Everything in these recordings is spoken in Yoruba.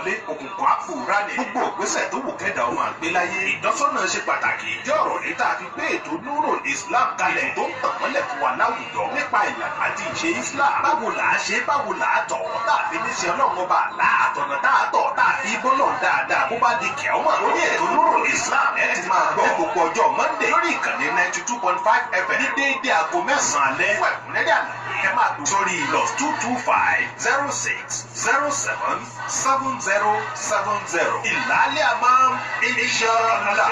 wọlé òkùnkùn àpòrá ni gbogbo ìgbésẹ̀ tó wù kẹ́dà ọmọ àgbé láyé ìdọ́sọ́nà ṣe pàtàkì ìdí ọ̀rọ̀ ní tá a fi gbé ètò Nurul Islam kalẹ̀ tó ń tàn mọ́lẹ̀ fún wa láwùjọ nípa ìlànà àti ìṣe Islam báwo là á ṣe báwo là á tọ̀ tá a fi ní ṣe ọlọ́run ọba àlá àtọ̀nà tá a tọ̀ tá a fi bọ́lọ̀ dáadáa bó bá di kẹ́ọ́mọ̀ lórí ètò Nurul Islam ẹ ti máa gbọ́ gbogbo ọjọ́ Monday lórí ìkànnì 92.5 FM ní déédéé aago 9 alẹ́ fún ẹ̀kúnrẹ́rẹ́ àlàyé ẹ máa dùn sórí +225 06 07 7070 ìlàlẹ́ àmọ́ inshallah.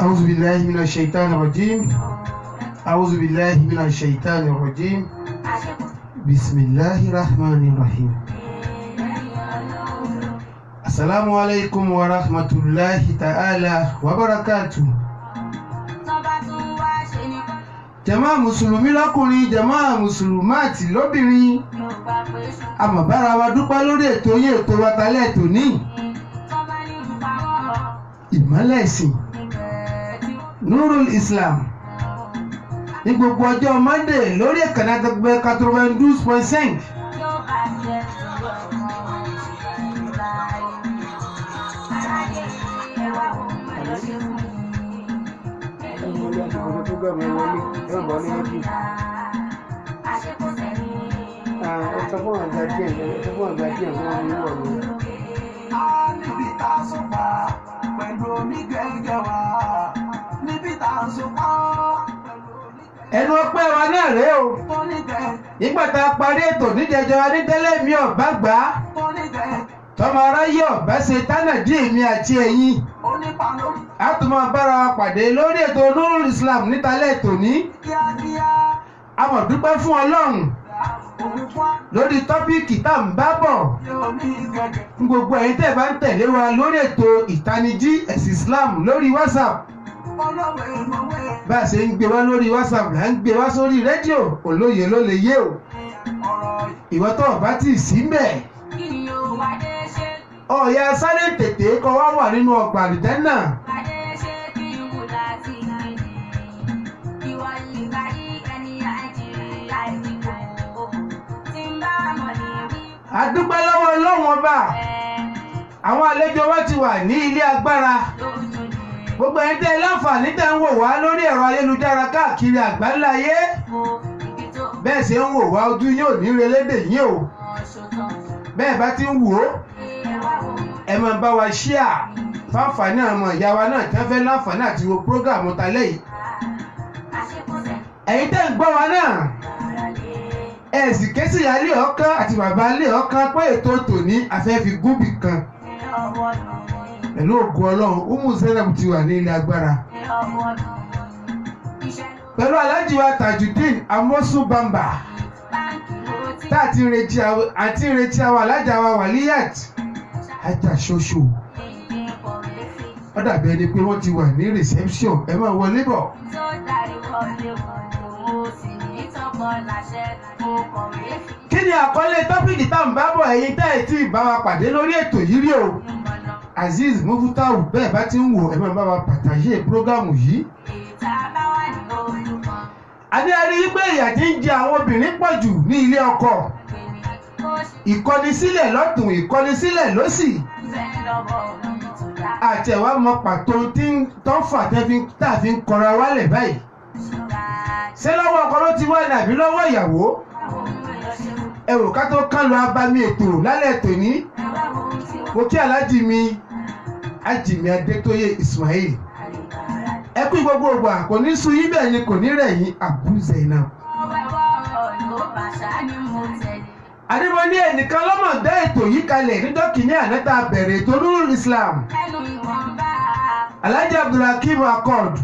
أعوذ بالله من الشيطان الرجيم أعوذ بالله من الشيطان الرجيم بسم الله الرحمن الرحيم السلام عليكم ورحمة الله تعالى وبركاته jàmáà mùsùlùmí lọ́kùnrin jàmáà mùsùlùmáàtì lóbìnrin àmọ̀bára wa dúpẹ́ lórí ètò yín ètò wa tálẹ̀ tòní ìmọ́lẹ̀ ìsìn Nurul Islam ní gbogbo ọjọ́ Monday lórí ìkànnì àgbẹ̀ 92.5. Ẹnu ọpẹ́ wa náà rèé o nígbà tá a parí ètò níjẹjọ adítẹ́lẹ̀ mi ọ̀bá gbà á tọmọ aráyé ọ̀bá ṣe tánàdí èmi àti ẹ̀yin a tún máa bára wa pàdé lórí ètò Nurul Islam nítalẹ̀ tòní a mọ̀ dúpẹ́ fún Ọlọ́run lórí tọ́píìkì tá à ń bá bọ̀ fún gbogbo ẹ̀yin tẹ́ bá ń tẹ̀lé wa lórí ètò ìtanijí ẹ̀sìn Islam lórí WhatsApp bá a ṣe ń gbé wá lórí WhatsApp là ń gbé wá sórí rédíò olóye ló lè yé o ìwọ tó bá tì sí mbẹ̀ ọ̀ya sáré tètè kọ́ wá wà nínú ọgbà àlùjánnà. A dúpẹ́ lọ́wọ́ Ọlọ́run ọba àwọn àlejò wa ti wà ní ilé agbára gbogbo ẹni tẹ́ láǹfààní tẹ́ ń wò wá lórí ẹ̀rọ ayélujára káàkiri àgbáńláyé bẹ́ẹ̀ ṣe ń wò wá ojú yóò ní relédè yín o bẹ́ẹ̀ bá ti ń wò ó ẹ máa bá wa ṣíà fáǹfààní àwọn ìyá wa náà tẹ́ fẹ́ láǹfààní àti wo prógráàmù talẹ́ yìí ẹ̀yin tẹ́ ń gbọ́ wa náà ẹ̀sì kẹ́sì alé ọ̀kan àti bàbá alé ọ̀kan pé ètò tòní afẹ́fi gúbì kan pẹ̀lú ògùn Ọlọ́run Umu Zainab ti wà ní ilé agbára pẹ̀lú Alhaji wa Tajudeen Amosu Bamba tá àti ìrètí àwọn alájà wa Waliyat ajá ṣoṣo ó dàbí ẹni pé wọ́n ti wà ní reception ẹ máa wọlé bọ̀. Kí ni àkọlé tọ́pìkì tá ń bá bọ̀ ẹ̀yin tẹ́ ẹ̀ tí bá wa pàdé lórí ètò yìí rí o Azeez Mufutau bẹ́ẹ̀ bá ti ń wò ẹ máa bá wa pàtàkì prógámù yìí. Adé a rí pé ìyà tí ń jẹ àwọn obìnrin pọ̀ jù ní ilé ọkọ ìkọnisílẹ̀ lọ́tùn ìkọnisílẹ̀ lósì àti ẹ̀wá mọ pàtó tí ń tọ́fà tá a fi ń kọra wálẹ̀ báyìí ṣé lọ́wọ́ ọkọ ló ti wá ní àbí lọ́wọ́ ìyàwó ẹ̀rù ká tó kán lọ abami ètò lálẹ́ tòní mo kí aláàjì mi Àjìmí Adétóyè Ismail ẹ kú gbogbo ògbà kò ní sú yín bẹ́ẹ̀ ni kò ní rẹ̀ yín Abu Zainab. Àdìmọ́ ní ẹnìkan lọ́mọ dá ètò yìí kalẹ̀ níjọ́ kìíní àná tá a bẹ̀rẹ̀ ètò Nurul Islam Alhaji Abdulhakeem Accord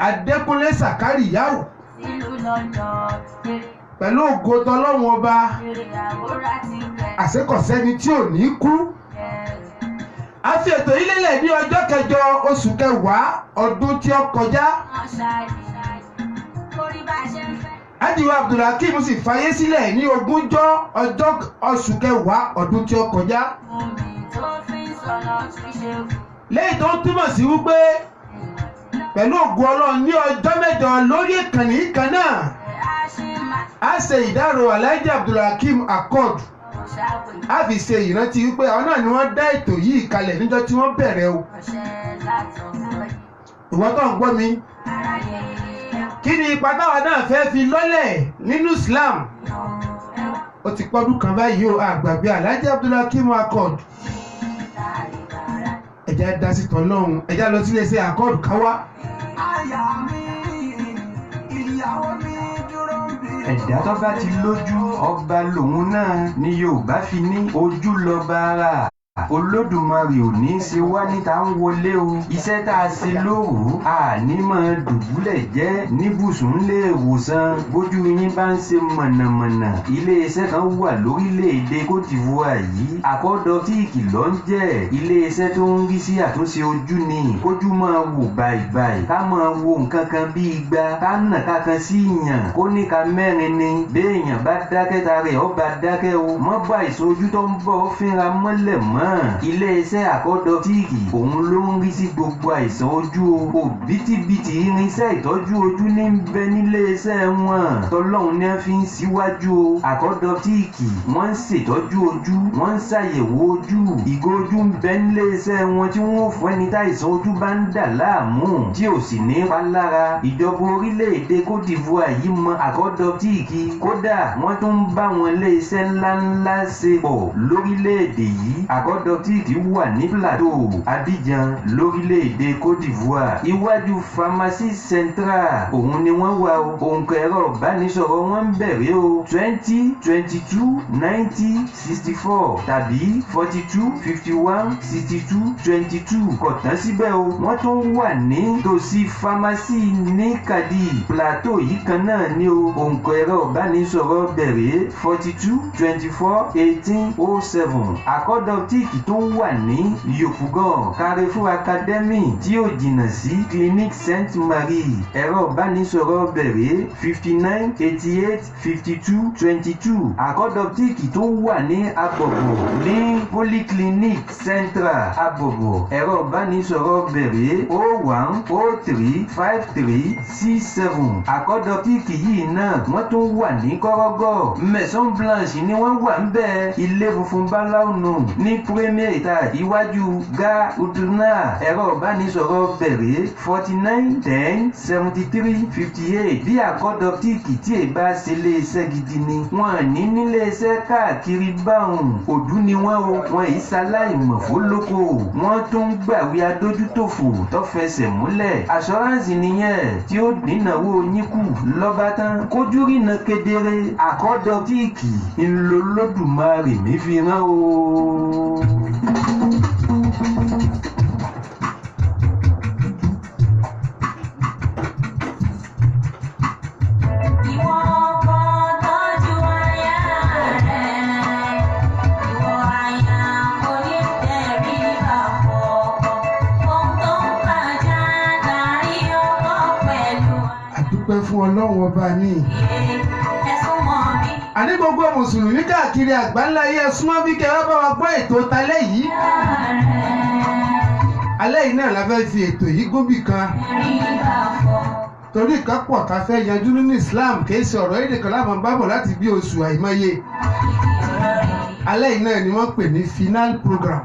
Adékúnlé Sàkárì Yàwó pẹ̀lú ògo tọlọ́run ọba àṣekọ̀sẹ́ni tí ò ní kú. A fi ètò yìí lélẹ̀ ní ọjọ́ 9 oṣù kẹwàá ọdún tí ó kọjá. Ajiwa Abdulhakeem sì fayé sílẹ̀ ní 20 oṣù kẹwàá ọdún tí ó kọjá. Lẹ́yìn tó túmọ̀ sí wípé pẹ̀lú ògo Ọlọ́run ní ọjọ́ 9 lórí ìkànnì kan náà a ṣe ìdárò Alhaji Abdulhakeem Accord. A fi ṣe ìrántí wípé àwọn náà ni wọ́n dá ètò yìí kalẹ̀ níjọ́ tí wọ́n bẹ̀rẹ̀ o. Ìwọ tó ń gbọ́ mi, kí ni ipa táwa náà fẹ́ fi lọ́lẹ̀ nínú Islam? Ó ti pọ́dún kan báyìí o, àgbàgbé Alhaji Abdulhakeem Accord. Ẹja dá sí tọ́lọ́run, ẹja lọ sílé ṣe Accord káwá. Ẹ̀dá tó bá ti lójú ọba lòun náà ni Yorùbá fi ní ojú lọ́ba ara. Olódùmarè ò ní ṣe wá níta ń wọlé o. Iṣẹ́ tá a ṣe lóru àní máa dùbúlẹ̀ jẹ́ níbùsùn lé ìwòsàn. Bójú yín bá ń ṣe mọ̀nàmọ̀nà, iléeṣẹ́ kan wà lórílẹ̀‐èdè Côte d'Ivoire yìí. Accord Optic ló ń jẹ́ iléeṣẹ́ tó ń rí sí àtúnṣe ojú ni. Kójú máa wò bàìbàì, ká máa wo nǹkan kan bí igba, ká nà kákan sí yàn, kó ní ka mẹ́rin ni. Béèyàn bá dákẹ́ ta rẹ̀ ó bá dákẹ́ o. Mọ́ bá ìṣojú tó ń bọ̀ fínra mọ́lẹ̀ mọ́. Ilé-iṣẹ́ Accord Optic òun ló ń rí sí gbogbo àìsàn ojú o. Òbítíbitì irinṣẹ́ ìtọ́jú ojú ní ń bẹ nílé-iṣẹ́ wọn. Tọ́lọ́hun ní fi ń síwájú o. Accord Optic wọ́n ń ṣètọ́jú ojú, wọ́n ń ṣàyẹ̀wò ojú. Ìgò ojú ń bẹ nílé-iṣẹ́ wọn tí wọ́n fún ẹni táìsàn ojú bá ń dà láàmú tí ò sì ní pa lára. Ìjọba orílẹ̀-èdè Côte d'Ivoire yìí mọ Accord Optic. Kódà wọ́n tún ń bá wọn ilé-iṣẹ́ ńláńlá ṣe pọ̀ lórílẹ̀-èdè yìí. Accord Optic wà ní Plateau, Abidjan lórílẹ̀-èdè Côte d'Ivoire. Iwájú Pharmacie Centrale òun ni wọ́n wà o. Òǹkà ẹ̀rọ ìbánisọ̀rọ̀ wọn ń bẹ̀rẹ̀ o 20 22 90 64 tàbí 42 51 62 22. Kò tán síbẹ̀ o, wọ́n tún wà ní tòsí pharmacie ní Kadi Plateau yìí kan náà ni o. Òǹkà ẹ̀rọ ìbánisọ̀rọ̀ bẹ̀rẹ̀ 42 24 18 07. Accord Optic tó wà ní Yòfùgàn Carrefour Academy tí ó jìnnà sí Clinique Sainte Marie. Ẹ̀rọ ìbánisọ̀rọ̀ bẹ̀rẹ̀ 59 88 52 22. Accord Optic tó wà ní Abobo ní Polyclinique Central Abobo. Ẹ̀rọ ìbánisọ̀rọ̀ bẹ̀rẹ̀ 01 03 53 67. Accord Optic yìí náà wọ́n tún wà ní Kọ́rọ́gọ́. Maison Blanche ni wọ́n wà ń bẹ̀. Ilé funfun báláú nù ní premier étage iwájú Gare Uduna. Ẹ̀rọ ìbánisọ̀rọ̀ bẹ̀rẹ̀ 49 10 73 58. Bí Accord Optic tí ì bá ṣe iléeṣẹ́ gidi ni wọ́n ní níléeṣẹ́ káàkiri báwọn. Òdú ni wọ́n o, wọ́n yìí ṣaláìmọ̀ fólókò. Wọ́n tún gbàwé adójútòfò tó fẹsẹ̀ múlẹ̀. Assurance nìyẹn tí ó dínàwó yín kù lọ́ba tán. Kójú rìnà kedere. Accord Optic ńlọlọ́dùmarè mi fi rán o. Adúpẹ́ fún Ọlọ́run ọba ní. Àní gbogbo mùsùlùmí káàkiri àgbáńlá ayé ẹ súnmọ́ bí kẹ́ wá bá wa gbọ́ ètò talẹ́ yìí. Alẹ́ yìí náà la fẹ́ fi ètò yìí gómì kan. Torí nǹkan pọ̀ ká fẹ́ yanjú nínú Islam kì í ṣe ọ̀rọ̀ èdè kan láwọn bá bọ̀ láti bí oṣù àìmọye. Alẹ́ yìí náà ni wọ́n pè ní final program.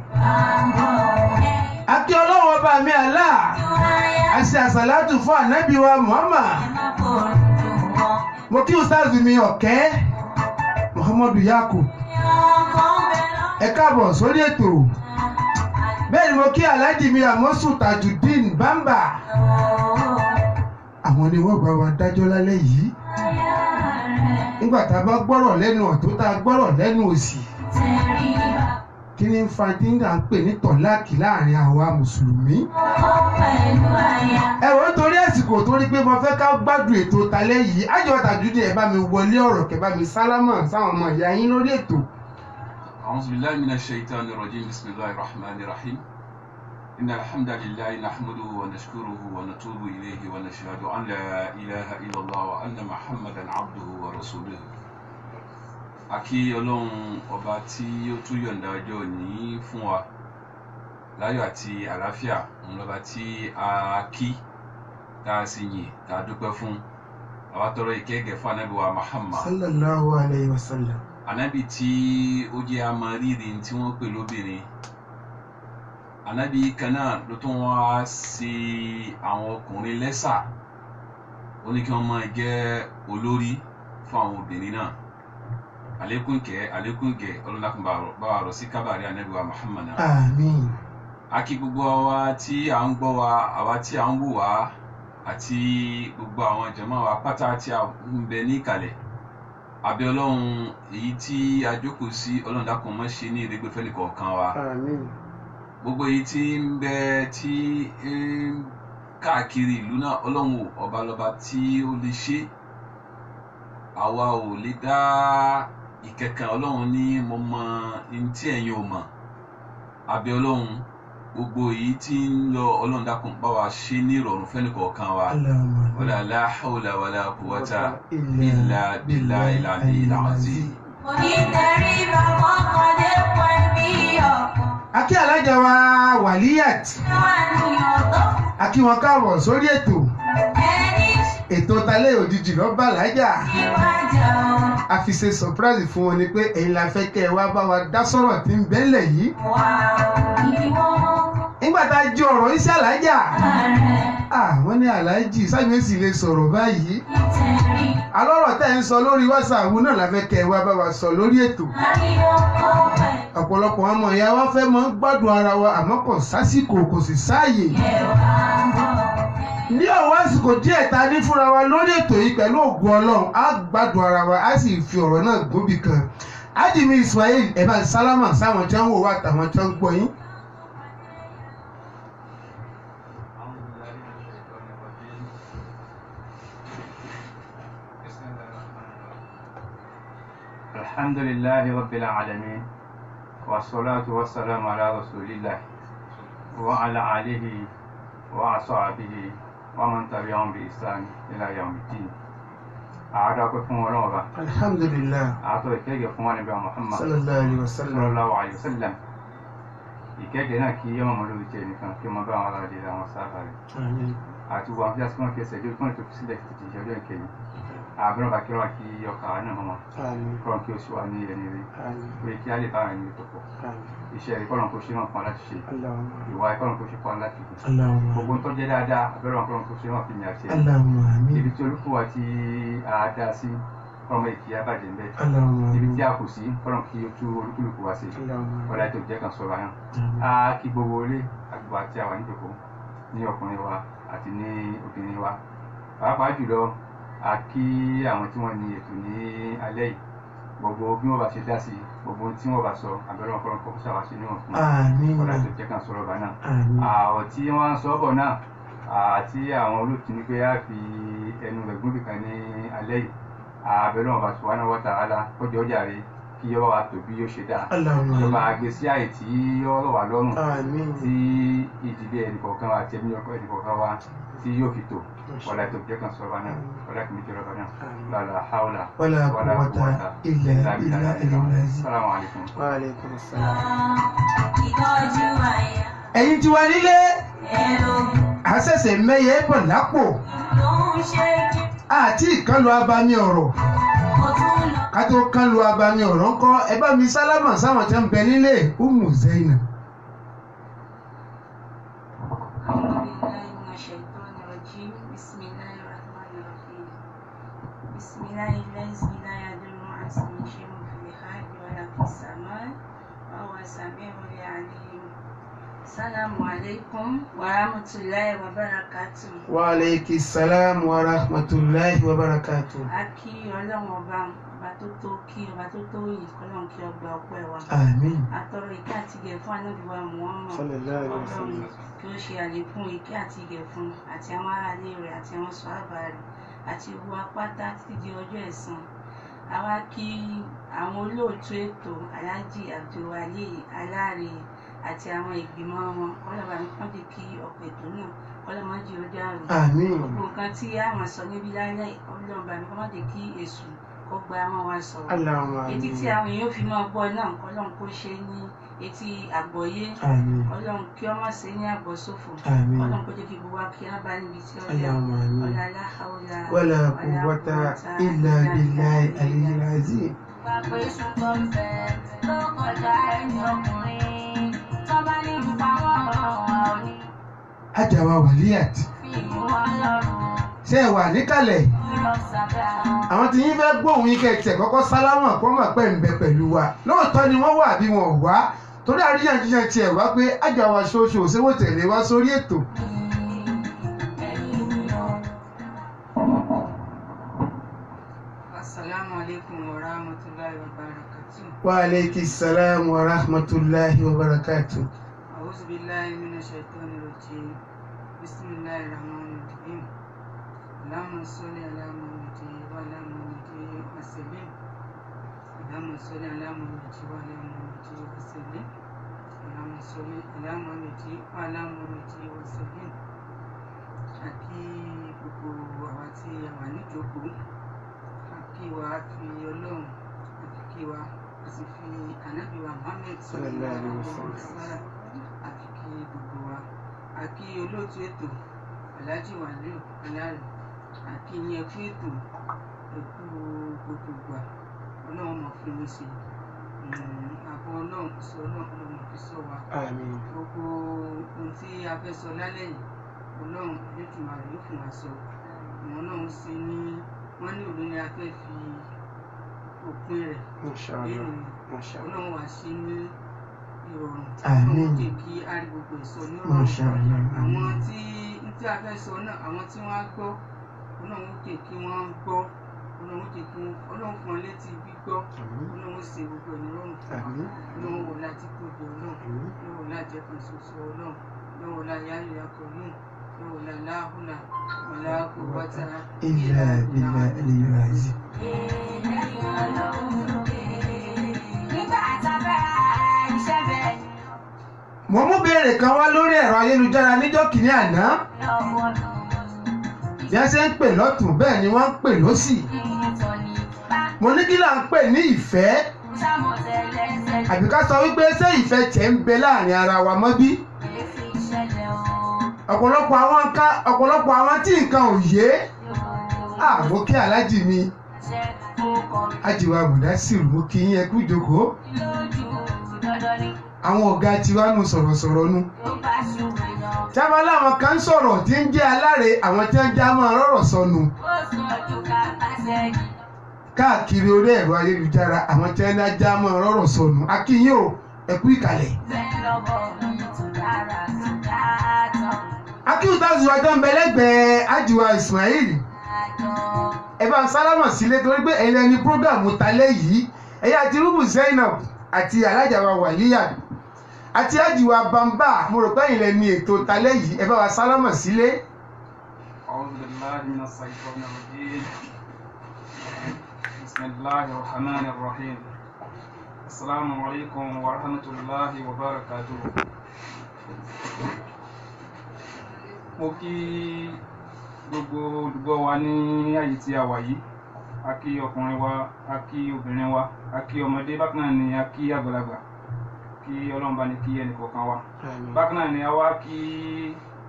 Akí Ọlọ́run ọba mi Allah. A ṣe àsàlátù fún ànábì wa Muhammad. Mo kí Ustaz mi Ọ̀kẹ́ Muhammadu Yakub. Ẹ káàbọ̀ sórí ètò. Bẹ́ẹ̀ ni mo kí Alhaji mi Amosu Tajudeen Bamba. Àwọn ni wọ́n bá wa dájọ́ lálẹ́ yìí. Nígbà tá a bá gbọ́rọ̀ lẹ́nu ọ̀tún tá a gbọ́rọ̀ lẹ́nu òsì. kí ni ń fa tí ń pè ní tọ̀láàkì láàrin àwa mùsùlùmí. ẹ̀wọ̀n nítorí àsìkò tó rí pé mo fẹ́ ká gbádùn ètò talẹ́ yìí Àjọ Tajudeen ẹ bá mi wọlé ọ̀rọ̀ kẹ́ bá mi sálámà sáwọn ọmọ ìyá yín lórí ètò. أعوذ بالله من الشيطان الرجيم بسم الله الرحمن الرحيم إن الحمد لله نحمده ونشكره ونتوب إليه ونشهد أن لا إله إلا الله وأن محمدا عبده ورسوله Akí Ọlọ́run ọba tí ó tún yọ̀ǹda ọjọ́ ní fún wa láyọ̀ àti àlàáfíà òun lọ́ba tí a kí tá a sì yìn tá a dúpẹ́ fún àwa tọrọ ìkẹ́gẹ́ fún Ànábì wa Muhammad sallallahu alayhi wa sallam. Ànábì tí ó jẹ́ amárírì tí wọ́n pè lóbìnrin. Ànábì kan náà ló tún wá sí àwọn ọkùnrin lẹ́sà ó ní kí wọ́n máa jẹ́ olórí fún àwọn obìnrin náà. Àlékún ìkẹ́ ọlọ́lákùn bá wa rọ̀ sí kábàárì Ànábì wa Muhammad. Àmín. A kí gbogbo wa tí à ń gbọ́ wa àwa tí à ń wò wá àti gbogbo àwọn jàmáà wa pátá tí a ń bẹ ní ìkàlẹ̀. Abẹ́ Ọlọ́run èyí tí a jókòó sí Ọlọ́run dákun má ṣe ní ìrégbé fẹ́ni kọ̀ọ̀kan wa. Àmín. Gbogbo èyí tí ń bẹ tí káàkiri ìlú náà Ọlọ́run ọba lọ́ba tí ó lè ṣe. Àwa ò lè dá ìkẹ̀kẹ̀ Ọlọ́run ní mo mọ ohun tí ẹ̀yin ò mọ̀. Abẹ́ Ọlọ́run gbogbo èyí tí ń lọ Ọlọ́run dákun bá wa ṣe ní ìrọ̀rùn fẹ́ni kọ̀ọ̀kan wa. Wala la hawla wala quwwata illa billahil aliyyil azim. Akí alájà wa Waliyat. Akí wọn káàbọ̀ sórí ètò talẹ́ òjijì lọ́ba alájà. A fi ṣe surprise fún wọn ni pé ẹ̀yin la fẹ́ kẹ́ ẹ wá bá wa dá sọ̀rọ̀ tí ń bẹ́lẹ̀ yìí. Nígbà tá a jí ọ̀rọ̀ iṣẹ́ alájà. Wọ́n ní aláàjì sáyẹ́nsì lè sọ̀rọ̀ báyìí. Alọ́rọ̀ tẹ́ ń sọ lórí WhatsApp náà la fẹ́ kẹ́ ẹ wá bá wa sọ lórí ètò. Ọ̀pọ̀lọpọ̀ ọmọ ìyá wa fẹ́ mọ́ gbádùn ara wa àmọ́ kò sásìkò kò sì sáàyè. Ní ọ̀wọ́ àsìkò díẹ̀ ta ní fúnra wa lórí ètò yìí pẹ̀lú ògùn Ọlọ́run á gbádùn ara wa á sì fi ọ̀rọ̀ náà gómì kan. Ájìmí Ismail ẹ bá sálámà sáwọn tí wọ́n wò wá àtàwọn tí wọ́n gbọ́ yín. الحمد لله رب العالمين والصلاة والسلام على رسول الله وعلى آله وأصحابه ومن تبعهم بإحسان إلى يوم الدين. أعداء فون ولوبا الحمد لله. أعطوا الكيك فون نبي محمد صلى الله عليه وسلم. ìkẹ́kẹ́ náà kí ọmọ lórí jẹ́ nìkan kí ọmọ bá wọn lára dé àwọn sábà rẹ̀ àti wọn fi àsìkò kẹsẹ̀ lórí fún ètò sílẹ̀ títí ìṣẹ́jọ́ ìkẹyìn àbúrò bá kí wọ́n kí ọkà náà mọ́ kọ́rọ̀ kí ó sì wà ní ẹni rí pé kí á lè bá ẹni tó pọ̀ iṣẹ́ rí kọ́rọ̀ kó ṣe náà fún láti ṣe ìwà kọ́rọ̀ kó ṣe fún láti fi gbogbo tó jẹ́ dáadáa àbẹ̀rẹ̀ kọ́rọ̀ kó ṣe náà fi yàn àti ẹ̀ ibi tí olúkúwa ti àádá sí kọ́rọ̀ mọ́ ìkí abàjẹ́ ń bẹ́ ibi tí a kù sí kọ́rọ̀ kí ó tú olúkúlùkù wá sí ọ̀dà tó jẹ́ kan sọ̀rọ̀ àyàn á kí gbogbo ilé àgbà àti àwọn ìjòkó ní ọkùnrin wa àti ní obìnrin wa pàápàá jùlọ a kí àwọn tí wọ́n ní ètò ní alẹ́ yìí gbogbo bí wọ́n bá ṣe dá sí gbogbo tí wọ́n bá sọ àbẹ̀rẹ̀ ọ̀pọ̀lọpọ̀ kó ṣàwá sí níwọ̀n fún ọ̀dà tó jẹ́ kan sọ̀rọ̀ bá náà àwọn tí wọ́n ń sọ bọ̀ náà àti àwọn olóòtú ní pé a fi ẹnu rẹ̀ gún bìkan ní alẹ́ yìí àbẹ̀rẹ̀ ọ̀bà subhanahu wa ta'ala kọjọ́ jàre kí yọ́ wa tó bí yóò ṣe dáa ìjọba àgbèsí àyè tí yọ́ rọ̀ wá lọ́rùn tí ìdílé ẹnìkọ̀ọ̀kan àti ẹbí ẹnìkọ̀ọ̀kan wa tí yóò fi tò wala tó jẹ́ kan sọ̀rọ̀ náà wala kìí jẹ́ rọ̀bà náà la hawla wala quwwata illa billah. Assalamu alaikum. Wa alaikum assalam. Ẹ̀yin tí wà nílé àṣẹ̀ṣẹ̀ mẹ́yẹ bọ̀ lápò àti ìkànlò abami ọ̀rọ̀ ká tó kànlò abami ọ̀rọ̀ ńkọ́ ẹ bá mi sálámà sáwọn tí ń bẹ nílé Ummu Zainab. Assalamu alaikum wa rahmatullahi wa barakatuh. Wa alaikis salam wa rahmatullahi wa barakatuh. A kí Ọlọ́run ọba tó tó kí ọba tó tó yìí kọ́lọ́n kí ọgbà ọpẹ́ wa. àmín. Àtọrọ ìkẹ́ àti ìgẹ̀ fún Ànábì wa Muhammad. Sallallahu alaihi Ọlọ́run wasallam. kí ó ṣe àlékún ìkẹ́ àti ìgẹ̀ fún àti àwọn aráalé rẹ̀ àti àwọn sàhábà rẹ̀ àti gbogbo apáta títí di ọjọ́ ẹ̀san. Àwa kí àwọn olóòtú ètò Alhaji Abdulwali Aláre àti àwọn ìgbìmọ̀ wọn kọ́lọ́ba ní kán jẹ́ kí ọ̀pọ̀ ètò náà kọ́lọ́mọ jí ó dàrú. àmín. Gbogbo nǹkan tí a máa sọ níbi lálẹ́ ọlọ́ọ̀bà ní kán má jẹ́ kí èṣù kó gba àwọn wa sọ̀rọ̀. Allahumma Etí àmín. tí àwọn èèyàn fi máa gbọ́ náà kọ́lọ́n kó ṣe ní etí àgbọ́yé. àmín. Ọlọ́run kí ọmọ ṣe ní àgbọ́sófò. àmín. Ọlọ́run kó jẹ́ kí gbogbo wa kí á bá níbi tí ó yá. Allahumma àmín. Ọlá láhàúlà wala quwwata illa billahi aliyyil azim. Gbàgbé ṣùgbọ́n ń bẹ ló kọjá ẹni ọkùnrin tó bá ní ipa wọn ò ní Hajja wa Waliyat. fi wọn lọ́rùn ṣé ẹ wà níkàlẹ̀? lọ sábẹ́ àwọn. àwọn tí yín fẹ́ gbóhùn yín kẹ́ tiẹ̀ kọ́kọ́ sálámà kọ́ mọ̀ pé ń bẹ pẹ̀lú wa lóòótọ́ ni wọ́n wà bí wọn ò wá torí àríyànjiyàn tiẹ̀ wá pé Hajja wa ṣoṣo ṣéwó tẹ̀lé wá sórí ètò. Assalamu alaikum wa rahmatullahi wa barakatuh. wa alayki salam wa rahmatullahi wa barakatuh. A'udhu billahi minash shaitanir rajim. Bismillahir rahmanir rahim. Allahumma salli ala Muhammadin wa ala Muhammadin wa sallim. Allahumma salli ala Muhammadin wa ala Muhammadin wa sallim. Allahumma salli ala Muhammadin wa ala Muhammadin wa sallim. Àkí gbogbo àwa tí a wà níjókòó, àkí wa fi Ọlọ́run, àkí wa a sì fi Ànábì wa Muhammad sallallahu alaihi wasallam, àkí gbogbo wa, àkí olóòtú ètò Alhaji Waliu Aláre, àkí yín ẹkú ètò ẹkú gbogbo gbà Ọlọ́run mọ̀ fún mi ṣe àbọ̀ Ọlọ́run sọ Ọlọ́run fi sọ wa. àmín. Gbogbo ohun tí a fẹ́ sọ lálẹ́ yìí Ọlọ́run Elédùmarè yóò fún wa sọ. Àwọn Ọlọ́run sì ní wọ́n ní òun ni a fẹ́ fi òpin rẹ̀ Inshallah. Ọlọ́run wá sí ní ìrọ̀rùn. Àmín. Ọlọ́run jẹ́ kí a rí gbogbo ìsọ ní ìrọ̀rùn. Inshallah. Àwọn tí a fẹ́ sọ náà àwọn tí wọ́n á gbọ́ Ọlọ́run jẹ́ kí wọ́n gbọ́ Ọlọ́run jẹ́ kí Ọlọ́run fún ọ létí gbígbọ́ Ọlọ́run ṣe gbogbo ẹ̀ ní ìrọ̀rùn fún wa. Àmín. Ọlọ́run wò láti tóbi Ọlọ́run Ọlọ́run wò láti jẹ́ kan ṣoṣo Ọlọ́run Ọlọ́run wò láti yáyọ yakọ̀ yóò Ọlọ́run wò láti láhùlà wàlá kò wáta illa billahi aliyyil azim. Lẹ́yìn Ọlọ́run lókè nígbà tábẹ́ iṣẹ́ bẹ́ẹ̀ mo mú béèrè kan wá lórí ẹ̀rọ ayélujára níjọ́ kìíní àná lọ́wọ́ lọ́wọ́ bí wọ́n ṣe ń pè lọ́tùn bẹ́ẹ̀ ni wọ́n ń pè lósì. ìyẹ̀tọ̀ ní bá mo ní kí là ń pè ní ìfẹ́ ṣàmọ̀tẹ́lẹ́sẹ̀ àbí ká sọ wípé ṣé ìfẹ́ tiẹ̀ ń bẹ láàrin ara wa mọ́ bí? lè fi ṣẹlẹ̀ o. ọ̀pọ̀lọpọ̀ àwọn tí nǹkan ò yé mo kí aláàjì mi Ṣé kó kọ́ Ajiwa Mudasiru mo kí yín ẹ kú ìjókòó. lójú dandan ni àwọn ọ̀gá tiwa nu sọ̀rọ̀sọ̀rọ̀ nu. tó bá ṣùgbọ́n yan. sábà láwọn kan ń sọ̀rọ̀ tí ń jẹ́ Aláre àwọn tí wọ́n já máa rọ̀rọ̀ sọnù Ó sọ ju ká bá sẹ́yìn. káàkiri orí ẹ̀rọ ayélujára àwọn tí wọ́n já máa rọ̀rọ̀ sọnù. a kí yín o ẹ kú ìkàlẹ̀. Bẹ́ẹ̀ lọ́bọ̀ mi tó dára tó dáàtọ̀. akíwùtà ṣùgbọ́n àjọ ń bẹ lẹ́gbẹ̀ẹ́ Ajiwa Ismail Àjọ ẹ bá ń sálámà sílé torí pé ẹ̀yin ẹni prógàmù talẹ́ yìí ẹ̀yà àti rúbù Zainab àti Alhaja wa Waliyat àti Ajiwa Bamba mo rò pé ẹ̀yin lẹni ètò talẹ́ yìí ẹ bá wa sálámà sílé. أعوذ بالله من الشيطان الرجيم بسم الله الرحمن الرحيم السلام عليكم ورحمة الله وبركاته mo kí gbogbo olùgbọ́ wa ní àyè tí a wà yìí a kí ọkùnrin wa a kí obìnrin wa a kí ọmọdé bákan náà ni a kí àgbàlagbà kí Ọlọ́run bá ní kí ẹnìkọ̀ọ̀kan wa bákan náà ni a wá kí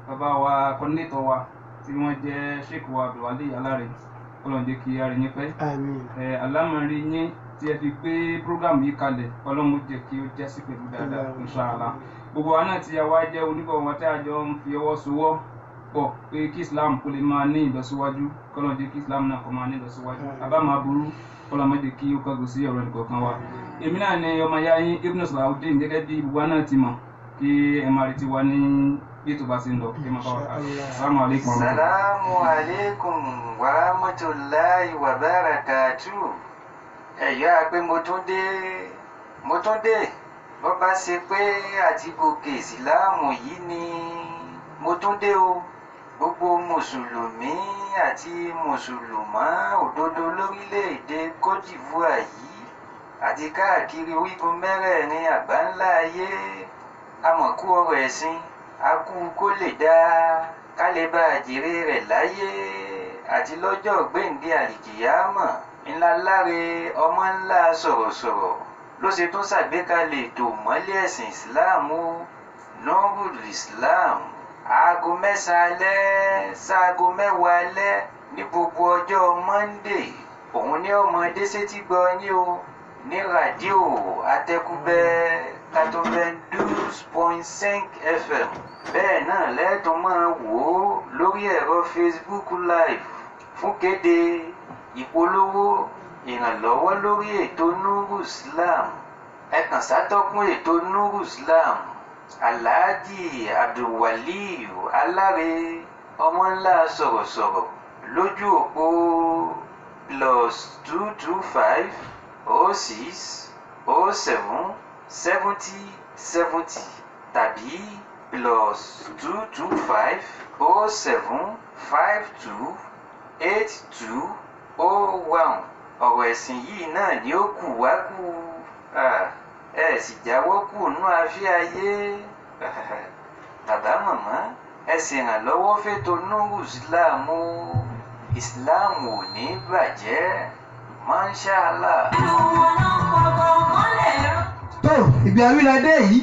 bàbá wa kọ́ndínétọ̀ wa tí wọ́n jẹ́ Sheikh wa Abdulwali Aláre Ọlọ́run jẹ́ kí a rí yín pẹ́ alámọ̀rí yín tí ẹ fi gbé prógámù yìí kalẹ̀ Ọlọ́run jẹ́ kí ó jẹ́ sí pẹ̀lú dáadáa inshallah gbogbo wa náà tí a wá jẹ́ onígbọ̀wọ́ wọn tí a jọ ń fi ọwọ́ sowọ́ pọ̀ pé kí Islam kó lè máa ní ìlọsíwájú kọ́lọ́n jẹ́ kí Islam náà kó máa ní ìlọsíwájú àbá máa burú kọ́lọ́n má jẹ́ kí ó kọ́gùn sí ọ̀rọ̀ ẹnìkọ̀ọ̀kan wa èmi náà ni ọmọ ya yín Ibn Salahuddin gẹ́gẹ́ bí gbogbo wa náà ti mọ̀ kí ẹ máa retí wa ní bí ètò bá ti ń lọ kí ẹ máa bá wa ká Assalamu alaikum. Assalamu alaikum wa rahmatullahi wa barakatuh. ẹ̀yà pé mo tún dé bó bá ṣe pé àti gòkè ìsìláàmù yìí ni mo tún dé o gbogbo mùsùlùmí àti mùsùlùmá òdodo lórílẹ̀‐èdè Côte d'Ivoire yìí àti káàkiri orígun mẹ́rẹ̀ẹ̀rin àgbáńlá ayé amọ̀kú ọrọ̀ ẹ̀sìn akú kó lè dá ká lè bá àjèrè rẹ̀ láyé àti lọ́jọ́ gbèǹde àlìkìyámọ̀ ńlá láre ọmọ ńlá sọ̀rọ̀sọ̀rọ̀ ló ṣe tún ṣàgbékalẹ̀ ètò mọ́lẹ̀ ẹ̀sìn ìsìláàmù Nurul Islam aago 9 alẹ́ sáago 10 alẹ́ ní gbogbo ọjọ́ Monday òun ní ọmọdé sétí gbọ́ yín o ní rádíò Atẹ́kùbẹ́ 92.5 FM bẹ́ẹ̀ náà lẹ́ẹ̀tún máa wò ó lórí ẹ̀rọ Facebook Live fún kéde ìpolówó ìrànlọ́wọ́ lórí ètò Nurul Islam ẹ kàn sátọ́kùn ètò Nurul Islam Alhaji Abdulwaliu Aláre ọmọ ńlá sọ̀rọ̀sọ̀rọ̀ lójú òpó +225 06 07 70 70 tàbí +225 07 52 82 01 ọ̀rọ̀ ẹ̀sìn yìí náà ni ó kù wá kú ẹ sì jáwọ́ kù nú afẹ́ ayé bàbá màmá ẹ sì ràn lọ́wọ́ fẹ́tò Nurul Islam Islam ò ní bàjẹ́ Masha Allah. tó ibi awíládé yìí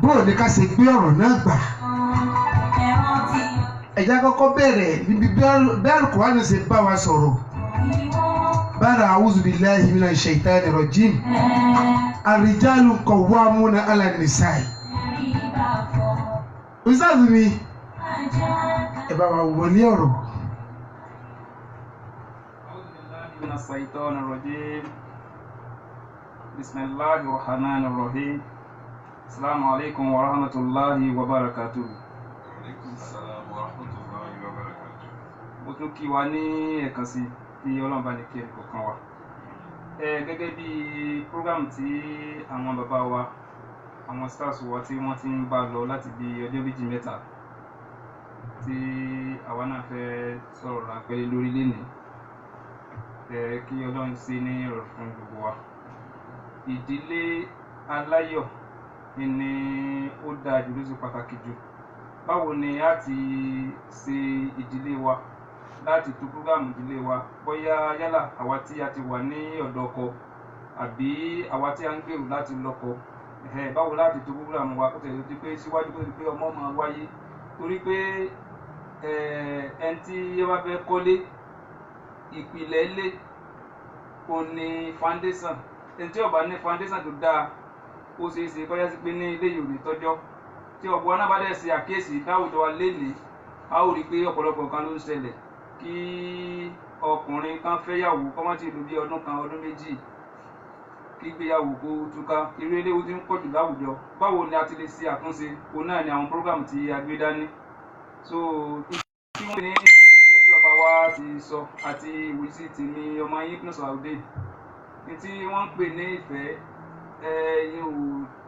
bóò ní ká ṣe gbé ọ̀rọ̀ náà gbà ẹ̀já kọ́kọ́ bẹ̀rẹ̀ níbi bí Al-Qur'an ṣe bá wa sọ̀rọ̀ bára a'udhu billahi minash shaitani rajim ar-rijalu qawwamuna 'ala an-nisa'i. Ustaz mi ẹ bá wa wọlé ọ̀rọ̀. من الشيطان الرجيم بسم الله الرحمن الرحيم السلام عليكم ورحمة الله وبركاته. Alaikum salam wa rahmatullahi wa barakatuh. mo tún kí wa ní ẹ̀kan sí kí Ọlọ́run bá ní kí ẹnì kọ̀ọ̀kan wa. Gẹ́gẹ́ bí program tí àwọn bàbá wa àwọn stars wa tí wọ́n ti ń bá lọ láti bí ọjọ́ méjì mẹ́ta tí àwa náà fẹ́ sọ̀rọ̀ ráńpẹ́ lórí lénìí kí Ọlọ́run ṣe ní ìrọ̀rùn fún gbogbo wa. Ìdílé aláyọ̀ ni ó dáa jù ló ṣe pàtàkì jù. Báwo ni a ti ṣe ìdílé wa láti tó prógámù ìdílé wa bóyá yálà àwa tí a ti wà ní ọ̀dọ̀ ọkọ àbí àwa tí a ń gbèrò láti lọ́kọ báwo láti tó prógámù wa kó tẹ̀lé pé síwájú kó tẹ̀lé pé ọmọ máa wáyé torí pé ẹni tí ẹ bá fẹ́ kọ́lé ìpìlẹ̀ ilé kò ní foundation ẹni tí ó bá ní foundation tó dáa ó ṣeé ṣe kọ́yá sí pé ní ilé yìí ò ní tọ́jọ́ tí ọ̀pọ̀ náà bá dẹ̀ ṣe àkíyèsí láwùjọ wa lénìí a ó rí i pé ọ̀pọ̀lọpọ̀ nǹkan ló ń ṣẹlẹ̀ kí ọkùnrin kan fẹ́yàwó kọ́ má ti lò bí ọdún kan ọdún méjì kí gbéyàwó kó túká irú eléwu tí ń pọ̀ jù láwùjọ báwo ni a ti lè ṣe àtúnṣe òun náà ni àwọn program tí a gbé dání so tí wọ́n ní ìfẹ́ gẹ́gẹ́ bí bàbá wa ti sọ àti ìwísí tèmi ọmọ yín Ibn Saudeen ní tí wọ́n ń pè ní ìfẹ́ ẹ̀yin ò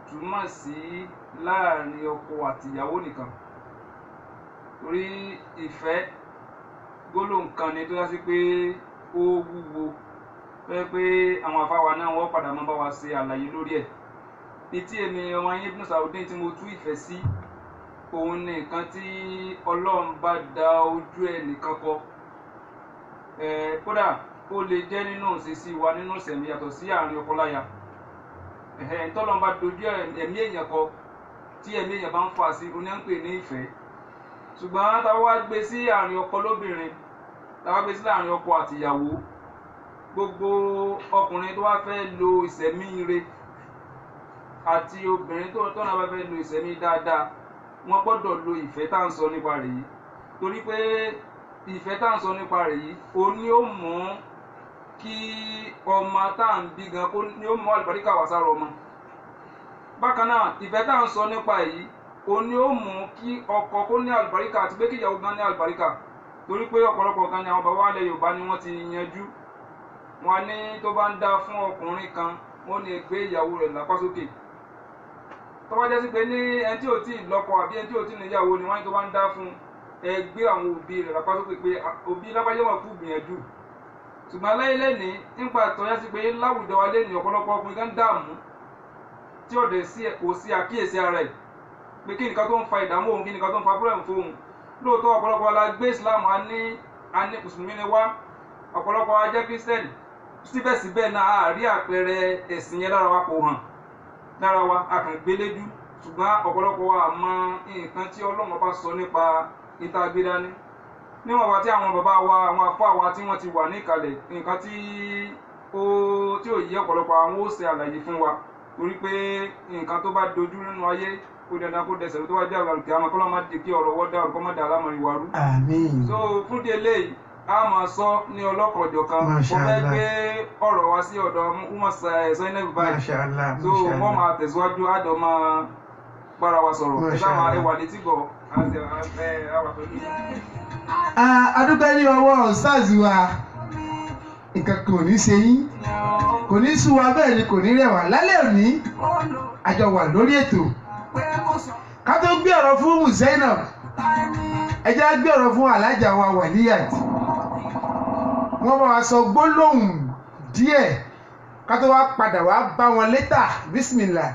túmọ̀ sí láàrin ọkọ àti ìyàwó nìkan torí ìfẹ́ gbólóhùn kan ni tó yá sí pé ó wúwo fẹ́ pé àwọn afáwa náà wọ́n padà máa bá wa ṣe àlàyé lórí ẹ̀ ní tí èmi ọmọ yín Ibn Saudeen tí mo tú ìfẹ́ sí òun ni nǹkan tí Ọlọ́run bá da ojú ẹ̀ nìkan kọ kódà ó lè jẹ́ nínú òṣèṣì wa nínú ìṣẹ̀mí yàtọ̀ sí àárín ọkọ láya tọ́lọ́run bá dojú ẹ̀mí èèyàn kọ tí ẹ̀mí èèyàn bá ń fà sí oní ń pè ní ìfẹ́ ṣùgbọ́n táwa wá gbé sí àárín ọkọ lóbìnrin táwa gbé sí àárín ọkọ àti ìyàwó gbogbo ọkùnrin tó wá fẹ́ lo ìṣẹ̀mí ire àti obìnrin tó náà bá fẹ́ lo ìṣẹ̀mí dáadáa wọ́n gbọ́dọ̀ lo ìfẹ́ tá à ń sọ nípa rẹ̀ yìí torí pé ìfẹ́ tá à ń sọ nípa rẹ̀ yìí òun ni ó mú kí ọmọ tá à ń bí gan kó ní ó mú àlùbáríkà wá sára ọmọ bákan náà ìfẹ́ tá à ń sọ nípa èyí òun ni ó mú kí ọkọ kó ní àlùbáríkà àti pé kí ìyàwó gan ní àlùbáríkà torí pé ọ̀pọ̀lọpọ̀ gan ni àwọn bàbá alẹ́ Yorùbá ni wọ́n ti yanjú wọn ní tó bá ń dá fún ọkùnrin kan wọ́n ní gbé ìyàwó rẹ̀ lápá sókè. Tó bá jẹ́ sí pé ní ẹni tí ò tí ì lọ́kọ àbí ẹni tí ò tí ì níyàwó ni wọ́n ní tó bá ń dá fún ẹ gbé àwọn òbí rẹ̀ lápá sókè pé òbí lápájọ́ wọn kú gbìyànjú. Ṣùgbọ́n láyé lẹ́ni nípa àtọ́yá sí pé láwùjọ wa lẹ́ni ọ̀pọ̀lọpọ̀ ọkùnrin kan dààmú tí ọ̀dẹ̀ kò sí àkíyèsí ara ẹ̀ pé kí nǹkan tó ń fa ìdààmú òun, kí nǹkan tó ń fa púrẹ̀mù fóun. Lóòótọ́ ọ̀pọ̀lọpọ̀ wa la gbé Islam a ní mùsùlùmí ni wá, ọ̀pọ̀lọpọ̀ wa jẹ́ kírísítẹ́nì, síbẹ̀síbẹ̀ náà a rí àpẹẹrẹ ẹ̀sìn yẹn lára wa kò hàn lára wa, a kàn gbé léjú. Ṣùgbọ́n ọ̀pọ̀lọpọ̀ wa mọ nǹkan tí Ọlọ́run bá sọ nípa ìta gbé dání. Níwọ̀n wa tí àwọn bàbá wa, àwọn àfáà wa tí wọ́n ti wà ní ìkàlẹ̀, nǹkan tí ò yí ọ̀pọ̀lọpọ̀ àwọn ó ṣe àlàyé fún wa, torí pé nǹkan tó bá dojú nínú ayé kó dandan kó dẹsẹ̀ tó bá jẹ́ àlùkò àmọ́ kọ́lọ́ má dé kí ọ̀rọ̀ wọ́n dá ọ̀rọ̀ má dá alámọ̀ ìwà rú. Àmín. So fún di eléyìí a máa sọ ní ọlọ́kọ̀ọ̀jọ̀ kan, mo fẹ́ gbé ọ̀rọ̀ wá sí ọ̀dọ̀ Umar Zainab báyìí. So wọ́n máa tẹ̀síwájú àjọ máa bára wa sọ̀rọ̀ ẹ̀ka máa ẹwà létí gbọ̀ àwà pẹ̀lú. Adúgbò ní ọwọ́ stars wa nǹkan kò ní ṣe yín, kò ní sú wa, bẹ́ẹ̀ ni kò ní rẹwà. Lálẹ́ òní àjọ wà lórí ètò. Ká tó gbé ọ̀rọ̀ fún Zainab, ẹ jẹ́ á gbé ọ̀rọ̀ fún alájà wa Waliyat. Wọ́n bá wa sọ gbólóhùn díẹ̀ ká tó wá padà wá bá wọn létà. Bismillah.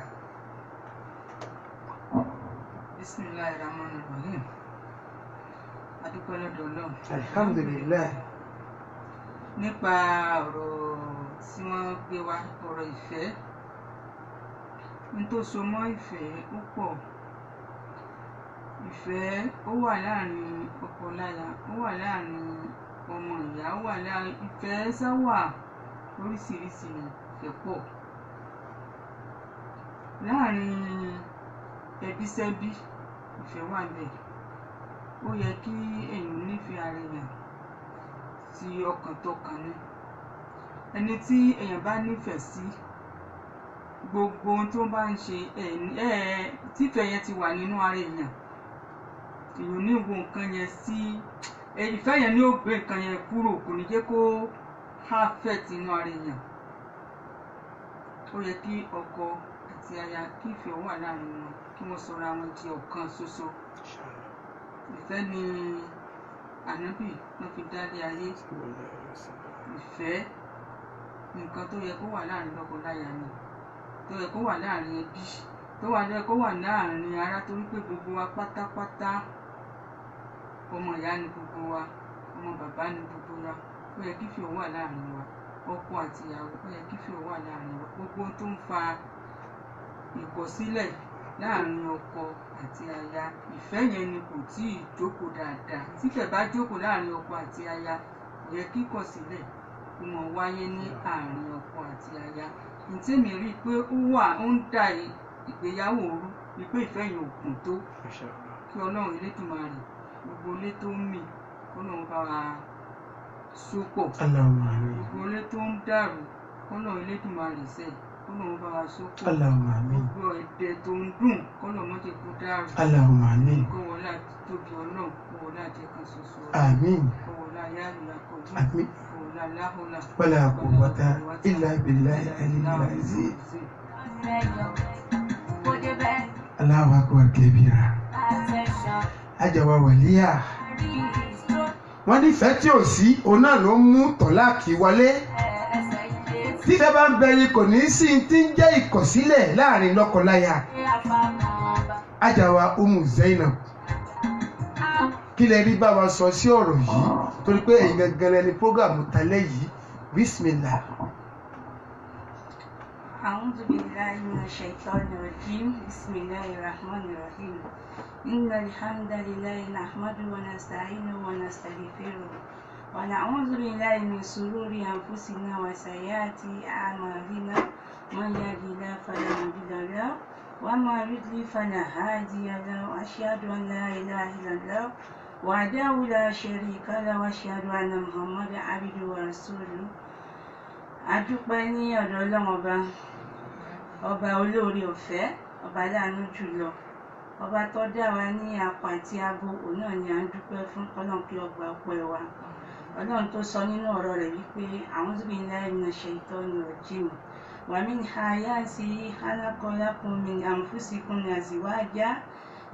Bismillahirrahmanirrahim. Adúpẹ́ lọ́dọ̀ Ọlọ́run. Alhamdulillah. Nípa ọ̀rọ̀ tí wọ́n gbé wá, ọ̀rọ̀ ìfẹ́, ní tó so mọ́ ìfẹ́ ó pọ̀. Ìfẹ́ ó wà láàrin ọkọ láya, ó wà láàrin ọmọ ìyá, ó wà láàrin ìfẹ́ sáwà oríṣiríṣi ìfẹ́ pọ̀. Láàrin ẹbí sẹ́bí ìfẹ́ wà bẹ́ẹ̀. Ó yẹ kí èèyàn nífẹ̀ẹ́ ara èèyàn tí ọkàn tọkàn ni. Ẹni tí èèyàn bá nífẹ̀ẹ́ sí, gbogbo ohun tó bá ń ṣe tífẹ̀ẹ́ yẹn ti wà nínú ara èèyàn ní wo nǹkan yẹn sí ìfẹ́ yẹn ní ó gbé nǹkan yẹn kúrò, kò ní jẹ́ kó affect inú ara èèyàn. Ó yẹ kí ọkọ àti aya kí ìfẹ́ wà láàrin wọn, kí wọ́n sọra wọn di ọ̀kan ṣoṣo. Ìfẹ́ ni Ànábì wọ́n fi dálé ayé. Ìfẹ́ nǹkan tó yẹ kó wà láàrin lọ́kọ-láya ni, tó yẹ kó wà láàrin ẹbí, tó yẹ kó wà láàrin ará, torí pé gbogbo wa pátápátá ọmọ ìyá ni gbogbo wa, ọmọ bàbá ni gbogbo wa. Ó yẹ kí ìfẹ́ wà láàrin wa, ọkọ àti ìyàwó, ó yẹ kí ìfẹ́ wà láàrin wa. Gbogbo tó ń fa ìkọ̀sílẹ̀ láàrin ọkọ àti aya, ìfẹ́ yẹn ni kò tí ì jókòó dáadáa. Tífẹ́ bá jókòó láàrin ọkọ àti aya, kò yẹ kí ìkọ̀sílẹ̀ kó máa wáyé ní àárín ọkọ àti aya. Ntẹ́mi rí i pé ó ń da ìgbéyàwó rú, ni pé ìfẹ́ yẹn ò kún tó. Kí Ọlọ́run Elédùmarè gbogbo ilé tó ń mì, Ọlọ́run bá wa sopọ̀. Gbogbo ilé tó ń dàrú, Ọlọ́run Elédùmarè sẹ́, Ọlọ́run bá wa sopọ̀. Gbogbo ẹ̀dẹ̀ tó ń dùn, Ọlọ́run má jẹ́ kó dàrú. Kó wọlá tóbi Ọlọ́run, kó wọlá jẹ́ kan ṣoṣo. Kó wọlá yáàlú akọ̀jú. Kó wọlá láhùlà. Wala quwwata illa billahi al-aliyyil azim. Allahu akbar kabira. Ajawa Waliyat. Wọ́n nífẹ̀ẹ́ tí ò sí, òun náà ló mú tọ́láàkì wọlé. Tífẹ́ bá ń bẹ ni kò ní sí tí ń jẹ́ ìkọ̀sílẹ̀ láàrin lọ́kọ-láya. Ajawa Zainab. Kí lẹ rí bá wa sọ sí ọ̀rọ̀ yìí? Torí pé ẹ̀yin gangan lẹni prógrámù talẹ́ yìí. Bismillah. أعوذ بالله من الشيطان الرجيم بسم الله الرحمن الرحيم إن الحمد لله نحمده ونستعينه ونستغفره ونعوذ بالله من شرور أنفسنا وسيئات أعمالنا من يهد الله فلا مضل له ومن يضلل فلا هادي له وأشهد أن لا إله إلا الله وحده لا شريك له وأشهد أن محمدا عبده ورسوله. Adúpẹ́ ní ọ̀dọ̀ Ọlọ́run ọba olóore ọ̀fẹ́, ọba láàánú jùlọ, ọba tó dá wa ní akọ àti abo. Òun náà ni à ń dúpẹ́ fún Ọlọ́run kí ó gba ọpẹ́ wa. ọlọ́run tó sọ nínú ọ̀rọ̀ rẹ̀ wípé a'udhu billahi minash shaitani rajim wa min ayatihi khalaqa lakum min anfusikum azwajan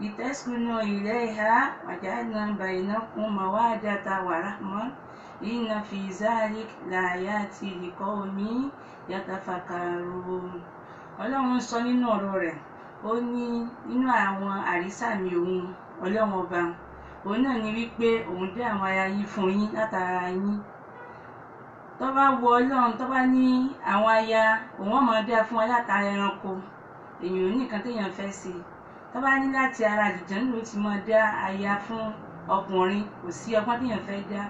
litaskunu ilayha wa ja'alna bainakum mawaddatan wa rahmah inna fi dhalika laayatin liqawmin yatafakkarun. ọlọ́run sọ nínú ọ̀rọ̀ rẹ̀ ó ní nínú àwọn àrísàmì òun ọlọ́run ọba òun náà ni wípé òun dá àwọn aya yín fún yín látara yín. tó bá wọ ọlọ́run tó bá ní àwọn aya òun ọmọ dá fún wa látara ẹranko èèyàn ò ní nǹkan téèyàn fẹ́ ṣe. tó bá ní láti ara àlùjànnú ló ti máa dá aya fún ọkùnrin kò sí ọgbọ́n téèyàn fẹ́ dá.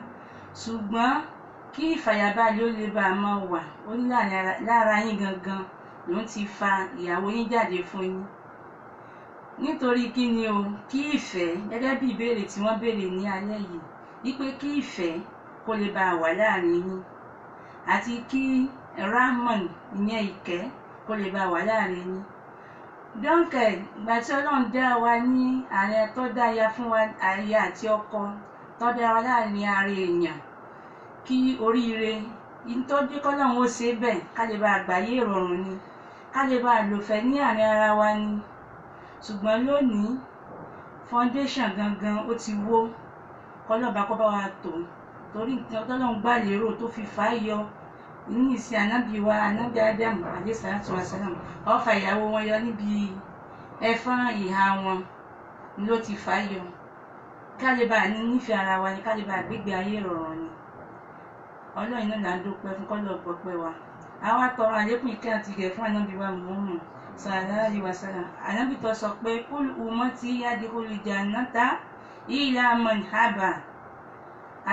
ṣùgbọ́n kí ìfàyàbalẹ̀ ó lè bá a máa wà ó ní lára yín gangan lòun ti fa ìyàwó yín jáde fún yín. nítorí kí ni o, kí ìfẹ́ gẹ́gẹ́ bí ìbéèrè tí wọ́n béèrè ní alẹ́ yìí wípé kí ìfẹ́ kó lè bá a wà láàrin yín àti kí rahman ìyẹn ìkẹ́ kó lè bá a wà láàrin yín. dọ́ńkẹ̀ ìgbà tí ọlọ́run dá wa ní ààrẹ tó dá aya fún wa, aya àti ọkọ tó dá wa láàrin ara èèyàn kí oríire ìtọ́jú kọ́lọ́run ó ṣe bẹ́ẹ̀ ká lè bá àgbáyé ìrọ̀rùn ni ká lè bá àlòfẹ́ ní àárín ara wa ni. ṣùgbọ́n lónìí foundation gangan ó ti wó kọ́lọ́ba kọ́ bá wa tò torí nǹkan tọ́lọ́run gbà lérò tó fi fà á yọ ní ìsìn ànábì wa ànábì ádámù alayhi salatu wa salam ó fa ìyàwó wọn yọ níbi ẹ̀fọn ìhà wọn ló ti fà á yọ ká lè bá nífẹ̀ẹ́ ara wa ni ká lè bá gbégbé ayé ìrọ̀rùn ni. ọlọ́run náà là ń dúpẹ́ fún kọ́lọ́ ọ̀pọ̀pẹ́ wa àwa tọrọ àlékún ìkẹ́ àti ìgẹ̀ fún ànábì wa Muhammad sallallahu alaihi wasallam. ànábì tó sọ pé kul ummati yadkhulul jannata illa man haba.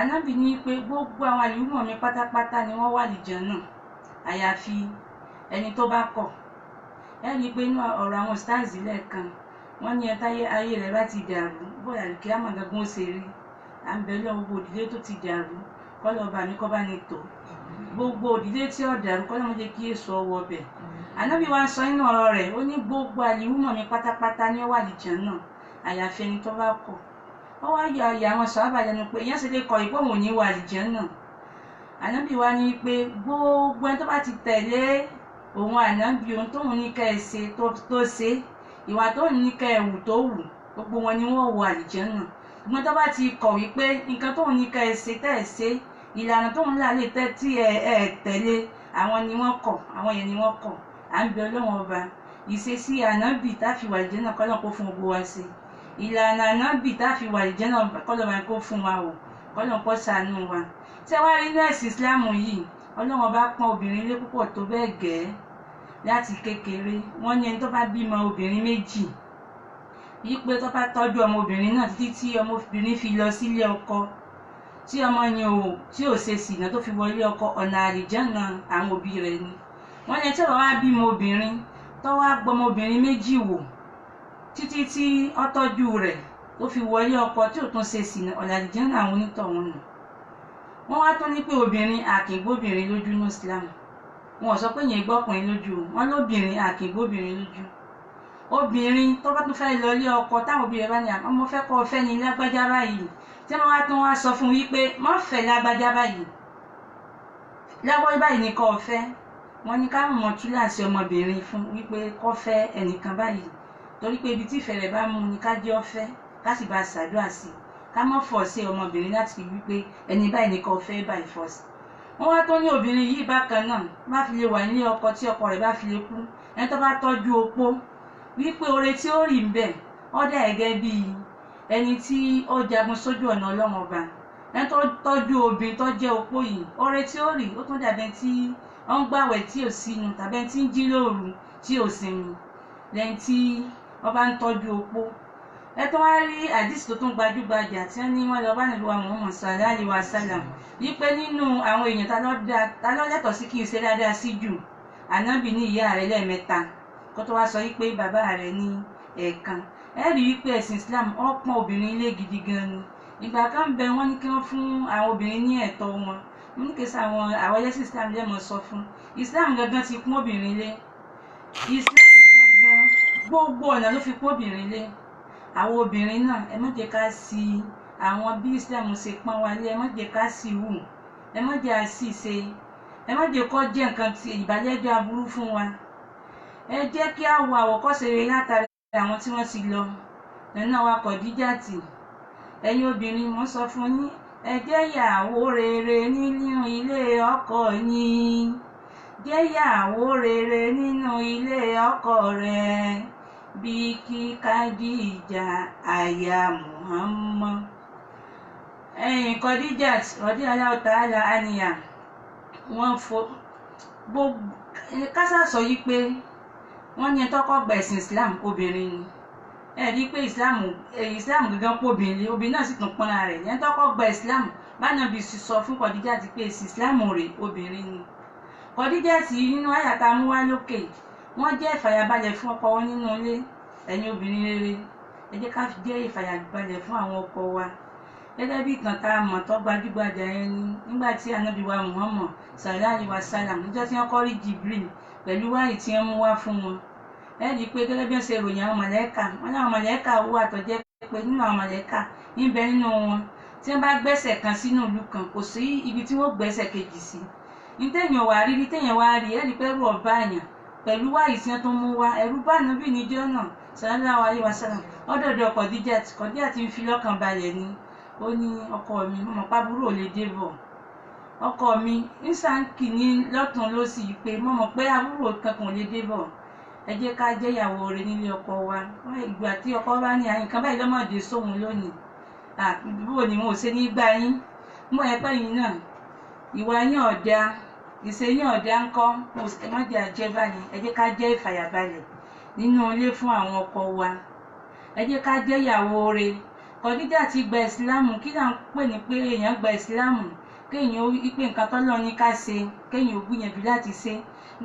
ànábì ní pé gbogbo àwọn àlùmọ̀ mi pátápátá ni wọ́n wà lìjànnà àyàfi ẹni tó bá kọ̀. ẹ rí i pé inú ọ̀rọ̀ àwọn stars lẹ́ẹ̀kan wọ́n ní ẹ̀táyé ayé rẹ̀ bá ti dàrú bóyá kí á mọ̀ gangan ó ṣe rí. à ń bẹ lọ́wọ́ gbogbo òdìdé tó ti dàrú kọ́lọ́ ọba mi kọ́ bá ní tò gbogbo òdìdé tí ó dàrú kọ́lọ́ mo jẹ́ kí èso ọwọ́ bẹ̀. ànábì wa sọ nínú ọ̀rọ̀ rẹ̀ ó ní gbogbo àlùmọ̀ mi pátápátá ni ó wà lìjànnà àyàfi ẹni tó bá kọ̀. ó wá yọ àyà àwọn sàhábà lẹ́nu pé ìyẹn ṣe lè kọ ìpò òun ní wà àlùjànnà. ànábì wa ní pé gbogbo ẹni tó bá ti tẹ̀lé òun ànábì ohun tóun ní ká ẹ ṣe tó ṣe ìwà tóun ní ká ẹ wù tó wù gbogbo wọn ni wọ́n wọ àlùjànnà. ṣùgbọ́n tó bá ti kọ̀ wípé nǹkan tóun ní ká ẹ ṣe tẹ́ ẹ ṣe ìlànà tóun là lè tẹ́ tí ẹ tẹ̀lé àwọn ni wọ́n kọ̀ àwọn yẹn ni wọ́n kọ̀. à ń bẹ Ọlọ́run ọba ìṣesí ànábì táfi wà àlùjànnà kọ́lọ́n kó fún gbogbo wa ṣe ìlànà ànábì táfi wà àlùjànnà kọ́lọ́n máa kó fún wa o kọ́lọ́n kó ṣàánú wa. tí a wá rí inú ẹ̀sìn ìsìláàmù yìí Ọlọ́run ọba pọ́n obìnrin lé púpọ̀ tó bẹ́ẹ̀ gẹ́ láti kékeré. wọ́n ní ẹni tó bá bímọ obìnrin méjì wípé tó bá tọ́jú ọmọbìnrin náà títí tí ọmọbìnrin fi lọ sílé ọkọ tí ọmọ yẹn tí ò ṣe sìnà tó fi wọlé ọkọ ọ̀nà àlùjànnà àwọn òbí rẹ̀ ni. wọ́n ní tí ọ̀rọ̀ wá bímọ obìnrin tó wá gbọmọbìnrin méjì wò títí tí ó tọ́jú rẹ̀ tó fi wọlé ọkọ tí ò tún ṣe sìnà ọ̀nà àlùjànnà àwọn onítọ̀hún nù. wọ́n wá tún ní pé obìnrin àkìngbóbìnrin lójú ní Islam. wọn ò sọ pé yẹn gbọ́kùnrin lójú wọn lóbìnrin àkìngbóbìnrin lójú. obìnrin tó bá tún fẹ́ lọ ilé ọkọ táwọn òbí rẹ̀ bá ní ọmọ fẹ́ kọ́ fẹ́ ní lágbájá báyìí tí wọ́n wá tún wá sọ fún wípé má fẹ́ lágbájá báyìí lágbájá báyìí ni kọ́ fẹ́. wọ́n ní ká mọ̀ túláàsì ọmọbìnrin fún wípé kọ́ fẹ́ ẹnìkan báyìí torí pé ibi tí ìfẹ́ rẹ̀ bá mú ni ká jẹ́ ọ̀fẹ́ ká sì bá ṣàdúrà sí ká mọ̀ fọ̀ sí ọmọbìnrin láti fi wípé ẹni báyìí ni kọ́ fẹ́ báyìí fọ̀ sí. wọ́n wá tó ní obìnrin yìí bákan náà bá fi lè wà nílé ọkọ tí ọkọ rẹ̀ bá fi lè kú ẹni tó bá tọ́jú opó wípé oore tí ó rí ń bẹ̀ ó dà gẹ́gẹ́ bí ẹni tí ó jagun sójú ọ̀nà Ọlọ́run ọba. ẹni tó tọ́jú obìnrin tó jẹ́ opó yìí oore tí ó rí ó tún dàbí tí ó ń gbàwẹ̀ tí ò sínú tàbí ẹni tí ń jí lóru tí ò sinmi lẹ́yìn tí wọ́n bá ń tọ́jú opó. ẹ tó wá rí àdìsí tó tún gbajúgbajà tí wọ́n ní wọ́n lọ bá Ànábì wa Muhammad sallallahu alaihi wasallam wípé nínú àwọn èèyàn ta ló lẹ́tọ̀ọ́ sí kí n ṣe dáadáa sí jù ànábì ní ìyá rẹ̀ lẹ́ẹ̀mẹ́ta kó tó wá sọ wípé bàbá rẹ̀ ní ẹ̀ẹ̀kan. ẹ rí wípé ẹ̀sìn Islam ó pọ́n obìnrin ilé gidi gan ni. ìgbà kan bẹ wọ́n ní kí wọ́n fún àwọn obìnrin ní ẹ̀tọ́ wọn wọ́n ní kí àwọn ẹlẹ́sìn Islam lẹ́mọ̀ sọ fún Islam gangan ti pọ́n obìnrin lé. Islam gangan gbogbo ọ̀nà ló fi pọ́n obìnrin lé. àwọn obìnrin náà ẹ má jẹ́ ká sí àwọn bí Islam ṣe pọ́n wa lé. Ẹ má jẹ́ ká sì hù, ẹ má jẹ́ àṣìṣe, ẹ má jẹ́ kó jẹ́ nǹkan tí ìbàlẹ́jọ́ aburú fún wa. Ẹ jẹ́ kí á wo àwòkọ́ṣe rere látàrí àwọn tí wọ́n ti lọ. Nana wa Khadijat, ẹ̀yin obìnrin mo sọ fún yín, ẹ jẹ́ ìyàwó rere nínú ilé ọkọ yín, jẹ́ ìyàwó rere nínú ilé ọkọ rẹ̀, bí kí Khadija aya Muhammad. Ẹ̀yin Khadijat radiyallahu ta'ala anha, wọ́n fọ gbogbo kásá sọ yìí pé wọ́n ní tọ́kọ́ gba ẹ̀sìn Islam obìnrin ni. Ẹ rí i pé Islam gangan pọ̀ obìnrin náà sì tún pọ́nra rẹ̀. Ẹni tọ́kọ́ gba Islam bánàbí sì sọ fún Khadijat pé ẹ̀sìn Islam rẹ̀ obìnrin ni. Khadijat nínú àyàtà mú wá lókè, wọ́n jẹ́ ìfàyàbalẹ̀ fún ọkọ wọn nínú ilé. Ẹ̀yin obìnrin rere, ẹ jẹ́ ká jẹ́ ìfàyàbalẹ̀ fún àwọn ọkọ wa. Gẹ́gẹ́ bí ìtàn tá a mọ̀ tó gbajúgbajà yẹn ni nígbà tí Ànábì wa Muhammad sallallahu alaihi wasallam níjọ́ tí wọ́n kọ́ rí Jibril pẹ̀lú wáyé tí wọ́n mú wá fún wọn. Ẹ rí i pé gẹ́gẹ́ bí wọ́n ṣe ròyìn àwọn màlẹ́kà, wọ́n láwọn màlẹ́kà wà tó jẹ́ pé nínú àwọn màlẹ́kà níbẹ̀ nínú wọn tí wọ́n bá gbẹ́sẹ̀ kan sínú ìlú kan kò sí ibi tí wọ́n gbẹ́sẹ̀ kejì sí. Ní téèyàn wá rí ẹ rí i pé ẹ̀rù ọ̀bá àyàn pẹ̀lú wáyé tí wọ́n tó mú wá, ẹ̀rù bá Ànábì níjọ́ náà sallallahu alaihi wasallam. Ọ̀dọ̀dọ̀ Khadijat ń fi lọ́kàn balẹ̀ ni. Ó ní ọkọ mi, mo mọ̀ pábúrò lè dé bọ̀. Ọkọ mi ń sàǹkì ní lọ́tún lósì pé mo mọ̀ pé àbúrò kankan lè dé bọ̀. Ẹ jẹ́ ká jẹ́ ìyàwó rere nílé ọkọ wa. Ìgbà tí ọkọ bá ní àyìnkan báyìí lọ́mọdé sóhun lónìí, àbúrò ni wọn ò ṣe ní gbá yín. Mo ẹ pẹ́ yín náà, ìwà yín ọ̀dà, ìṣe yín ọ̀dà ńkọ́, ẹ má jẹ́ àjẹ́ báyìí. Ẹ jẹ́ ká jẹ́ ìfàyàbalẹ̀ nínú ilé fún àwọn ọkọ wa. Ẹ jẹ́ ká jẹ́ ìyàwó rere. Khadijat ti gba ìsìlámù. Kí là ń pè ní pé èèyàn gba ìsìlámù? Kéèyàn ó pé nǹkan tọ́lọ́ ní ká ṣe, kéèyàn ó gbìyànjú láti ṣe.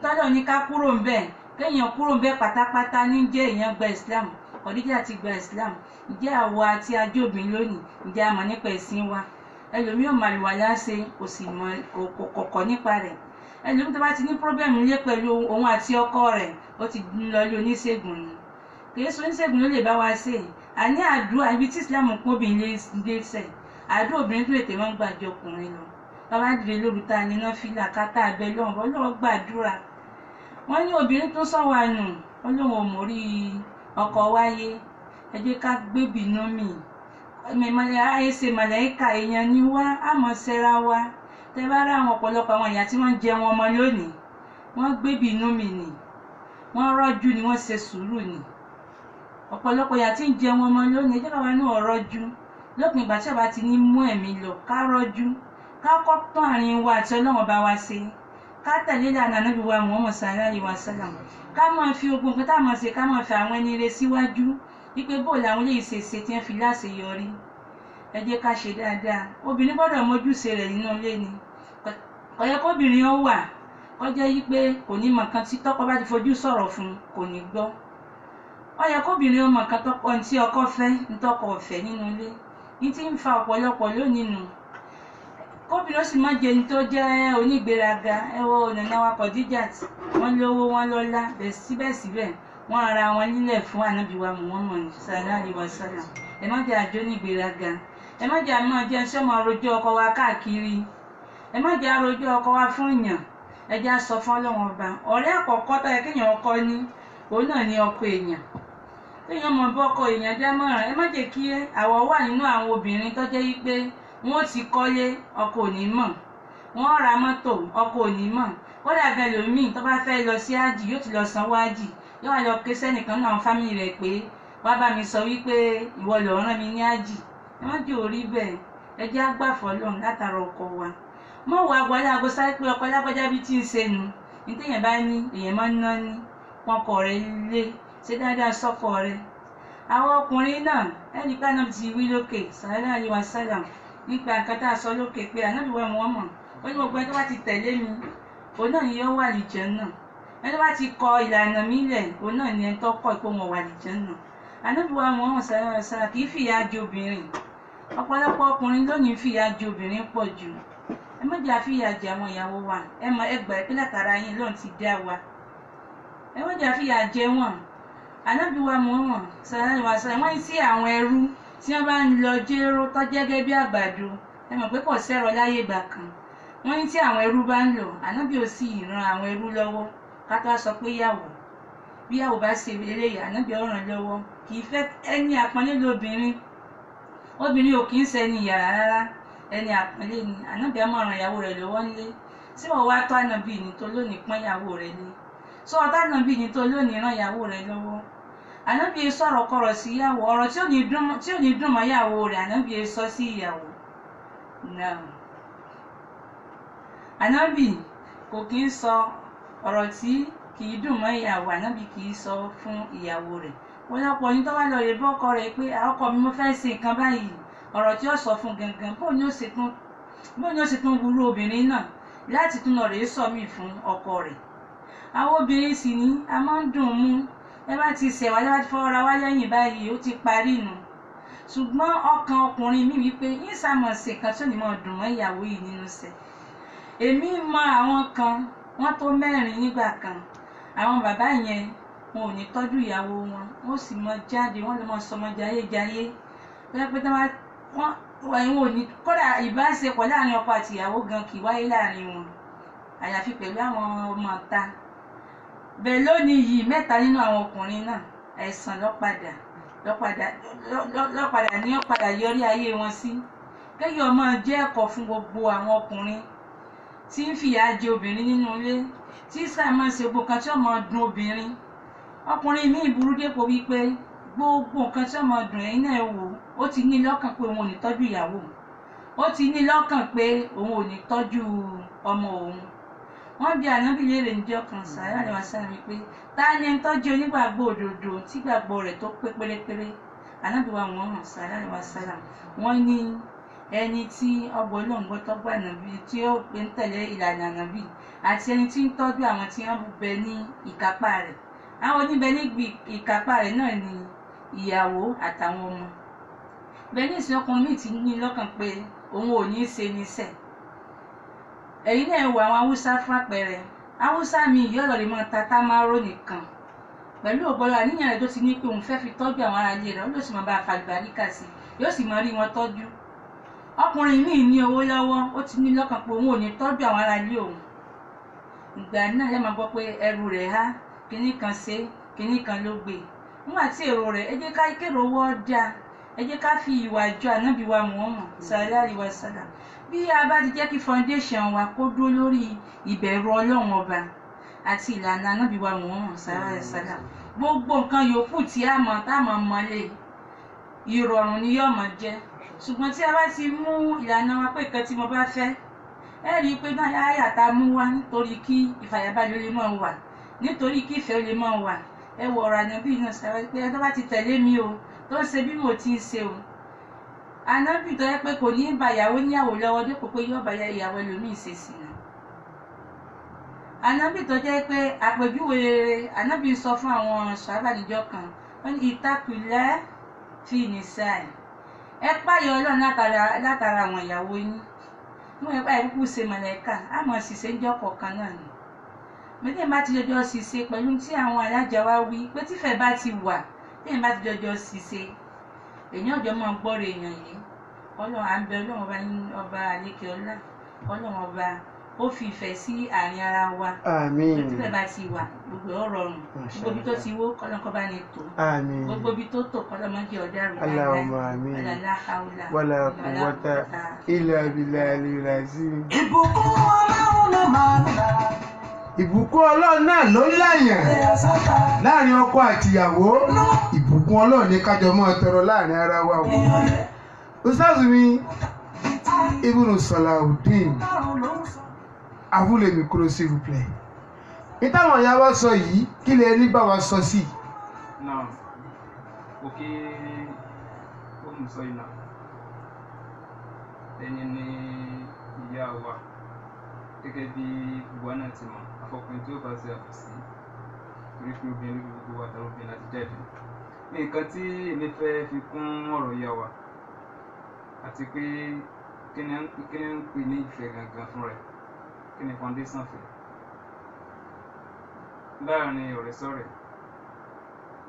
Tọ́lọ́ ní ká kúrò ń bẹ̀, kéèyàn kúrò ń bẹ̀ pátápátá ní jẹ́ èèyàn gba ìsìlámù. Khadijat ti gba ìsìlámù. Ǹjẹ́ àwa àti ajóbìn lónìí, ǹjẹ́ a mọ̀ nípa ẹ̀sìn wa? Ẹlòmíì ò màlúwàlá ṣe, kò sì mọ̀ kọ̀kọ̀ nípa rẹ̀. Ẹlòmíì tó bá ti ní pírọ́bẹ̀mù lé pẹ̀lú òun àti ọkọ rẹ̀, ó ti lọ ilé oníṣègùn ni. Kìí ṣe oníṣègùn ló lè bá wa ṣe. Àní àdúrà ibi tí Islam pọ́n obìnrin lé sẹ̀, àdúrà obìnrin tó lè tẹ̀ máa ń gbàjọ ọkùnrin lọ. Bàbá dìde lóru ta ni iná fìlà kátà abẹ lọ́wọ́ gbàdúrà. Wọ́n ní obìnrin tó sọ̀wọ́ àánú, Ọlọ́run ò mórí ọkọ wáyé. Ẹ jẹ́ ká gbébìnú mì. Ayé ṣe màláíkà èèyàn ni wá, àmọ́ ṣẹ́ra wa. Tẹ bá rá àwọn ọ̀pọ̀lọpọ̀ àwọn ìyá tí wọ́n ń jẹ wọn ọmọ lónìí, wọ́n gbébìnú mì ni, wọ́n rọ́jú ni, wọ́n ṣe sùúrù ni. Ọ̀pọ̀lọpọ̀ ìyá tí ń jẹ wọn ọmọ lónìí, ẹ jẹ́ káwa náà rọ́jú. Lópin ìgbà tí ọba ti ní mú ẹ̀mí lọ, ká rọ́jú, ká kọ́ tán àárín wa àti Ọlọ́run bá wa ṣe, ká tẹ̀lé ìlànà Ànábì wa Muhammad sallallahu alaihi wasallam. Ká máa fi ogun nǹkan tá a máa ṣe, ká máa fi àwọn ẹni ire síwájú wípé bó làwọn eléyìí ṣe ṣe tí wọ́n fi láṣeyọrí. Ẹ jẹ́ ká ṣe dáadáa. Obìnrin gbọ́dọ̀ mójúṣe rẹ̀ nínú ilé ni. Kò yẹ kóbìnrin ó wà kó jẹ́ wípé kò ní mọ̀ nǹkan tí tọ́kọ bá ti fojú sọ̀rọ̀ fún kò ní gbọ́. Ó yẹ kóbìnrin ó mọ̀ nǹkan tí ọkọ fẹ́, ntọ́kọ ọ̀fẹ́ nínú ilé. Ní tí ń fa ọ̀pọ̀lọpọ̀ lónìí nù. Kóbìnrin ó sì má jẹ́ ẹni tó jẹ́ onígbéraga. Ẹ wo Nana wa Khadijat, wọ́n lówó wọ́n lọ́lá, bẹ̀ síbẹ̀síbẹ̀ wọ́n ara wọn nílẹ̀ fún Ànábì wa Muhammad sallallahu alaihi wasallam. Ẹ má jẹ́ àjọ onígbéraga. Ẹ má jẹ́ àmọ́ jẹ́ ṣé ọmọ rojọ́ ọkọ wa káàkiri. Ẹ má jẹ́ àròjọ́ ọkọ wa fún èèyàn. Ẹ jẹ́ sọ fún Ọlọ́run ọba. Ọ̀rẹ́ àkọ́kọ́ tó yẹ kéèyàn ọkọ ní, òun náà ni ọkọ èèyàn. Téèyàn mọ̀ bọ́ ọkọ èèyàn dámọ̀ràn. Ẹ má jẹ́ kí àwọ̀ wà nínú àwọn obìnrin tó jẹ́ wípé wọ́n ti kọ́lé, ọkọ ò ní mọ̀. Wọ́n ra mọ́tò, ọkọ ò ní mọ̀. Kódà gan lòmíì tó bá fẹ́ lọ sí ájì, yóò ti lọ sanwó ájì. Yóò wá lọ ké sẹ́nìkan náà fámìlì rẹ̀ pé wá bá mi sọ wípé ìwọ ló rán mi ní ájì. Ẹ má jẹ́ orí bẹ́ẹ̀. Ẹ jẹ́ àgbàfọ́ Ọlọ́run látara ọkọ wa. Mọ̀ wá gbọ́dọ̀ àgọ́ sáré pé ọkọ lágbájá bí tí ń ṣe nu. Ní téèyàn bá ní èèyàn máa ń ná ní pọnkọ rẹ̀ lé, ṣe dáadáa sọ́kọ rẹ̀. Àwọn ọkùnrin náà, ẹnì kan náà ti wí lókè sallallahu alaihi wasallam nípa nǹkan tá a sọ lókè pé Ànábì wa Muhammad, ó ní gbogbo ẹni tó bá ti tẹ̀lé mi, òun náà ni yóò wà l'Áljannah. Ẹni tó bá ti kọ ìlànà mi lẹ̀, òun náà ni ẹni tó kọ̀ pé wọn wà l'Áljannah. Ànábì wa Muhammad sallallahu alaihi wasallam kì í fìyà jẹ obìnrin. Ọ̀pọ̀lọpọ̀ ọkùnrin lónìí fìyà jẹ obìnrin pọ̀ jù. Ẹ má jẹ́ àfìyà jẹ àwọn ìyàwó wa. Ẹ mọ ẹgbàá pé látara yín lóun ti dá wa. Ẹ má jẹ́ àfìyà jẹ wọn. Ànábì wa Muhammad sallallahu alaihi wasallam wọ́n sí àwọn ẹrú tí wọ́n bá ń lọ jéró tó jẹ́ gẹ́gẹ́ bí àgbàdo ẹ mọ̀ pé kò sẹ́rọ láyé ìgbà kan wọ́n ní tí àwọn ẹrú bá ń lò ànábì ò sì ran àwọn ẹrú lọ́wọ́ ká tó sọ pé yàwó bí yàwó bá ṣe eléyìí ànábì ó ràn lọ́wọ́ kì í fẹ́ ẹni àpọ́nlé lóbìnrin obìnrin ò kì í ṣẹni yàrá rárá ẹni àpọ́nlé ni ànábì á máa ràn ìyàwó rẹ̀ lọ́wọ́ nílé tí wọ́n wá tó ànábì ní tó lónìí pọ́n ìyàwó rẹ̀ lé sọ ọ̀tá ànábì ní tó lónìí ràn ìyàwó rẹ̀ lọ́wọ́ ànábì sọ̀rọ̀ kọ̀rọ̀ sí ìyàwó ọ̀rọ̀ tí ò ní dùn mọ́ ìyàwó rẹ̀ ànábì sọ sí ìyàwó náà ànábì kò kí ń sọ ọ̀rọ̀ tí kì í dùn mọ́ ìyàwó ànábì kì í sọ fún ìyàwó rẹ̀ ọ̀pọ̀lọpọ̀ ní tó wá lọ rè bọ́kọ rẹ̀ pé ọkọ mi mo fẹ́ ṣe nǹkan báyìí ọ̀rọ̀ tí ó sọ fún gangan bóun ni ó ṣe tún wúrú obìnrin náà láti tún lọ rèé sọ mí fún ọkọ rẹ̀ àwọn obìnrin sì ní a máa ń dùn mú ẹ bá ti ṣẹ̀wá ẹ bá ti fọwọ́ra wá lẹ́yìn báyìí ó ti parí nù ṣùgbọ́n ọkàn ọkùnrin mi wípé ìsàmọ̀ ṣe kan tí ò ní máa dùn mọ́ ìyàwó yìí nínú ṣe èmi mọ àwọn kan wọ́n tó 4 nígbà kan àwọn bàbá yẹn wọn ò ní tọ́jú ìyàwó wọn wọ́n sì mọ jáde wọ́n lè mọ sọmọ jayéjayé pẹ́ẹ́pẹ́ tí wọ́n ò ní kódà ìbáṣepọ̀ láàrin ọkọ àti ìyàwó gan kì í wáyé láàrin wọn àyàfi pẹ̀lú àwọn ọmọ ọ̀ta bẹ́ẹ̀ lónìí yìí 3 nínú àwọn ọkùnrin náà àìsàn lọ́padà yọrí ayé wọn sí kéèyàn ọmọ jẹ́ ẹ̀kọ́ fún gbogbo àwọn ọkùnrin tí ń fìyà jẹ obìnrin nínú ilé tí sàmọ́ ṣe gbogbo nǹkan tí ọmọ dùn obìnrin ọkùnrin míì burú dépò wípé gbogbo nǹkan tí ọmọ dùn ẹ̀yìn náà wò ó ti ní lọ́kàn pé òun ò ní tọ́jú ìyàwó ó ti ní lọ́kàn pé òun ò ní tọ́jú ọmọ òun wọ́n bi ànábì léèrè níjọ́ kan sàárà lè wá sára wípé ta ni ń tọ́jú onígbàgbọ́ òdodo tí gbàgbọ́ rẹ̀ tó pé pérépéré ànábì wa wọ́n hàn sàárà lè wá sára wọ́n ní ẹni tí ọgbọ́n olóńgbò tọ́gbà ànábì tí ó pé ń tẹ̀lé ìlànà ànábì àti ẹni tí ń tọ́jú àwọn tí wọ́n bẹ ní ìkápá rẹ̀ àwọn oníbẹ̀ ní ìkápá rẹ̀ náà ni ìyàwó àtàwọn ọmọ bẹ́ẹ̀ ní ìsìn ọkùnrin míì ti ní lọ́kàn pé òun ò ní í ṣe níṣẹ́ ẹ̀yin náà wo àwọn haúsá fún àpẹẹrẹ haúsá mi yọ̀rọ̀ lè máa ta támárò nìkan pẹ̀lú ògbọ́lọ́ àníyàn rẹ̀ tó ti ní pé òun fẹ́ fi tọ́jú àwọn ará ilé rẹ̀ ó lè sì máa bá a fàgbàríkà sí yóò sì máa rí wọn tọ́jú ọkùnrin míì ní owó lọ́wọ́ ó ti ní lọ́kàn pé òun ò ní tọ́jú àwọn ará ilé òun ìgbà náà lè máa gbọ́ pé ẹrù rẹ̀ há kinní kan ṣe kinní kan ló gbé nígbà tí èrò rẹ̀ ẹ jẹ́ ká kérò owó ọjà ẹ jẹ́ ká fi ìwà jọ ànábì wa Muhammad sallallahu alaihi wasallam bí a bá ti jẹ́ kí foundation wa kó dúró lórí ìbẹ̀rù ọlọ́run ọba àti ìlànà ànábì wa Muhammad sallallahu alaihi wasallam gbogbo nǹkan yòókù tí a mọ̀ tá a mọ̀ mọ́lẹ̀ ìrọ̀rùn ni yóò mọ̀ jẹ́ ṣùgbọ́n tí a bá ti mú ìlànà wa pé nǹkan tí mo bá fẹ́ ẹ rí i pé náà àyà tá a mú wá nítorí kí ìfàyàbalẹ̀ lè máa wà nítorí kí ìfẹ́ lè máa wà ẹ wọ ọ̀rọ̀ ànábì náà sáré pé ẹ tó bá ti tẹ̀lé mi o tó ń ṣe bí mo ti ń ṣe o ànábì tó yẹ pé kò ní bá ìyàwó níyàwó lọ́wọ́ dípò pé yóò bá ìyàwó ẹlòmíì ṣe sí i ànábì tó jẹ́ pé àpèjúwe rere ànábì sọ fún àwọn sàhábàdíjọ́ kan wọ́n ní ìtakùlẹ̀ fi nìṣà ẹ páyọ ọlọ́run látara àwọn ìyàwó yín wọ́n ẹ páyọ kúkú ṣe mọ̀lẹ́kà àmọ́ ṣìṣe ń jọ́ kọ̀ọ̀kan náà ni mẹ́tẹ̀ bá ti jọjọ́ ṣìṣe pẹ̀lú tí àwọn alájà wa wí pé tífẹ̀ bá ti wà tẹ́yìn bá ti jọjọ́ ṣìṣe èèyàn ọjọ́ máa gbọ́rọ̀ èèyàn yìí ọlọ́run à ń bẹ ọlọ́run ọba àlékè ọlá ọlọ́run ọba ó fi ìfẹ́ sí àárín ara wa àmín tífẹ̀ bá ti wà gbogbo ọ̀rọ̀ ọ̀run gbogbo ibi tó ti wó kọ́lọ́nkọ́ bá ní tò àmín gbogbo ibi tó tò kọ́lọ́mọdé ọ̀dà rẹ̀ Allahumma àmín wala quwwata illa billahil azim. ìbùkún ọlọ́run ló máa ń gbà. ìbùkún ọlọ́run náà ló láyàn láàrin ọkọ àtìyàwó ìbùkún ọlọ́run ní kájọ máa tọrọ láàrin ara wa o. Ustaz mi Ibn Salahuddin avúlé mi kúrò s'il vous plaît. ìtàwọn ìyá wa sọ yìí kí lè ní bá wa sọ sí. náà òkè olùsọ ìlà ẹ̀yin ni ìyá wa gẹ́gẹ́ bí gbogbo náà ti mọ̀ afọkùnrin tí ó bá ṣe àbòsí torí pé obìnrin gbogbo wa tàbí obìnrin láti jáde ní nǹkan tí èmi fẹ́ fi kún ọ̀rọ̀ ìyá wa àti pé kí ni ń pè ní ìfẹ́ gangan fún rẹ̀ kí ni foundation fẹ́ láàrin ọ̀rẹ́ sọ̀rẹ́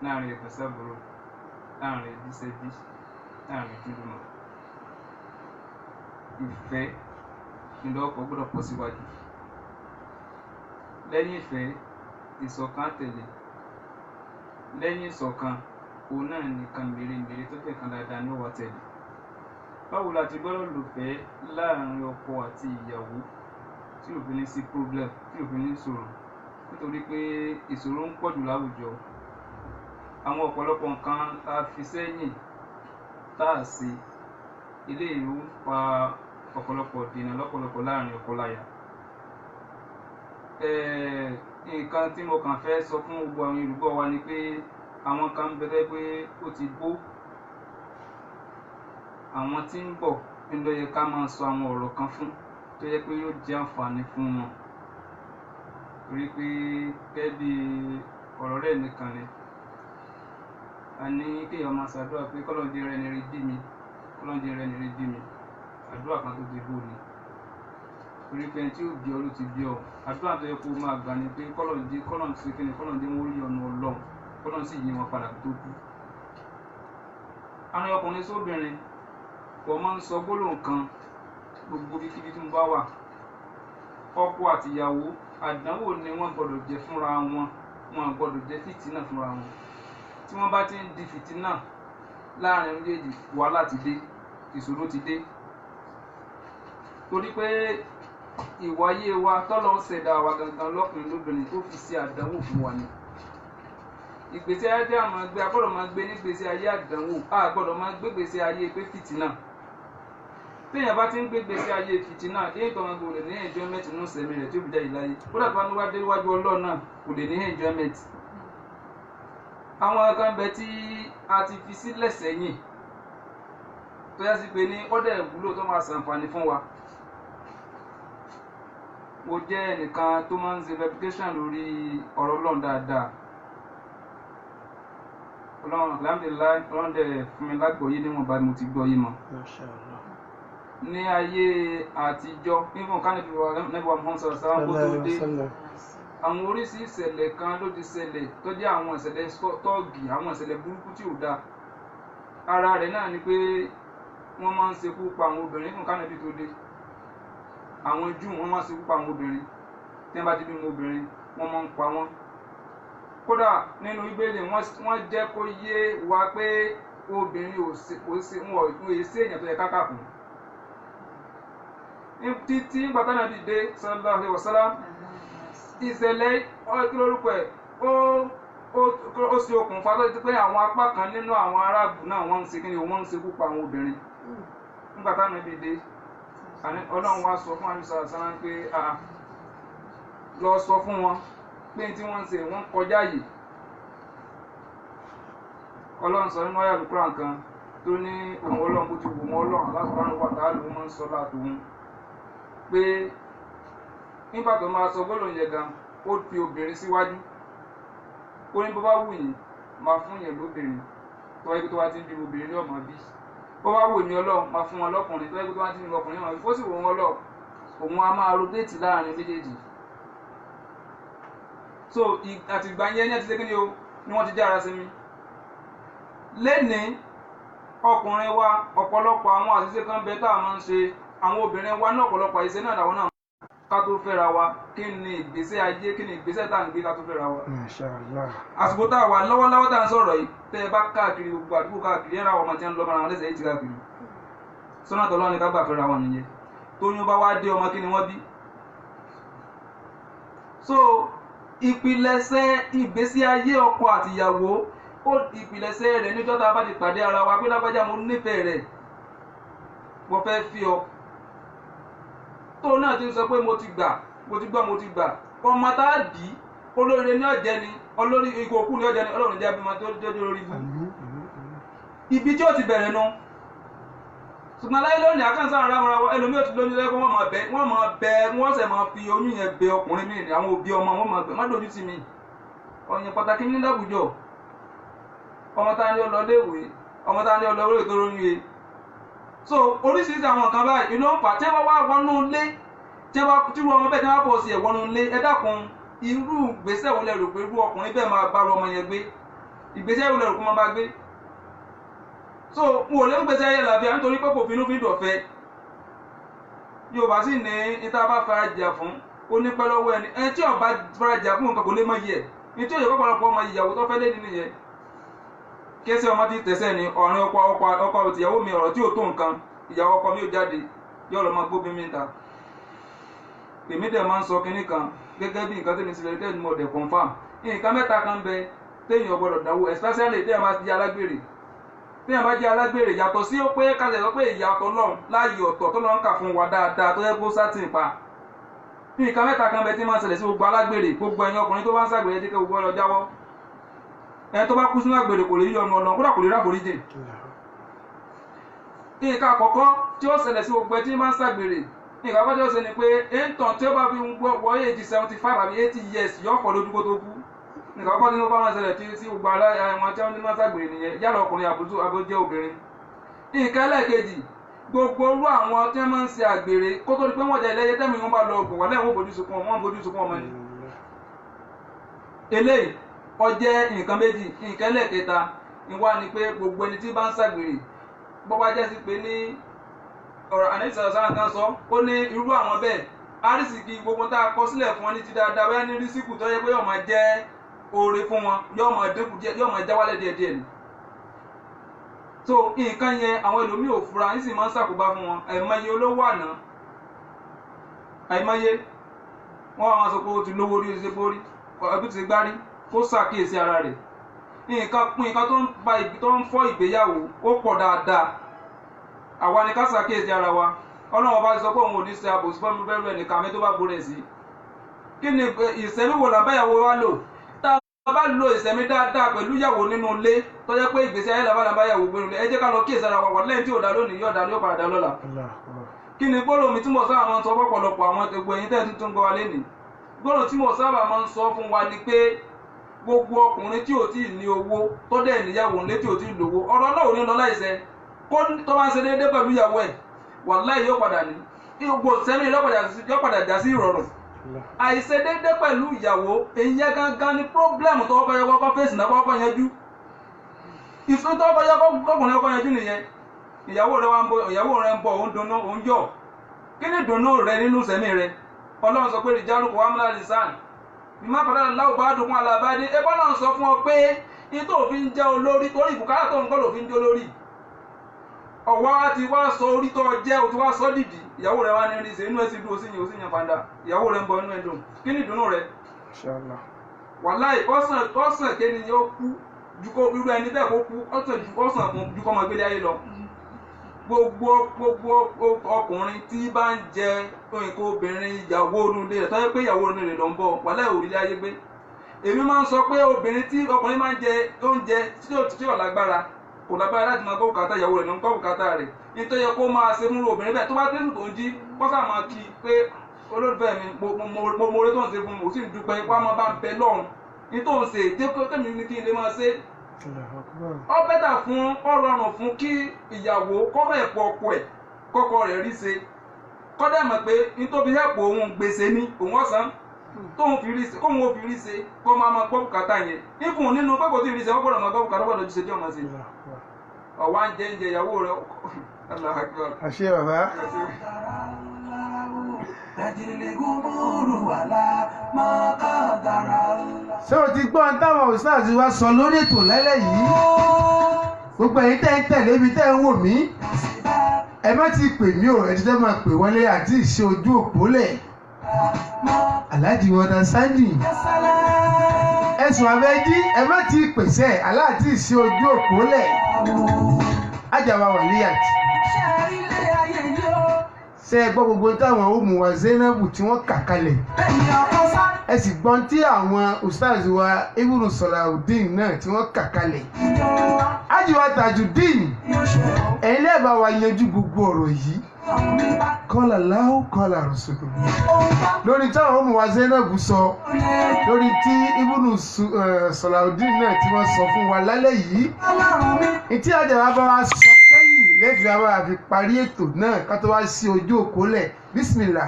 láàrin ẹ̀gbọ́n sábúrò láàrin ẹbí sẹ́bí láàrin ojúlùmọ̀. Ìfẹ́ ìlọ́kọ̀ gbọ́dọ̀ pọ̀ síwájú. Lẹ́yìn ìfẹ́ ìṣọ̀kan tẹ̀lé. Lẹ́yìn ìṣọ̀kan òun náà nìkan mèremère tó fẹ́ kan dáadáa ní ọwọ́ tẹ̀lé. Báwo la ti gbọ́dọ̀ lò fẹ́ láàrin ọkọ àti ìyàwó tí ò fi ní sí problem, tí ò fi ní ìṣòro, nítorí pé ìṣòro ń pọ̀jù láwùjọ. Àwọn ọ̀pọ̀lọpọ̀ nǹkan tá a fi sẹ́yìn tá a ṣe eléyìí ó fa ọ̀pọ̀lọpọ̀ dènà lọ́pọ̀lọpọ̀ láàrin ọkọ láya. Nǹkan tí mo kàn fẹ́ sọ fún gbogbo àwọn olùgbọ́ wa ni pé àwọn kan ń bẹ pé ó ti gbó. Àwọn tí ń bọ̀ ń lọ yẹ ká máa sọ àwọn ọ̀rọ̀ kan fún tó yẹ pé yóò jẹ́ àǹfààní fún wọn. Torí pé gẹ́gẹ́ bí ọ̀rọ̀ rẹ̀ nìkan ni a ní kéèyàn máa ṣàdúrà pé kọ́lọ́ọ̀dé rẹ̀ ní rí bí mi, kọ́lọ́ọ̀dé rẹ̀ ní rí bí mi. Àdúrà kan tó ti bò ní. Torí pé ẹni tí ó bí ọ ló ti bí ọ. Àdúrà tó yẹ kó máa gbà ni pé kọ́lọ́ọ̀dé ṣe kíni, kọ́lọ́ọ̀dé wọ́n rí ọ̀nà Ọlọ́run, kọ́lọ́ọ̀dé sì yí wọn padà tó kú. Àwọn ọkùnrin sóbìnrin wọ́n máa ń sọ gbólóhùn kan gbogbo ibikíbi tí mo bá wà. Ọkọ àti ìyàwó àdánwò ni wọ́n gbọ́dọ̀ jẹ́ fúnra wọn, wọn gbọ́dọ̀ jẹ́ fìtínà fúnra wọn. Tí wọ́n bá ti ń di fìtínà láàrin méjèèjì, wàhálà ti dé, ìṣòro ti dé. Torí pé ìwáyé wa tọ́lọ́ ń ṣẹ̀dá wa gangan lọ́kùnrin lóbìnrin tó fi ṣe àdánwò fún wa ni. Ìgbésí ayé tí a máa gbé, a gbọ́dọ̀ máa gbé nígbésí ayé àdánwò, a gbọ́dọ̀ máa gbé gbésí ayé pé fìtínà. Téèyàn bá ti ń gbé gbésí ayé fìtínà, èyí tó máa gbọ́ lè ní enjoyment nínú sẹ̀mí rẹ̀ tí ó fi jáde láyé. Kódà tó bá ní wá dé iwájú Ọlọ́run náà kò lè ní enjoyment. Àwọn kan bẹ tí a ti fi sílẹ̀ sẹ́yìn tó yá sí pé ní ọ̀dẹ̀ ìwúlò tó máa ṣàǹfààní fún wa. Mo jẹ́ ẹnìkan tó máa ń ṣe verification lórí ọ̀rọ̀ Ọlọ́run dáadáa. Ọlọ́run alhamdulillah, Ọlọ́run dẹ̀ fún mi lágbọ̀ọ́yé níwọ̀nba mo ti gbọ́ yé mọ́. Ní ayé àtijọ́, nígbà kan níbi wa Muhammad sallallahu alaihi wasallam kó tó dé, àwọn oríṣi ìṣẹ̀lẹ̀ kan ló ti ṣẹlẹ̀ tó jẹ́ àwọn ìṣẹ̀lẹ̀ tọ́ọ̀gì, àwọn ìṣẹ̀lẹ̀ burúkú tí ò dáa. Ara rẹ̀ náà ni pé wọ́n máa ń ṣekú pa àwọn obìnrin nígbà kan níbi tó dé. Àwọn Júù wọ́n máa ń ṣekú pa àwọn obìnrin. Tí wọ́n bá ti bímọ obìnrin, wọ́n máa ń pa wọ́n. Kódà nínú Bíbélì wọ́n jẹ́ kó yé wa pé obìnrin wọn èé sí èèyàn tó yẹ kákà fún. Títí nígbà táwọn àbí dé sallallahu alaihi wasallam, ìṣẹ̀lẹ̀ lórúkọ ẹ̀ ó ṣe okùnfà lọ́jọ́ pé àwọn apá kan nínú àwọn Árábù náà wọ́n ń ṣe kíni, wọ́n ń ṣekú pa àwọn obìnrin. Nígbà táwọn àbí dé, Ọlọ́run wá sọ fún àmì sàrásánà pé lọ sọ fún wọn pé tí wọ́n ń ṣe wọ́n kọjá yìí. Ọlọ́run sọ nínú àyá Al-Qur'an kan tó ní òun Ọlọ́run bó ti wù wọ́n Ọlọ́run Allah subhanahu wa ta'ala ló máa ń sọ látòun pé nígbà tó máa sọ gbólóhùn yẹn gan, ó fi obìnrin síwájú. Ó ní bó bá wù yín máa fún yẹn lóbìnrin tó wáyé tó wá ti ń bí obìnrin ní ọmọ bí. Bó bá wù mí Ọlọ́run máa fún wọn lọ́kùnrin tó wáyé tó wá ti ń bí ọkùnrin ní ọmọ bí. Ó sì wù wọn lọ, òun á máa rotate láàrin méjèèjì. So àtìgbà yẹn ní àti ṣe kí ni o ni wọ́n ti jára sí mi. Lénìí ọkùnrin wa ọ̀pọ̀lọpọ̀ àwọn àṣìṣe kan bẹ tá a máa ń ṣe. Àwọn obìnrin wa ní ọ̀pọ̀lọpọ̀ àṣìṣe náà làwọn náà ká tó fẹ́ra wa. Kí ni ìgbésẹ̀ ayé, kí ni ìgbésẹ̀ tá à ń gbé ká tó fẹ́ra wa. Àsìkò tá a wà lọ́wọ́lọ́wọ́ tá à ń sọ̀rọ̀ yìí, tẹ́ ẹ bá káàkiri gbogbo àdúgbò káàkiri ẹ̀rọ àwọn ọmọ tí ń lọ mọ́ra wọn lẹ́sẹ̀ yìí ti káàkiri. Sọ́nà tọ́lọ́ ni ká gbà fẹ́ra wọn nìyẹn. Tóyún bá wá dé ọmọ kí ni wọ́n bí. So ìpìlẹ̀ṣẹ̀ ìgbésí ayé ọkọ àtìyàwó, ìpìlẹ̀ṣẹ̀ rẹ̀ níjọ́ tá a bá ti pàdé ara wa pé lágbájá mo nífẹ̀ẹ́ rẹ̀, mo fẹ́ fi ọ. Tó náà ti sọ pé mo ti gbà, ọmọ tá a bí olóríire ní ọ̀jẹ̀ ni, olórí ikú òkú ní ọ̀jẹ̀ ni, Ọlọ́run jẹ́ abímọ tó jẹ́ olórí ibú. Ibi tí ó ti bẹ̀rẹ̀ nu. Ṣùgbọ́n láyé lónìí àkáǹsá ara wọn ra ẹlòmíì ò ti lóyún lẹ́kọ́ wọ́n sẹ̀ máa fi oyún yẹn bẹ ọkùnrin mi, àwọn òbí ọmọ wọn máa bẹ̀ má dojú sí mi. Ọ̀yàn pàtàkì ní láwùjọ. Ọmọ tá ní ọlọ léèwé, ọmọ tá ní ọlọ orí ètò orin yìí. So oríṣiríṣi àwọn kan báyìí inú ń fà tí wọ́n wá wọnú ilé, tí wọ́n ọmọ bẹ́ẹ̀ tí wọ́n pọ̀ sí ẹ̀ wọnú ilé. Ẹ dákun, irú ìgbésẹ̀ wo lẹ rò pé irú ọkùnrin bẹ́ẹ̀ máa bá ọmọ yẹn gbé? Ìgbésẹ̀ wo lẹ rò pé máa bá gbé? so mo lè ń gbèsè ayé làbíà nítorí pé kò finú fi dọ̀fẹ́ Yorùbá sì ní ìta bá farajà fún onípẹ́ lọ́wọ́ ẹni tí ó bá farajà fún nǹkan kò lè mọ iye ẹ̀ ní tí ó yẹ kọ́pọ̀lọpọ̀ ọmọ ìyàwó tó fẹ́ lé nínú yẹn kéésì ọmọ tí tẹ̀sẹ̀ ni ọ̀rin ọkọ ìyàwó mi ọ̀rọ̀ tí ò tó nǹkan ìyàwó ọkọ mi ò jáde yóò lọ máa gbóbi mi ta èmi dẹ̀ máa ń sọ kinní kan gẹ́gẹ́ bí nǹkan tẹ́mi sílẹ̀ tẹ́mi mọ̀ dẹ̀ confam nǹkan mẹ́ta kan bẹ téèyàn gbọ́dọ̀ dáwó especially téèyàn bá jẹ́ alágbèrè yàtọ̀ sí ó pé kálẹ̀ lọ pé ìyàtọ̀ lọ́hùn láàyè ọ̀tọ̀ tó lọ́n kà fún wa dáadáa tó yẹ kó sátìn pa nǹkan mẹ́ta kan bẹ tí máa ń ṣẹlẹ̀ sí gbogbo alágbèrè gbogbo ẹ̀yin ọkùnrin tó bá ń ṣàgbèrè díkẹ́ gbogbo ọlọ jáwọ́ ẹni tó bá kú sínú àgbèrè kò lè yí ọ̀nà ọ̀nà kódà kò lè ráforíjì nǹkan àkọ́kọ́ tí ó ṣẹlẹ̀ sí gbogbo ẹ tí máa ń ṣàgbèrè nǹkan àkọ́kọ́ tí ó ṣe ni pé ẹ̀ńtàn tí ó bá fi wọ èjì 75 àbí 80 years yọ ọ̀pọ̀ lójú kó tó kú nǹkan àkọ́kọ́ tí ó bá wọn ṣẹlẹ̀ tí sí gbogbo àwọn tí wọ́n ní máa ń ṣàgbèrè nìyẹn yálà ọkùnrin àbójẹ́ obìnrin nǹkan ẹlẹ́ẹ̀kejì gbogbo orú àwọn tí wọ́n máa ń ṣe àgbèrè kó tó di pé wọ́n jẹ ilé tẹ́mi wọn bá lọ ọgbọ̀n wọ́n lẹ́wọ̀n fojú sunkún ọmọ ni eléyìí ó jẹ́ nǹkan méjì nǹkan ẹlẹ́ẹ̀kẹta ìwà ni pé gbogbo ẹni tí bá ń ṣàgbèrè bó bá jẹ́ sí pé ní ọ̀rọ̀ àníṣe sáà kan sọ ó ní irú àwọn bẹ́ẹ̀ àrísìkí gbogbo tá a kọ sílẹ̀ fún wọn ní ti dáadáa bẹ́ẹ̀ ní rísíkù tó yẹ pé yóò máa jẹ́ oore fún wọn yóò máa dínkù díẹ̀ yóò máa já wálẹ̀ díẹ̀díẹ̀ ni so nǹkan yẹn àwọn ẹlòmíì ò fura ní sì máa ń ṣàkóbá fún wọn àìmọye olówó àná àìmọye wọn àwọn sọ pé ó ti lówó orí ṣe borí ẹbí ti gbárí kó ṣàkíyèsí ara rẹ̀ nǹkan tó ń fọ́ ìgbéyàwó ó pọ̀ dáadáa àwa ni ká ṣàkíyèsí ara wa Ọlọ́run bá sọ pé òun ò ní ṣe àbòsí fún mi bẹ́rù ẹnìkan mi tó bá borí ẹ̀ sí kí ni ìṣẹ́mi wo làbáyàwó wa lò tá a bá lo ìṣẹ́mi dáadáa pẹ̀lú ìyàwó nínú ilé tó jẹ́ pé ìgbésí ayé làbáyàwó gbẹ̀rù ẹ jẹ́ ká lọ kíyèsí ara wa wà lẹ́yìn tí ò dá lónìí yóò dá ní ó padà dá lọ́la kí ni gbọ́dọ̀ mi tí mo sábà máa ń sọ fọ́pọ̀lọpọ̀ àwọn ẹgbẹ́ ẹ̀yin tẹ́ tuntun gbọ́ wa lénìí gbọ́dọ̀ tí mo sábà máa ń sọ fún wa ni pé gbogbo ọkùnrin tí ò tí ì ní owó tó dẹ̀ níyàwó ńlé tí ò tí ì lówó ọ̀rọ̀ náà ò ní lọ láìṣẹ́ kó tó bá ń ṣe déédéé pẹ̀lú ìyàwó ẹ̀ wàláhì yóò padà ní gbogbo sẹ́mi yóò padà já sí ìrọ̀rùn àìṣe déédéé pẹ̀lú ìyàwó èyí gangan ni pírọ́blẹ́mù tó kọ́kọ́ yẹ kọ́kọ́ fèsì náà kọ́kọ́ yanjú ìfún tó kọ́kọ́ yẹ kọ́kùnrin kọ́kọ́ yanjú nìyẹn ìyàwó rẹ̀ ń bọ̀ òun dunnú òun yọ̀ kí ni dùnnú rẹ nínú sẹ́mi rẹ Ọlọ́run sọ pé rìjálù kò wá múlá lìsàn ìmọ̀ àpàdé aláwọ̀ bá dùn fún alábàádé ẹ bọ́lá ń sọ fún ọ pé ní tó fi ń jẹ́ olórí torí ìbùkátà tó ń kọ́ ló fi ń jẹ́ olórí ọ̀wá ti wá sọ orí tó jẹ́ o ti wá sọ dìdì ìyàwó rẹ̀ wá ní rí ṣe inú ẹ̀ sì dùn ó sì yàn fàndà ìyàwó rẹ̀ ń bọ inú ẹ̀ dùn kí ni ìdùnnú rẹ̀ wàláì ọ̀sán kéde yóò kú ju kó irú ẹni bẹ́ẹ̀ kó kú ọ̀sán fún ju kọ́ ọmọ gbélé ayé lọ gbogbo ọkùnrin tí bá ń jẹ nǹkan obìnrin ìyàwó onúlé rẹ̀ tó yẹ pé ìyàwó onúlé rẹ̀ ló ń bọ̀ wàláì òrìlẹ̀ ayé gbé èmi máa ń sọ pé obìnrin tí ọkùnrin máa ń jẹ oúnjẹ tí ò lágbára kò lágbára láti máa gbọ́ bùkátà ìyàwó rẹ̀ ló ń gbọ́ bùkátà rẹ̀ nítorí yẹ kó máa ṣe múlò obìnrin bẹ́ẹ̀ tó bá tẹ́sùn tó ń jí kọ́sà máa kí i pé olólùfẹ́ mi mo mọ̀ọ́rẹ́ tó ń ṣe fún mi ò sì ń dúpẹ́ wá máa bá ń bẹ lọ́run ní tó ń ṣe tẹ́mi ní kí n lè máa ṣe. ó bẹ́tà fún ọ̀rọ̀ ọ̀rùn fún kí ìyàwó kọ́kọ́ ẹ̀pọ̀ ọkọ ẹ̀ kọ́kọ́ rẹ̀ rí ṣe kọ́dà mọ̀ pé nítorí ẹ̀pọ̀ òun gbèsè ní òun ọ̀sán tóun fi rí ṣe kóun ó fi rí ṣe kó máa gbọ́ bùkátà yẹn ikùn nínú pé kò tí ì rí ṣe wọ́n gbọ́dọ̀ máa gbọ́ bùkátà gbọ́dọ̀ ju ṣe tí ọmọ ṣe ọ̀wá ń jẹ oúnjẹ ìyàwó rẹ̀ àṣẹ bàbá. ṣé o ti gbọ́ ohun táwọn ustaz wa sọ lórí ètò lálẹ́ yìí gbogbo ẹ̀yin tẹ́ ń tẹ̀lé mi tẹ́ ń wò mí ẹ má ti pè mí o ẹ ti tẹ́ máa pè wọlé àti ìṣe ojú òpó lẹ̀ aláàjì wọ́dà sáńdì ẹ̀sùn abẹ́jí ẹ má ti pèsè aláàtì ìṣe ojú òpó lẹ̀ ajáwa wà níyàtì ṣe ẹ gbọ́ gbogbo táwọn ọmọ wa Zainabu tí wọ́n kà kalẹ̀ ẹ sì gbọ́n tí àwọn ustaz wa Ibnu Salahuddin náà tí wọ́n kà kalẹ̀ ajíwa Tajudeen ẹ̀yin lẹ́ẹ̀bá wa yanjú gbogbo ọ̀rọ̀ yìí kọ́là láhùn kọ́là rọ̀ṣọ̀dọ̀ lórí táwọn ọmọ wa Zainabu sọ lórí tí Ibnu Salahuddin náà tí wọ́n sọ fún wa lálẹ́ yìí ìtí àjàrà bá wa sọ kẹ́yìn lẹ́fì àwọn àfi parí ètò náà ká tó wá sí ojú òkólẹ̀ bísmìlà.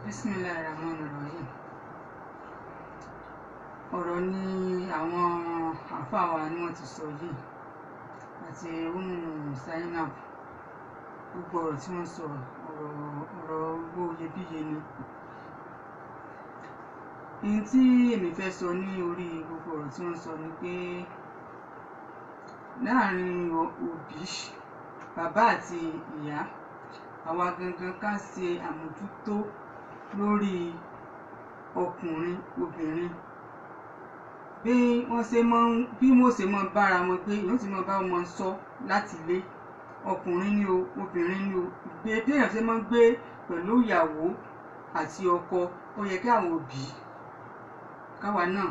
Bismillahirrahmanirrahim. Ọ̀rọ̀ ni àwọn àáfàá wa ni wọ́n ti sọ yìí àti Zainab gbogbo ọ̀rọ̀ tí wọ́n sọ ọ̀rọ̀ owó iyebíye ni. Ohun tí èmi fẹ́ sọ ní orí gbogbo ọ̀rọ̀ tí wọ́n sọ ni pé láàrin òbí bàbá àti ìyá àwa gangan ká ṣe àmójútó lórí ọkùnrin obìnrin bí wọ́n ṣe mọ́ bára wọn pé yóò ti mọ́ bá wọn sọ láti ilé ọkùnrin ni o obìnrin ni o bí èèyàn ṣe mọ́ gbé pẹ̀lú ìyàwó àti ọkọ ó yẹ kí àwọn òbí káwa náà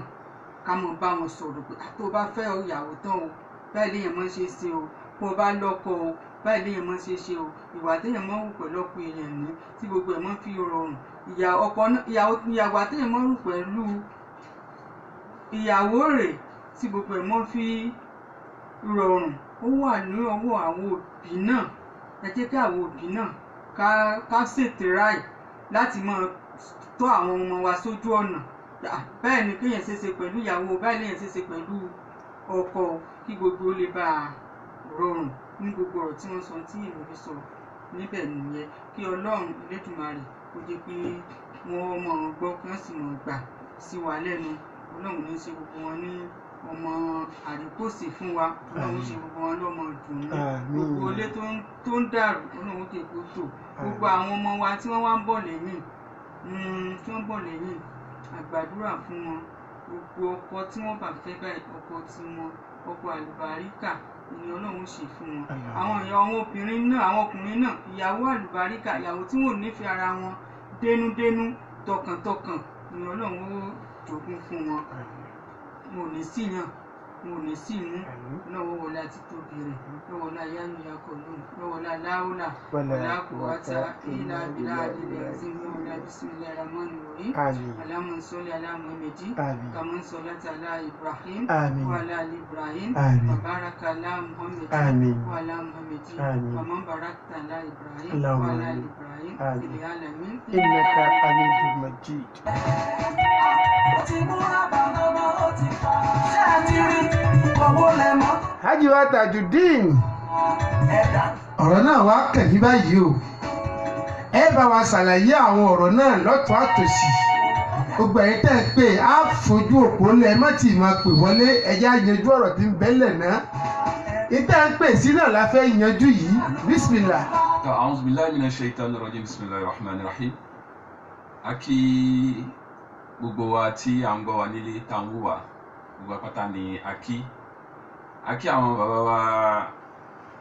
ká mọ̀ bá wọn sọ̀rọ̀ pé tó bá fẹ́ ìyàwó tán o báyìí léèyàn mọ́ ṣe ṣe o bó bá lọ́kọ o báyìí léèyàn mọ́ ṣe ṣe o ìwà téèyàn mọ́ hù pẹ̀lú ọ̀pọ̀ èèyàn ní tí gbogbo ẹ̀ mọ́ fi rọrùn ìyàwó àtéèyàn mọ́ hù pẹ̀lú ìyàwó rẹ̀ tí gbogbo ẹ̀ mọ́ fi rọrùn ó wà ní ọwọ́ àwọn òbí náà ẹ jẹ́ kí àwọn òbí náà ká ṣètè ráì láti máa tọ́ àwọn ọmọ wa sójú ọ̀nà bẹ́ẹ̀ ni kéèyàn ṣe ṣe pẹ̀lú ìyàwó báyìí léèyàn ṣe ṣe pẹ̀lú ọkọ kí gbogbo ó lè bá a rọrùn ní gbogbo ọ̀rọ̀ tí wọ́n sọ tí èmi fi sọ níbẹ̀ nìyẹn kí Ọlọ́run Elédùmarè kó jẹ́ pé wọ́n mọ̀ ọ́n gbọ́ kí wọ́n sì mọ̀ ọ́n gbà sí wa lẹ́nu Ọlọ́run ní ṣe gbogbo wọn ní ọmọ àríkòsí fún wa Ọlọ́run ṣe gbogbo wọn lọ́mọ dùn ún gbogbo ilé tó ń dàrú Ọlọ́run jẹ́ kó tò gbogbo àwọn ọmọ wa tí wọ́n wá ń bọ̀ lẹ́yìn àgbàdúrà fún wọn gbogbo ọkọ tí wọ́n bá fẹ́ báyìí ọkọ tí wọn ọkọ àlùbáríkà ni Ọlọ́run ṣe fún wọn àwọn obìnrin náà àwọn ọkùnrin náà ìyàwó àlùbáríkà ìyàwó tí wọn ò nífẹ̀ẹ́ ara wọn dénúdénú tọkàntọkàn ni Ọlọ́run ó jogún fún wọn wọn ò ní síyàn wọn ò ní sí mú lọ́wọ́ wọlé àti tóbi rẹ̀ lọ́wọ́ wọlé ayálujára kọ̀ọ̀lù lọ́wọ́ wọlé aláwòlà wọlé àkùwátà ìlà àbílà àdìlẹ̀ àti wọlé bismillahir rahmanir rahim Allahumma salli ala Muhammadin kama sallaita ala Ibrahim wa ala ali Ibrahim wa baraka ala Muhammadin wa ala Muhammadin kama barakta ala Ibrahim wa ala ali Ibrahim fil alamin innaka hamidum majid. Hájì wa Tajudeen ọ̀rọ̀ náà wá kẹ̀lí báyìí o ẹ bá wa ṣàlàyé àwọn ọ̀rọ̀ náà lọ́tọ̀ àtòsí gbogbo ẹ̀yin tẹ́ ẹ pé á fojú òpó lẹ̀ má tì máa pè wọlé ẹ̀yà yanjú ọ̀rọ̀ tí ń bẹ́lẹ̀ náà ìtẹ́ ń pè sí náà la fẹ́ yanjú yìí bísímìlà. A'udhu billahi minash shaitanir rajim bismillahir rahmanir rahim akí gbogbo wa tí à ń gbọ́ wa nílé tá ń wò wá gbogbo apáta ni akí àwọn bàbá wa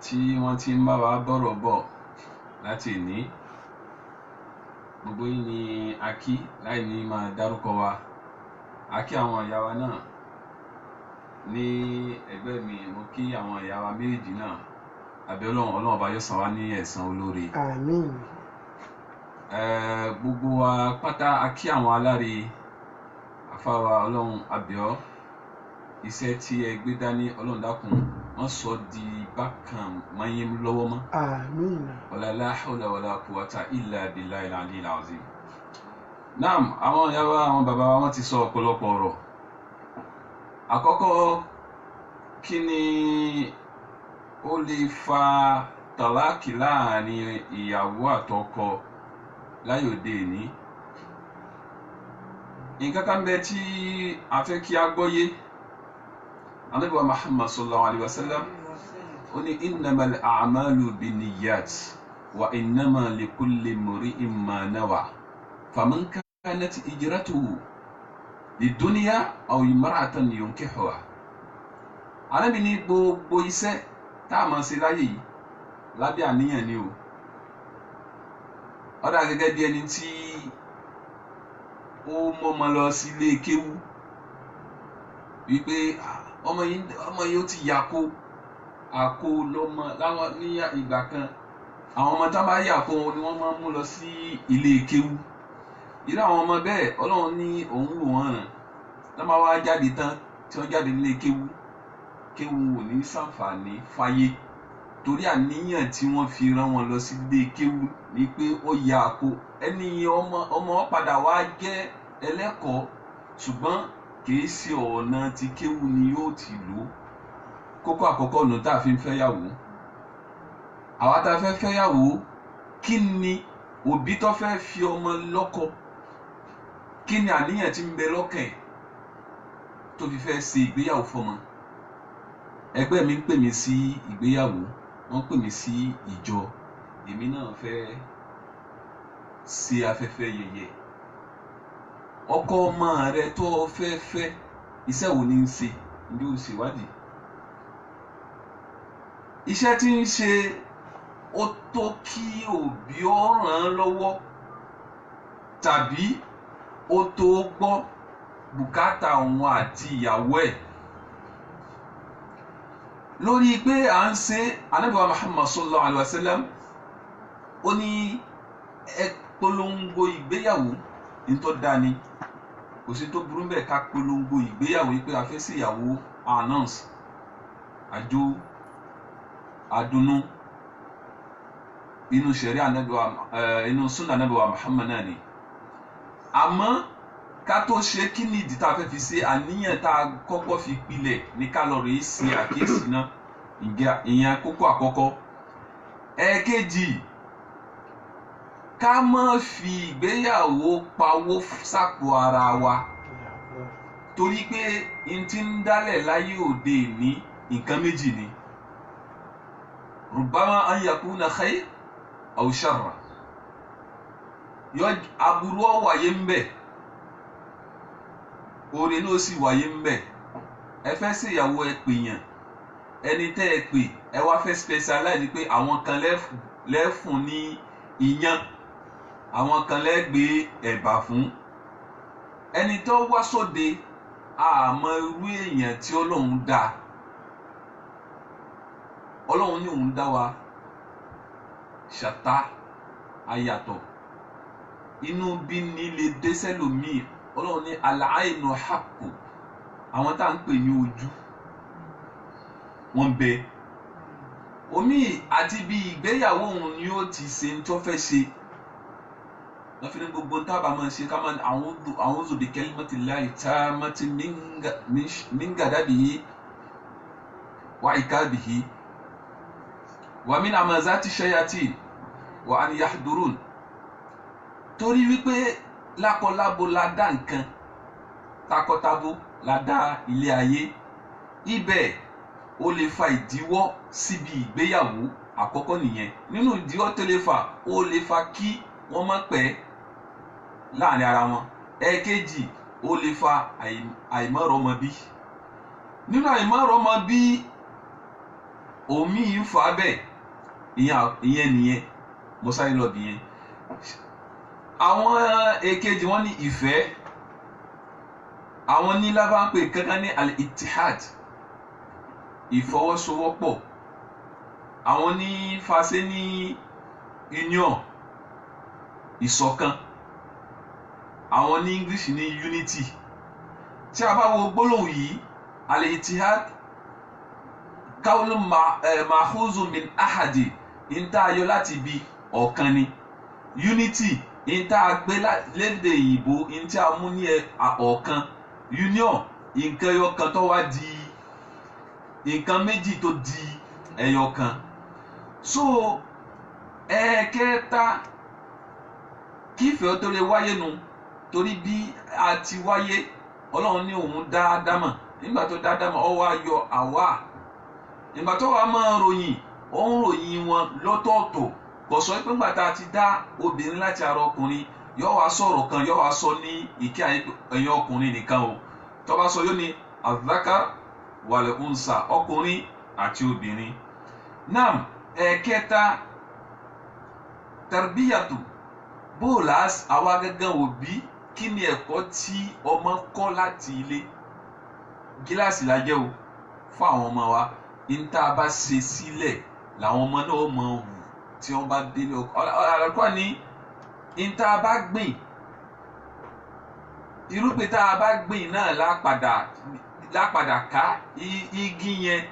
tí wọ́n ti ń bá wa bọ̀rọ̀ bọ̀ láti ní gbogbo yìí ni akí láì ní máa dárúkọ wa akí àwọn ìyá wa náà ní ẹgbẹ́ mi mo kí àwọn ìyá wa méjì náà àbẹ̀ Ọlọ́run ọba yóò san wá ní ẹ̀san olóore. Àmín. Gbogbo wa pátá akí àwọn aláre àfáwà Ọlọ́run àbíọ́ iṣẹ́ tí ẹ gbé dání Ọlọ́run dákun wọ́n sọ di bákan máyé lọ́wọ́ mọ́. Àmín. Wala la hawla wala quwwata illa billahil aliyyil azim. Naam, àwọn ìyá wa àwọn bàbá wa wọ́n ti sọ ọ̀pọ̀lọpọ̀ ọ̀rọ̀. Àkọ́kọ́ kí ni ó lè fa tàláàkì láàrin ìyàwó àtọkọ láyé òde òní? Nǹkan kan bẹ tí a fẹ́ kí a gbọ́yé. Ànábì wa Muhammad sallallahu alaihi wasallam ó ní innamal a'malu binniyat wa innama likulli imri'in ma nawa faman kanat hijratuhu lidunya aw imra'atan yunkihuha. Ànábì ní gbogbo iṣẹ́ tá a máa ṣe láyé yìí lábẹ́ àníyàn ni o. Ó dà gẹ́gẹ́ bí ẹni tí ó mọ́mọ lọ sí ilé kéwú wípé ọmọ yìí ó ti yàkó àkó lọ́mọ láwọn ní ìgbà kan àwọn ọmọ tá bá yàkó ni wọ́n máa ń mú lọ sí ilé kéwú. Irú àwọn ọmọ bẹ́ẹ̀ Ọlọ́run ní òun wò wọ́n ràn tá bá wá jáde tán tí wọ́n jáde nílé kéwú ò ní ṣàǹfààní fáyé torí àníyàn tí wọ́n fi rán wọn lọ sí ilé kéwú ni pé ó yà àkó ẹni ọmọ padà wá jẹ́ ẹlẹ́kọ̀ọ́ ṣùgbọ́n kìí ṣe ọ̀nà tí kéwú ni yóò ti lò. Kókó àkọ́kọ́ nù tá a fi ń fẹ́yàwó. Àwa tá a fẹ́ fẹ́yàwó, kí ni òbí tó fẹ́ fi ọmọ lọ́kọ, kí ni àníyàn tí ń bẹ lọ́kàn ẹ̀ tó fi fẹ́ ṣe ìgbéyàwó fọmọ? Ẹgbẹ́ mi ń pè mí sí ìgbéyàwó, wọ́n pè mí sí ìjọ, èmi náà fẹ́ ṣe afẹ́fẹ́ yẹ̀yẹ̀. Ọkọ ọmọ rẹ tó fẹ́ fẹ́, iṣẹ́ wo ni ń ṣe? Ní o ṣèwádìí. Iṣẹ́ tí ń ṣe ó tó kí òbí ó ràn án lọ́wọ́, tàbí ó tó gbọ́ bùkátà òun àti ìyàwó ẹ̀. Lórí pé à ń ṣe, Ànábì wa Muhammad sallallahu alaihi wasallam ó ní ẹ polongo ìgbéyàwó ní tó dání. Kò sí tó burú bẹ́ẹ̀ ká polongo ìgbéyàwó yìí pé a fẹ́ sí ìyàwó, announce, àjò, àdùnnú inú ṣẹ̀rí Ànábì wa inú súnà Ànábì wa Muhammad náà ni. Àmọ́ ká tó ṣe kí ni ìdí tá a fẹ́ fi ṣe, àníyàn tá a kọ́kọ́ fi pilẹ̀ ní kálọ̀rì ṣe àkíyèsí náà, ìyẹn kókó àkọ́kọ́. Ẹ̀ẹ̀kejì, ká má fi ìgbéyàwó pawó sápò ara wa, torí pé n ti ń dálẹ̀ láyé òde ní nǹkan méjì ni. Rubbama an yakuna khayr aw sharra. Aburú ó wáyé ń bẹ, oore náà sì wáyé ń bẹ. Ẹ fẹ́ ṣe ìyàwó, ẹ pè yàn, ẹni tẹ́ ẹ pè ẹ wá fẹ́ specialize pé àwọn kan lẹ́fún ní iyán, àwọn kan lẹ́gbé ẹ̀bà fún. Ẹni tó wá sóde, àmọ́ irú èèyàn tí Ọlọ́run dá. Ọlọ́run ní òun dá wa ṣàtá ayàtọ̀. Inú bí ní lè dé sẹ́lòmíì. Ọlọ́run ní al-aynu haqqu. Àwọn tá à ń pè ní ojú, wọ́n bẹ. Omi àti bí ìgbéyàwó òun ni ó ti ṣe ní tó fẹ́ ṣe. Wọ́n fi ní gbogbo tábà máa ṣe ká máa ní a'udhu bi kalimatillahi tammati min ghadabihi wa iqabihi wa min amazati shayatin wa an yahdurun. Torí wípé lákọlábo la dá nǹkan, takọtabo la dá ilé ayé. Ibẹ̀ ó lè fa ìdíwọ́ síbi ìgbéyàwó. Àkọ́kọ́ nìyẹn. Nínú ìdíwọ́ tó lè fà, ó lè fa kí wọ́n má pẹ́ láàrin ara wọn. Ẹ̀ẹ̀kejì, ó lè fa àìmọ́rọ̀mọbí. Nínú àìmọ́rọ̀mọbí, omi ń fà bẹ́ẹ̀. Ìyẹn nìyẹn, mo sáré lọ bí yẹn. Àwọn èkejì wọ́n ní ìfẹ́. Àwọn ní lábá ń pè kankan ní al-ittihad, ìfọwọ́sowọ́pọ̀. Àwọn ní fàṣẹ ní union, ìṣọ̀kan. Àwọn ní English ní unity. Tí a bá wo gbólóhùn yìí, al-ittihad qawlun ma'khuzun min ahadi, ń tá a yọ láti ibi ọ̀kan ni. Unity, ń tá a gbé lédè ìbò, ń tí a mú ní ọ̀kan. Union, nǹkan ẹyọ kan tó wá di nǹkan méjì tó di ẹyọ kan. So ẹ̀ẹ̀kẹta, kífẹ́ tó lè wáyé nu, torí bí a ti wáyé, Ọlọ́run ní òun dá Ádámà. Nígbà tó dá Ádámà, ó wá yọ Háwà. Nígbà tó wá máa ròyìn, ó ń ròyìn wọn lọ́tọ̀ọ̀tọ̀. Kò sọ pé nígbà tá a ti dá obìnrin láti ara ọkùnrin, yóò wá sọ̀rọ̀ kan, yóò wá sọ ní ìkẹ́ ẹ̀yìn ọkùnrin nìkan o. Tó bá sọ yóò ní az-zakar wal-unsa, ọkùnrin àti obìnrin. Nam ẹ̀ẹ̀kẹta, tarbiyatu. Bóòlà àwa gángan òbí, kí ni ẹ̀kọ́ tí ọmọ kọ́ láti ilé? Gíláàsì la jẹ́ o fún àwọn ọmọ wa. Ní tá a bá ṣe sílẹ̀ làwọn ọmọ náà mọ̀ hù tí wọ́n bá délé ọkọ. Àlùkò ní ní tá a bá gbìn, irúgbìn tá a bá gbìn náà lápadà ká igi yẹn.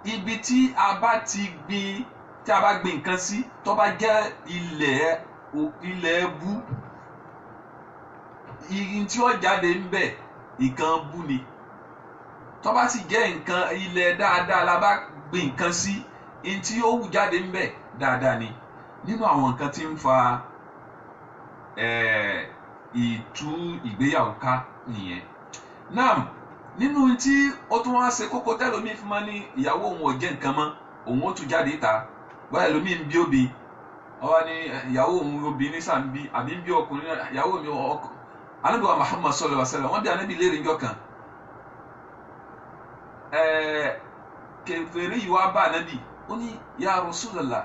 Ibi tí a bá gbìn nǹkan sí, tó bá jẹ́ ilẹ̀ ilẹ̀ bú igi tí ó jáde ń bẹ̀ nǹkan bú ni tó bá sì jẹ́ nǹkan ilẹ̀ dáadáa la bá gbìn nǹkan sí in tí ó wù jáde ń bẹ̀ dáadáa ni nínú àwọn nǹkan tí ń fa ìtú ìgbéyàwó ká nìyẹn náà nínú tí ó tún wá ṣe kókó tẹ́lómi fún ma ní ìyàwó òun ò jẹ́ nǹkan mọ́ òun ó tún jáde ta báyà lómi ń bí obì ọwọ́ ni ìyàwó òun obìnrin sàn bí àbí ń bí ọkùnrin ìyàwó mi ọkọ Ànábì wa Muhammad sallallahu alaihi wasallam wọ́n bí Ànábì léèrè ńjọ́ kan kèfèrí yìí wá bá Ànábì ó ní ya Rasulullah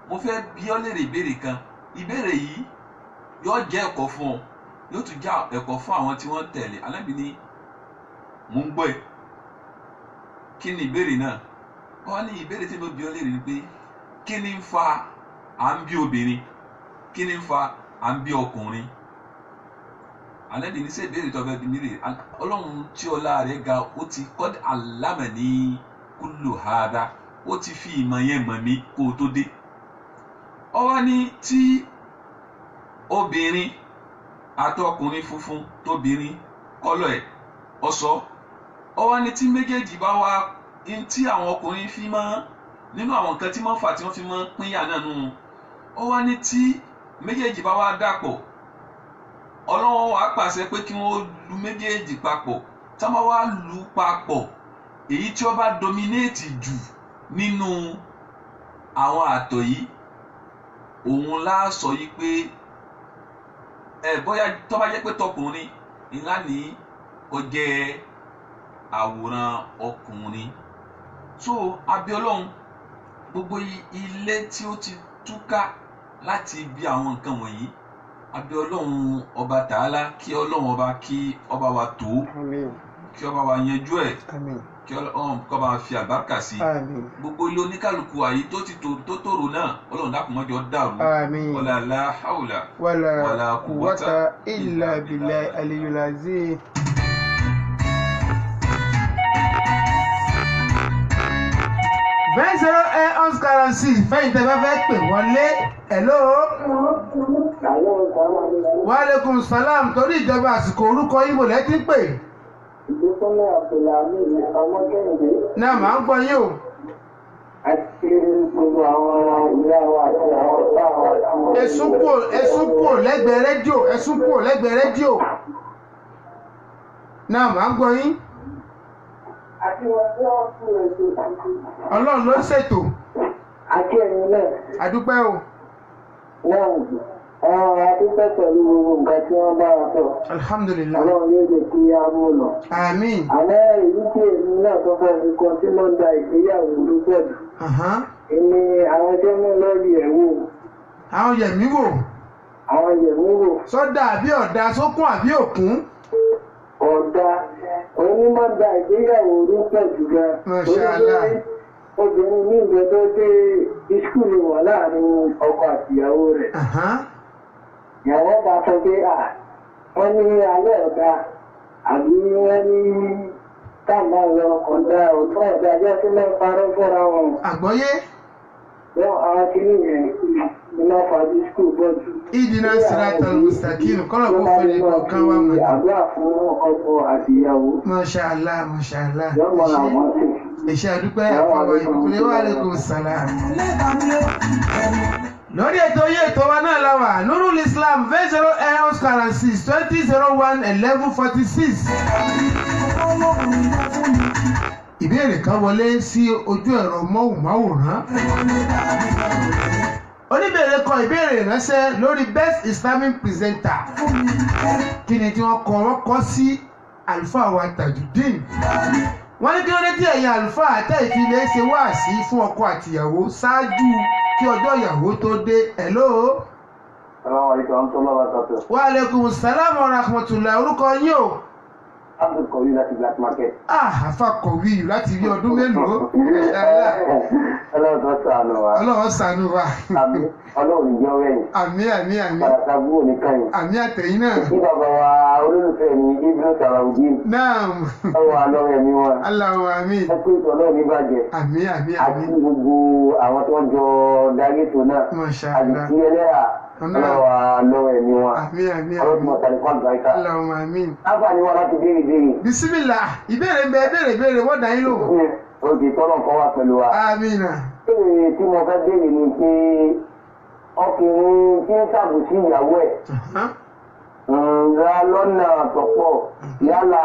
mo fẹ́ bí ọ́ léèrè ìbéèrè kan ìbéèrè yìí yóò jẹ́ ẹ̀kọ́ fún ọ yóò tún jẹ́ ẹ̀kọ́ fún àwọn tí wọ́n tẹ̀lé Ànábì ní mo ń gbọ́ ẹ kí ni ìbéèrè náà wọ́n ní ìbéèrè tí mo bí ọ́ léèrè ni pé kí ni ń fa à ń bí obìnrin kí ni ń fa à ń bí ọkùnrin Ànábì ní sẹ́ ìbéèrè tó fẹ́ bí mi rè Ọlọ́run tí ọlá rẹ̀ ga ó ti qad allamani kullu hada ó ti fi ìmọ̀ yẹn mọ̀ mí kó o tó dé ó wá ní tí obìnrin àtọkùnrin funfun tóbìnrin kọ́lọ̀ ẹ̀ ọ̀sọ́ ó wá ní tí méjèèjì bá wá tí àwọn ọkùnrin fi máa nínú àwọn nǹkan tí wọ́n fà tí wọ́n fi máa pínyà náà nù ó wá ní tí méjèèjì bá wá dàpọ̀ Ọlọ́run wá pàṣẹ pé kí wọ́n lu méjèèjì papọ̀ tá wọ́n wá lu papọ̀ èyí tí ó bá dominate jù nínú àwọn àtọ̀ yìí òun la sọ yìí pé bóyá tó bá jẹ́ pé tọkùnrin ńlá ní ó jẹ́ àwòrán ọkùnrin so abẹ́ Ọlọ́run gbogbo ilé tí ó ti túká láti ibi àwọn nǹkan wọ̀nyí abẹ́ Ọlọ́run ọba tààlà kí Ọlọ́run ọba kí ọba wa tó kí ọba wa yanjú ẹ̀ kí Ọlọ́run kó bá fi àbáríkà sí gbogbo ilé oníkálukú àyè tó tòrò náà Ọlọ́run dákun mọ́jọ dàrú wala la hawla wala quwwata illa billahi aliyyil azim. 20 fẹ́yìn tẹ́ bá fẹ́ pè wọlé hello. Wa alaikum salam torí ìjọba àsìkò orúkọ yín wò lẹ́tí pè. Ìgbésọ́lẹ̀ Abdulhami ọmọ Kẹ́hìndé. Náà máa ń gbọ́ yín o. Àti gbogbo àwọn ìyá wa àti àwọn ọ̀gá wa. Ẹ̀sùn kúrò lẹ́gbẹ̀ẹ́ rédíò. Náà máa ń gbọ́ yín. Àti wọn tí wọ́n fún ètò. Ọlọ́run ló ṣètò. Àti ẹ̀yin náà. Adúpẹ́ o. Náà adúpẹ́ pẹ̀lú gbogbo nǹkan tí wọ́n bá wa sọ. Alhamdulillah. Ọlọ́run yóò jẹ́ kí á mú lọ. Àmín. Àmọ́ èyí tí èmi náà tó fẹ́ fi kan tí wọ́n da ìgbéyàwó ló pẹ̀lú. Èmi àwọn tó mú lọ́ọ̀lì ẹ̀ wò. Àwọn yẹ̀mí wò. Àwọn yẹ̀mí wò. Sọ́dà àbí ọ̀dà sókún àbí òkun. Ọ̀dà onímọ̀ da ìgbéyàwó ló pẹ̀lú gan. Mashallah. Obìnrin ní ìgbẹ́ tó dé ìskúlù wà láàrin ọkọ àtìyàwó rẹ̀. Ìyàwó bá sọ pé wọ́n ní alẹ́ ọ̀dà àbí wọ́n ní táàmù lọ ọ̀dà òtún ọ̀dà jẹ́ sí mẹ́ parọ́ fúnra wọn. Àgbọ́yé. Wọ́n àwọn kìíní yẹn iná fàájú skul bọ́ọ̀dù. Ìdínà siratal mustaqim kọ́lọ̀ kó fẹ́lẹ̀ kọ̀ọ̀kan wá mọ̀. Àdúrà fún ọkọ àtìyàwó. Mashallah, mashallah. Yọ́mọ àwọn sí. Iṣẹ́ àdúpẹ́ àpapọ̀ ìbùkúlé wa alaikum salam. Lórí ètò yé ètò wa náà láwà Nurul Islam 20 2001 1146. Ìbéèrè kan wọlé sí ojú ẹ̀rọ móhùnmáwòrán. Oníbèrè kọ ìbéèrè ránṣẹ́ lórí Best Islamic Presenter. Kí ni tí wọ́n kọ sí àlùfáà wa Tajudeen? Wọ́n ní kí ló dé tí ẹ̀yin àlùfáà tẹ́ ìfilé ṣe wáàsí fún ọkọ àtìyàwó ṣáájú kí ọjọ́ ìyàwó tó dé. Hello. Assalamu alaikum tó lọ́wọ́ sọ́tọ̀. Wa alaikum salam wa rahmatullah orúkọ yín o. Abdulkawi láti Black Market. Àfàkọ̀wé láti rí ọdún mélòó. Ọlọ́run tó ṣàánú wa. Ọlọ́run ṣàánú wa. Àmín. Ọlọ́run ìjọ rẹ̀yìn. Àmín. Pàtàkì nìkan yìí. Àmín àtẹ̀yìn náà. Ní bàbá wa olólùfẹ́ mi Ibnu Salaudeen. Naam. Ọwọ́ alọ́rẹ̀ mi wọn. Allahumma àmín. Ẹ pé ìtọ́ náà ní bàjẹ́. Àmín. Àti gbogbo àwọn tó ń jọ darí ètò náà. Masha Àti Allah. tí ẹlẹ́yà. Ọlọ́wọ́ alọ́rẹ̀ mi wọn. Àmín. Ọlọ́run tí mo tàbí kọ́ àgbáríkà. Allahumma àmín. Àǹfààní wa láti béèrè. Bismillah. Ìbéèrè ń bẹ béèrè wọ́n dá yín lò. Òkè tọ́lọ̀ kan wà pẹ̀lú wa. Àmín. Béèrè tí mo fẹ́ béèrè ni pé ọkùnrin tí ń ṣàbùsí ìyàwó ẹ̀ ra lọ́nà tọ̀pọ̀ yálà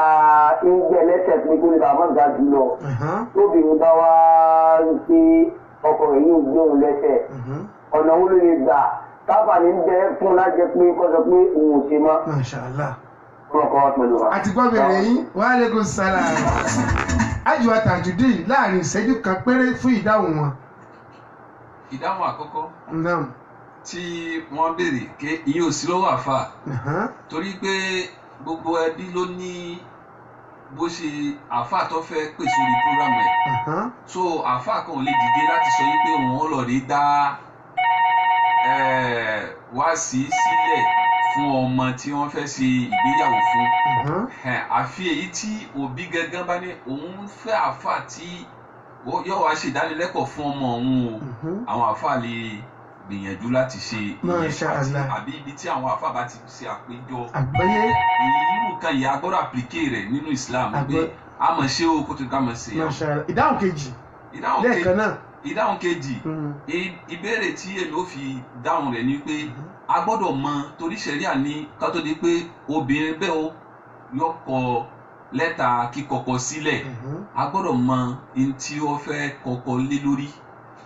ń jẹ́ lẹ́sẹ̀ pé kó lè bàbá ga jù lọ. Tóbìnrin bá wá ń pé ọkọ rẹ̀ yóò gbé òun lẹ́sẹ̀. Ọ̀nà wo ló lè gbà tábà ní bẹ́ fún lájẹ pé kọ́ sọ pé òun ò ṣe mọ́. Masha Allah. Ọlọ́kọ̀ wá pẹ̀lú wa. Àti gbọ́ bèrè yín, wa alaikum salam. Àjùwà Tajudeen láàrin ìṣẹ́jú kan péré fún ìdáhùn wọn. Ìdáhùn àkọ́kọ́ Naam. tí wọ́n béèrè ké ìyẹn ò sí lọ́wọ́ àfà torí pé gbogbo ẹbí ló ní bó ṣe àfà tó fẹ́ pè sórí program ẹ̀ so àfà kan ò lè dìde láti sọ wípé òun lọ rí dá wáàsí sílẹ̀ fún ọmọ tí wọ́n fẹ́ ṣe ìgbéyàwó fún àfi èyí tí òbí gangan bá ní òun fẹ́ àfà tí yóò wá ṣèdánilẹ́kọ̀ọ́ fún ọmọ òun o àwọn àfà lè gbìyànjú láti ṣe ìyẹn àbí ibi tí àwọn àfà bá ti ṣe àpéjọ irú kan yìí a gbọ́dọ̀ àplikè rẹ̀ nínú Islam pé a mọ̀ ṣé o kó tó ká mọ̀ ṣe yà. Ìdáhùn kejì lẹ́ẹ̀kan náà. Ìdáhùn kejì ìbéèrè tí èmi ò fi dáhùn rẹ̀ ni pé a gbọ́dọ̀ mọ torí ṣẹ̀ríà ní ká tó di pé obìnrin bẹ́ẹ̀ o yóò kọ lẹ́tà kíkọkọ sílẹ̀ a gbọ́dọ̀ mọ ohun tí ó fẹ́ kọ́kọ́ lé lórí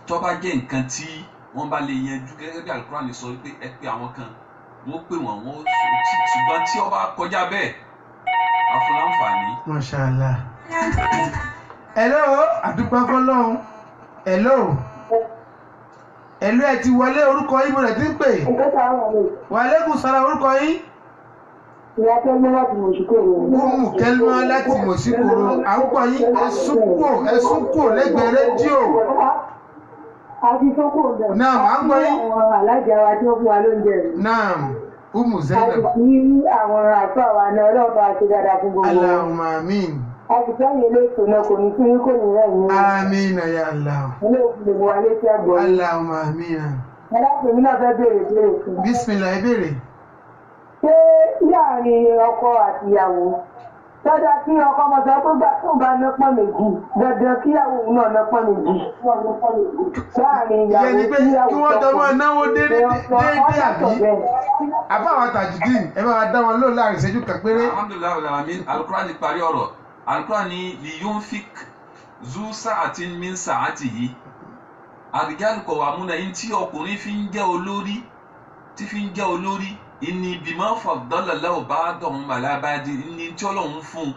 tó bá jẹ́ nǹkan tí wọ́n bá lè yanjú gẹ́gẹ́ bí Al-Qur'an sọ pé ẹ pé àwọn kan wọ́n pè wọ́n ṣùgbọ́n tí ó bá kọjá bẹ́ẹ̀ afúnláǹfààní. Masha Allah. Hello, àdúpẹ́ fọlọ́run. Hello ẹ ti wọlé orúkọ yín mo rẹ̀ ti ń pè. Wa alaikum salam orúkọ yín. Ìyá Kẹ́lmọ́ láti Mọ̀síkòrò. Umu Kẹ́lmọ́ láti Mọ̀síkòrò. À ń gbọ́ yín ẹ̀sùn kò lẹ́gbẹ̀ẹ́ rédíò. Àti sókò bẹ̀. Naam, à ń gbọ́ yín. Àwọn alájà wa tí ó fún wa lóúnjẹ. Naam, Umu Zainab. A sì ní àwọn àtọ́ àwa náà ọlọ́ọ̀bá ṣe dáadáa fún gbogbo. Allahumma amin. A sì sẹ́yìn elétò náà kò ní fún yín kò ní rẹ̀ yín. Àmín ya Allah. Ilé òfin lè mú wa létí àgbọ̀ yín. Allahumma amin. Aláàbẹ̀mí náà fẹ́ béèrè fún. Bismillah ìbéèrè. Ṣé láàrin ọkọ àti ìyàwó dada kí ọkọ ọmọ sọ pé gbà tó bá nọpọ méjì dandan kíyàwó náà nọpọ méjì láàrin ìyàwó kíyàwó kí wọ́n dọ́gbọ́n náwó déédéé àbí àbáwá Tajudeen ẹ bá wa dá wọn lò láàrin ìṣẹ́jú kan péré. Alhamdulilayi alamin Al-Qur'an ní parí ọ̀rọ̀ Al-Qur'an ní liyunfik zu sa'atin min sa'atihi ar-rijalu qawwamuna yín tí ọkùnrin fi ń jẹ́ olórí ìní bímọ fọdọlọlọ bá dọ̀hún màlábàdì ní tí Ọlọ́run fún un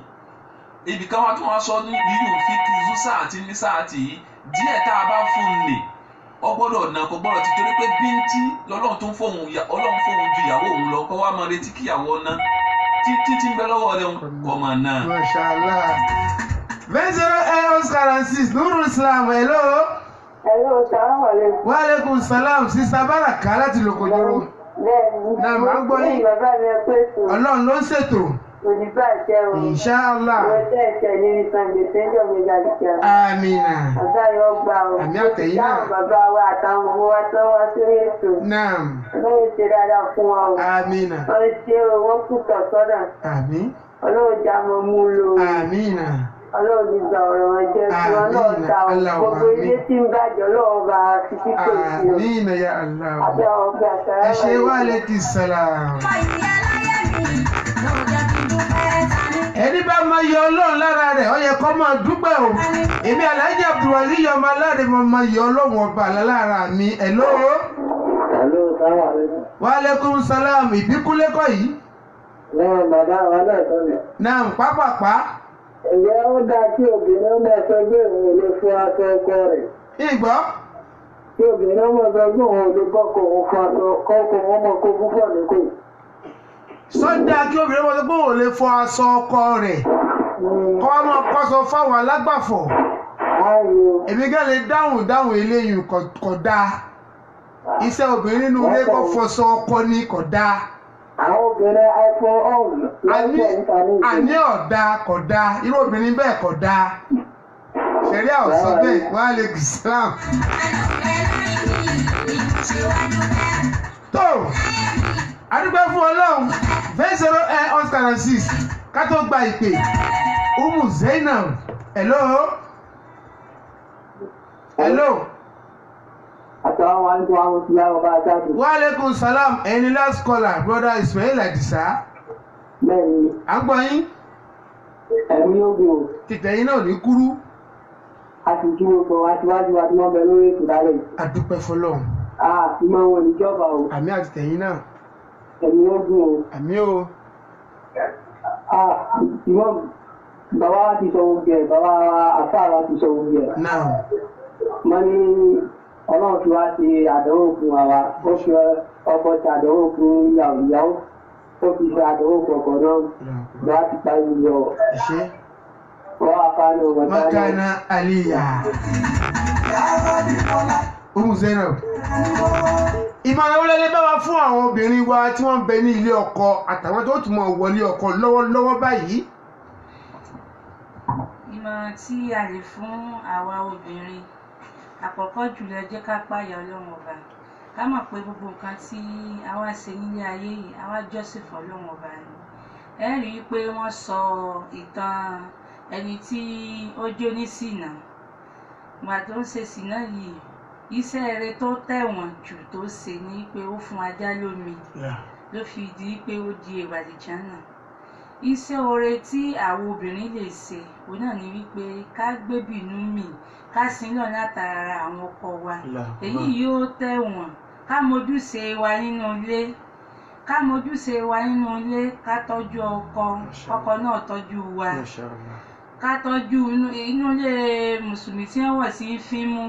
ibì kan wá tí wọ́n sọ ní yíyún fi kìzú sáàtì ní sáàtì yìí díẹ̀ tá a bá fún un nì ọgbọ́dọ̀ nà kó gbọ́dọ̀ ti torí pé bíntí lọ́lọ́run tó ń fóun Ọlọ́run fóun ju ìyàwó òun lọ kó wá máa retí kíyàwó ná títí ń bẹ lọ́wọ́ rẹ̀ kọ́ máa ná. Masha Allah. 20 Oscar and 6 Nurul Islam hello. Hello, salaam alaikum. Wa alaikum salam Sista Baraka láti Lòkòjòrò. Náà máa ń gbọ́ yín. Ọlọ́run ló ń ṣètò. Oníbàjẹ́ o. Insha Allah. Ìwọ́tẹ́ ẹ̀ṣẹ̀ ní Sunday Sẹ́ńdọ̀ méjì àdìsẹ́. Àmín. Ọ̀gá yóò gbà o. Àmì àtẹ̀yìn náà. Ìdáhùn bàbá wa àtàwọn ọmọ wa tó wá sórí ètò. Naam. Ọlọ́run ṣe dáadáa fún wa o. Àmín. Wọ́n ṣe owó kùtọ̀ sọ́dà. Àmín. Ọlọ́run já mọ́ mú lò. Àmín. Ọlọ́run ti gba ọ̀rọ̀ wọn jẹ́ kí wọ́n náà ta o. Gbogbo ilé tí ń bàjẹ́ Ọlọ́run bá fi kíkọ́ sí o. Àmín ya Allah. Àbí àwọn ọgbà sàrà. Ẹ ṣe wa alaikum salam. Ẹni bá máa yọ Ọlọ́run lára rẹ̀ ó yẹ kó máa dúpẹ́ o. Èmi Alhaji Abdulwali ọmọ aláàrẹ mo máa yọ Ọlọ́run ọba lára mi. Hello. Hello, salaam alaikum. Wa alaikum salam ìbíkúlé kọ́ yìí. Lẹ́yìn bàbá wa náà tó lẹ̀. Náà pápápá. Ǹjẹ́ ó dáa kí obìnrin ọmọ ẹ̀fẹ́ gbé òun lè fún aṣọ ọkọ rẹ̀? Ìgbọ́. Kí obìnrin ọmọ ẹ̀fẹ́ gbé òun lè bọ́kọ̀ òun fún aṣọ ọkọ òun mọ̀ kó púpọ̀ níkò. sọ́jà kí obìnrin wọn sọ pé òun lè fọ aṣọ ọkọ rẹ̀ kọ́ ọmọ kọ́sọ fáwọn alágbàfọ̀ èmi gán lè dáhùn eléyìí kò dáa iṣẹ́ obìnrin nínú ilé kọ́ fọṣọ ọkọ ní kò dáa àwọn obìnrin ẹ̀fọ́ ọ̀hún àní ọ̀dà kò dáa irú obìnrin bẹ́ẹ̀ kò dáa ṣẹ̀rí àwòsàn bẹ́ẹ̀ wọ́n á lè Islam. tó adúgbò fún Ọlọ́run 08016 ká tó gba ìpè Umu Zainab hello. Wa alaikum salam ẹni last caller brother Ismail Adisa. Bẹ́ẹ̀ni. À ń gbọ́ yín. Ẹ̀mí ogun. Tìtẹ̀yìn náà ní kúrú. A ti kí gbogbo wa síwájú wa tí wọ́n bẹ lórí ètò lálẹ́. Adúpẹ́ fọlọ́run. Ìmọ̀ wọn níjọba o. Àmì àtìtẹ̀yìn náà. Ẹ̀mí ogun o. Àmì o. Ìmọ̀ bàbá wa ti sọ oúnjẹ, bàbá wa àfáà wa ti sọ oúnjẹ. Náà. Mo ní Ọlọ́run tí wá ti àdánwò fún wa, ó fi ọkọ ti àdánwò fún ìyàwó, ó fi ṣe àdánwò fún ọkọ náà, lọ́wọ́ ti parí yọ. Wọ́n á parí ọmọ táyà. Makana Aliya. Umu Zainab. Ìmọ̀ràn wọlé lè bá wa fún àwọn obìnrin wa tí wọ́n ń bẹ ní ilé ọkọ àtàwọn tó tún mọ̀ wọlé ọkọ lọ́wọ́lọ́wọ́ báyìí. Ìmọ̀ràn tí a lè fún àwa obìnrin àkọ́kọ́ jùlọ jẹ́ ká páyà Ọlọ́run ọba ká mọ̀ pé gbogbo nǹkan tí a wá ṣe nílé ayé yìí a wá jọ́sìn fún Ọlọ́run ọba ni ẹ rí i pé wọ́n sọ ìtàn ẹni tí ó jó ní ṣìnà ìgbà tó ń ṣe ṣìnà yìí iṣẹ́ rẹ̀ tó tẹ̀wọ̀n jù tó ṣe ni pé ó fún ajá lómi ló fi di pé ó di èrò àlìjánà iṣẹ́ oore tí àwọn obìnrin lè ṣe òun náà ni wípé ká gbébìnú mì ká sin lọ látara àwọn ọkọ wa èyí yóò tẹ̀wọ̀n ká mójúṣe wa nínú ilé ká tọ́jú ọkọ náà tọ́jú wa ká tọ́jú inú ilé mùsùlùmí tí wọ́n wọ̀ sí fíìmù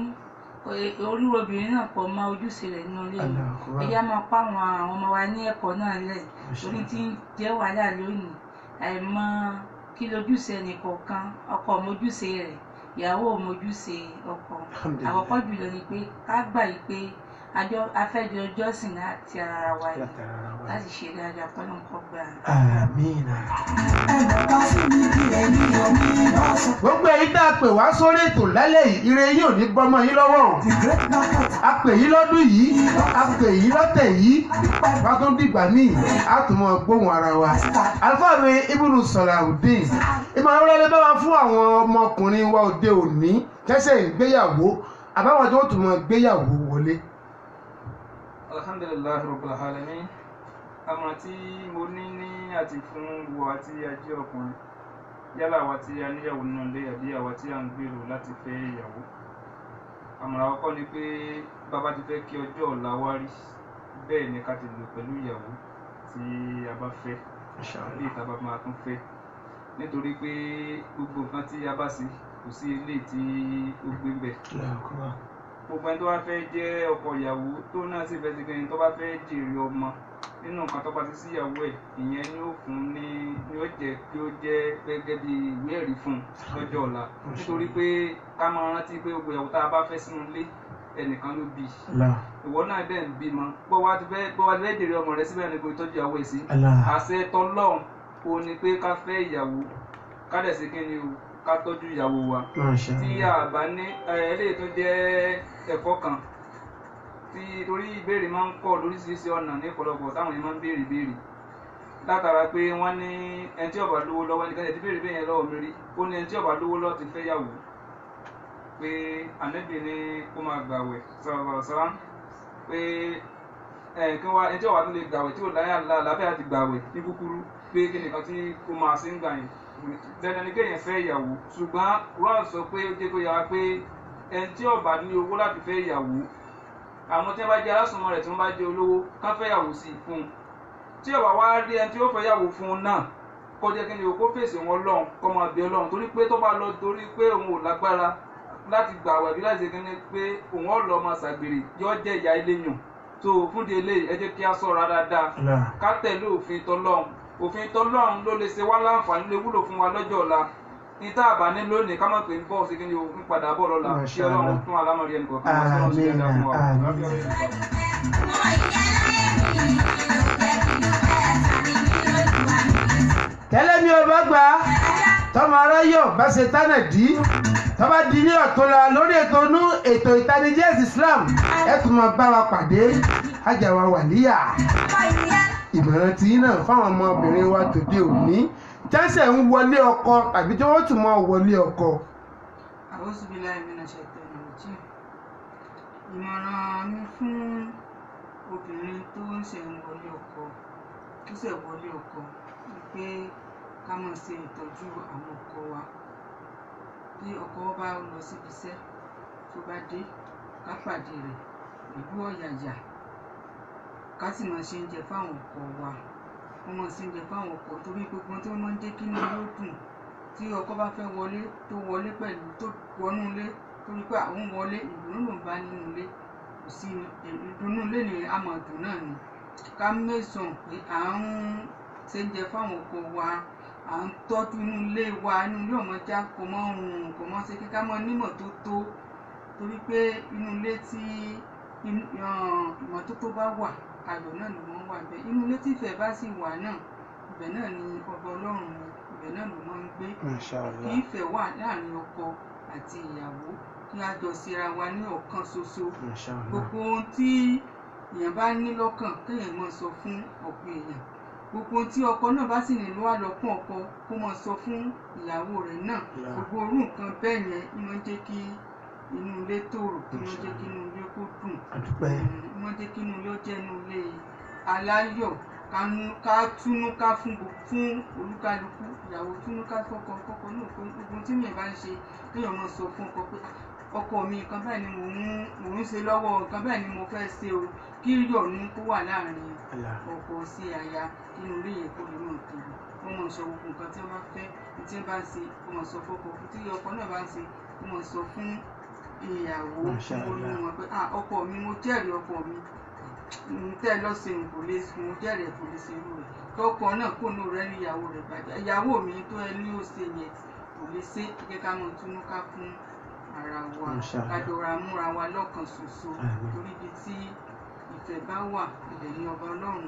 olúwo obìnrin náà pọ̀ mọ́ ojúṣe rẹ̀ nínú ilé mi ẹ̀yà máa pa àwọn ọmọ wa ní ẹ̀kọ́ náà lẹ̀ torí tí ń jẹ́ wàhálà lónìí àìmọ̀ kí lójúṣe ẹnìkọ̀ọ̀kan ọkọ mójúṣe rẹ̀ ìyàwó mójúṣe ọkọ àkọ́kọ́ jùlọ ni pé ká gbà yìí pé afẹ́jọ jọ́sìn láti ara wa yìí láti ṣe dáadáa kọ́ ló ń kọ́ gbà. Àmín. Gbogbo èyí tá a pè wá sórí ètò lálẹ́ yìí ire yìí ò ní gbọ́mọ yín lọ́wọ́ o. A pè yín lọ́dún yìí a pè yín lọ́tẹ̀ yìí bá tó ń dìgbà míì a tún mọ gbóhùn ara wa. Àlùfáà mi Ibnu Salahuddin ìmọ̀ràn wọlé bá wa fún àwọn ọmọkùnrin wa òde òní kẹ́sẹ̀ ìgbéyàwó àbáwọn tó tún mọ gbéyàwó wọlé. Alhamdulillahi Rabbil Alamin. Àmọ̀ràn tí mo ní àti fún gbogbo wa tí a jẹ́ ọkùnrin yálà wa tí a níyàwó nínú ilé àbí àwa tí a ń gbèrò láti fẹ́ ìyàwó. Àmọ̀ràn àkọ́kọ́ ni pé bàbá ti fẹ́ kí ọjọ́ ọ̀la wá rí bẹ́ẹ̀ ni ká ti lò pẹ̀lú ìyàwó tí a bá fẹ́ bí ìta bá máa tún fẹ́ nítorí pé gbogbo nǹkan tí a bá ṣe kò sí ilé tí ó gbé bẹ̀. Gbogbo ẹni tó bá fẹ́ jẹ́ ọkọ ìyàwó tó náà sì fẹ́ ṣe tó bá fẹ́ jèrè ọmọ nínú nǹkan tó bá ti sí ìyàwó ẹ̀ ìyẹn ni ó fún ní ni ó jẹ́ kí ó jẹ́ gẹ́gẹ́ bí ìwé ẹ̀rí fún lọ́jọ́ ọ̀la nítorí pé ká máa rántí pé gbogbo ìyàwó tá a bá fẹ́ sínú ilé ẹnìkan ló bí ìwọ náà dẹ̀ ń bímọ bọ́ wá ti fẹ́ jèrè ọmọ rẹ síbẹ̀ ní kò tọ́jú ìyàwó ẹ̀ sí àṣẹ tọ́lọ́run ó ní pé ká fẹ́ ìyàwó ká dẹ̀ sí kí ni o ká tọ́jú ìyàwó wa tí a bá ní eléyìí tó jẹ́ ẹ̀kọ́ kan tí torí ìbéèrè máa ń pọ̀ lóríṣiríṣi ọ̀nà ní ọ̀pọ̀lọpọ̀ táwọn yẹn máa ń béèrè látara pé wọ́n ní ẹni tí ó bá lówó lọ́wọ́ ẹnìkan ti béèrè bẹ́ẹ̀ yẹn lọ́wọ́ mi rí ó ní ẹni tí ó bá lówó lọ́wọ́ ti fẹ́ yàwó pé ànábì ní kó máa gbàwẹ̀ sọ̀rọ̀ pé ẹni tí ó wà tó lè gbàwẹ̀ tí ò láyà lábẹ́ àti gbàwẹ̀ ní kúkúrú pé kí nìkan tí kó máa sí ń gbà yẹn dandan ni kéèyàn fẹ́ ìyàwó ṣùgbọ́n Quran sọ pé ó jẹ́ kó yára pé ẹni tí ó bá ní owó láti fẹ́ ìyàwó àwọn tí wọ́n bá jẹ́ alásùnmọ́ rẹ̀ tí wọ́n bá jẹ́ olówó kán fẹ́ ìyàwó sí fún un tí ó bá wá rí ẹni tí ó fẹ́ ìyàwó fún un náà kó jẹ́ kí ni o kó fèsì wọn lọ́hùn kó máa bẹ Ọlọ́run torí pé tó bá lọ torí pé òun ò lágbára láti gbà wẹ̀ bí láti ṣe kí ni pé òun ọ̀ lọ máa ṣàgbèrè yóò jẹ́ ìyá ilé yàn so fún di eléyìí ẹ jẹ́ kí a ṣọ́ra dáadáa ká tẹ̀lé òfin tọlọ́run ló lè ṣe wá láǹfààní lè wúlò fún wa lọ́jọ́ ọ̀la ní tá a bá ní lónìí ká má pè ń bọ̀ sí kí ni òfin padà bọ̀ lọ́la kí Ọlọ́run tún alámọ̀rí ẹnì kọ̀ọ̀kan wá sọ́run sí ẹ̀dá fún wa. tẹ́lẹ̀ mi ò bá gbà tọmọ aráyọ̀ bá ṣe tánà dí tọ́ba di ní ọ̀túnla lórí ètò ìtanijí ẹ̀sìn Islam ẹ tún máa bá wa pàdé Hajawa Waliya. ìmọ̀ràn tí náà fáwọn ọmọbìnrin wa tòde òní jẹ́sẹ̀ ń wọlé ọkọ tàbí tí wọ́n tún máa wọlé ọkọ. A'udhu billahi minash shaitani rajim. Ìmọ̀ràn mi fún obìnrin tó ń ṣe wọlé ọkọ ni pé ká máa ṣe ìtọ́jú àwọn ọkọ wa. Bí ọkọ bá lọ síbi iṣẹ́ tó bá dé ká pàdé rẹ̀ pẹ̀lú ọ̀yàyà ká sì máa ṣe oúnjẹ fáwọn ọkọ wa wọ́n máa ṣe oúnjẹ fáwọn ọkọ torí gbogbo tó máa ń jẹ́ kí inú yóò dùn tí ọkọ bá fẹ́ wọlé tó wọlé pẹ̀lú tó wọnú ilé torí pé àwọn wọlé ìdùnnú ló ń bá nínú ilé kò sí ìdùnnú ilé ní amọ̀dùn náà ni ká mẹ́sàn pé à ń ṣe oúnjẹ fáwọn ọkọ wa à ń tọ́jú inú ilé wa inú ilé ọmọ já kò mọ́ rùn kò mọ́ ṣe kíkà mọ́ nímọ̀ tó tó torí pé inú ilé tí ìmọ́tótó bá wà ayọ̀ náà ló máa ń wà bẹ́ẹ̀ inú ilé tí ìfẹ́ bá sì wà náà ibẹ̀ náà ni ọba Ọlọ́run ni ibẹ̀ náà ló máa ń gbé kí ìfẹ́ wà láàrin ọkọ àti ìyàwó kí a jọ síra wa ní ọ̀kan ṣoṣo gbogbo ohun tí èèyàn bá ní lọ́kàn kéèyàn máa sọ fún ọ̀pọ̀ èèyàn gbogbo tí ọkọ náà bá sì nílò wà lọ́kàn ọkọ kó máa sọ fún ìyàwó rẹ̀ náà gbogbo orú nǹkan bẹ́ẹ̀ yẹn ń máa ń jẹ́ kí inú ilé tòrò kí wọ́n jẹ́ kí inú ilé kó dùn wọ́n jẹ́ kí inú ilé ó jẹ́ inú ilé aláyọ̀ ká túnúká fún olúkálukú ìyàwó túnúká fọ́kọ náà gbogbo tí mi bá ń ṣe kéèyàn máa sọ fún ọkọ pé ọkọ mi nǹkan báyìí ni mò ń ṣe lọ́wọ́ nǹkan báyìí ni mo fẹ́ ṣe o kí yọ̀nù kó wà láàrin ọkọ sí aya inú ilé yẹn kó lè mọ̀ tòrò wọ́n mọ̀ sọ gbogbo nǹkan tí wọ́n bá fẹ́ tí wọ́n bá ń ṣe wọ́n mọ̀ sọ fọ́kọ tí ọkọ náà bá ń ṣe wọ́n mọ̀ sọ fún ìyàwó olú wọn pé ọkọ mi mo jẹ́rìí ọkọ mi tẹ́ lọ́sẹ̀ kò lè mo jẹ́rìí kò lè ṣe irú rẹ̀ tọkọ náà kò ní rẹ́ ní ìyàwó rẹ̀ bàjẹ́ ìyàwó mi tó ẹ ní ó ṣe yẹn kò lè ṣe kíkẹ́ ká mọ̀ túnú ká fún ara wa kájọra múra wa lọ́kàn ṣoṣo torí ibi tí ìfẹ́ bá wà ibẹ̀ ni ọba Ọlọ́run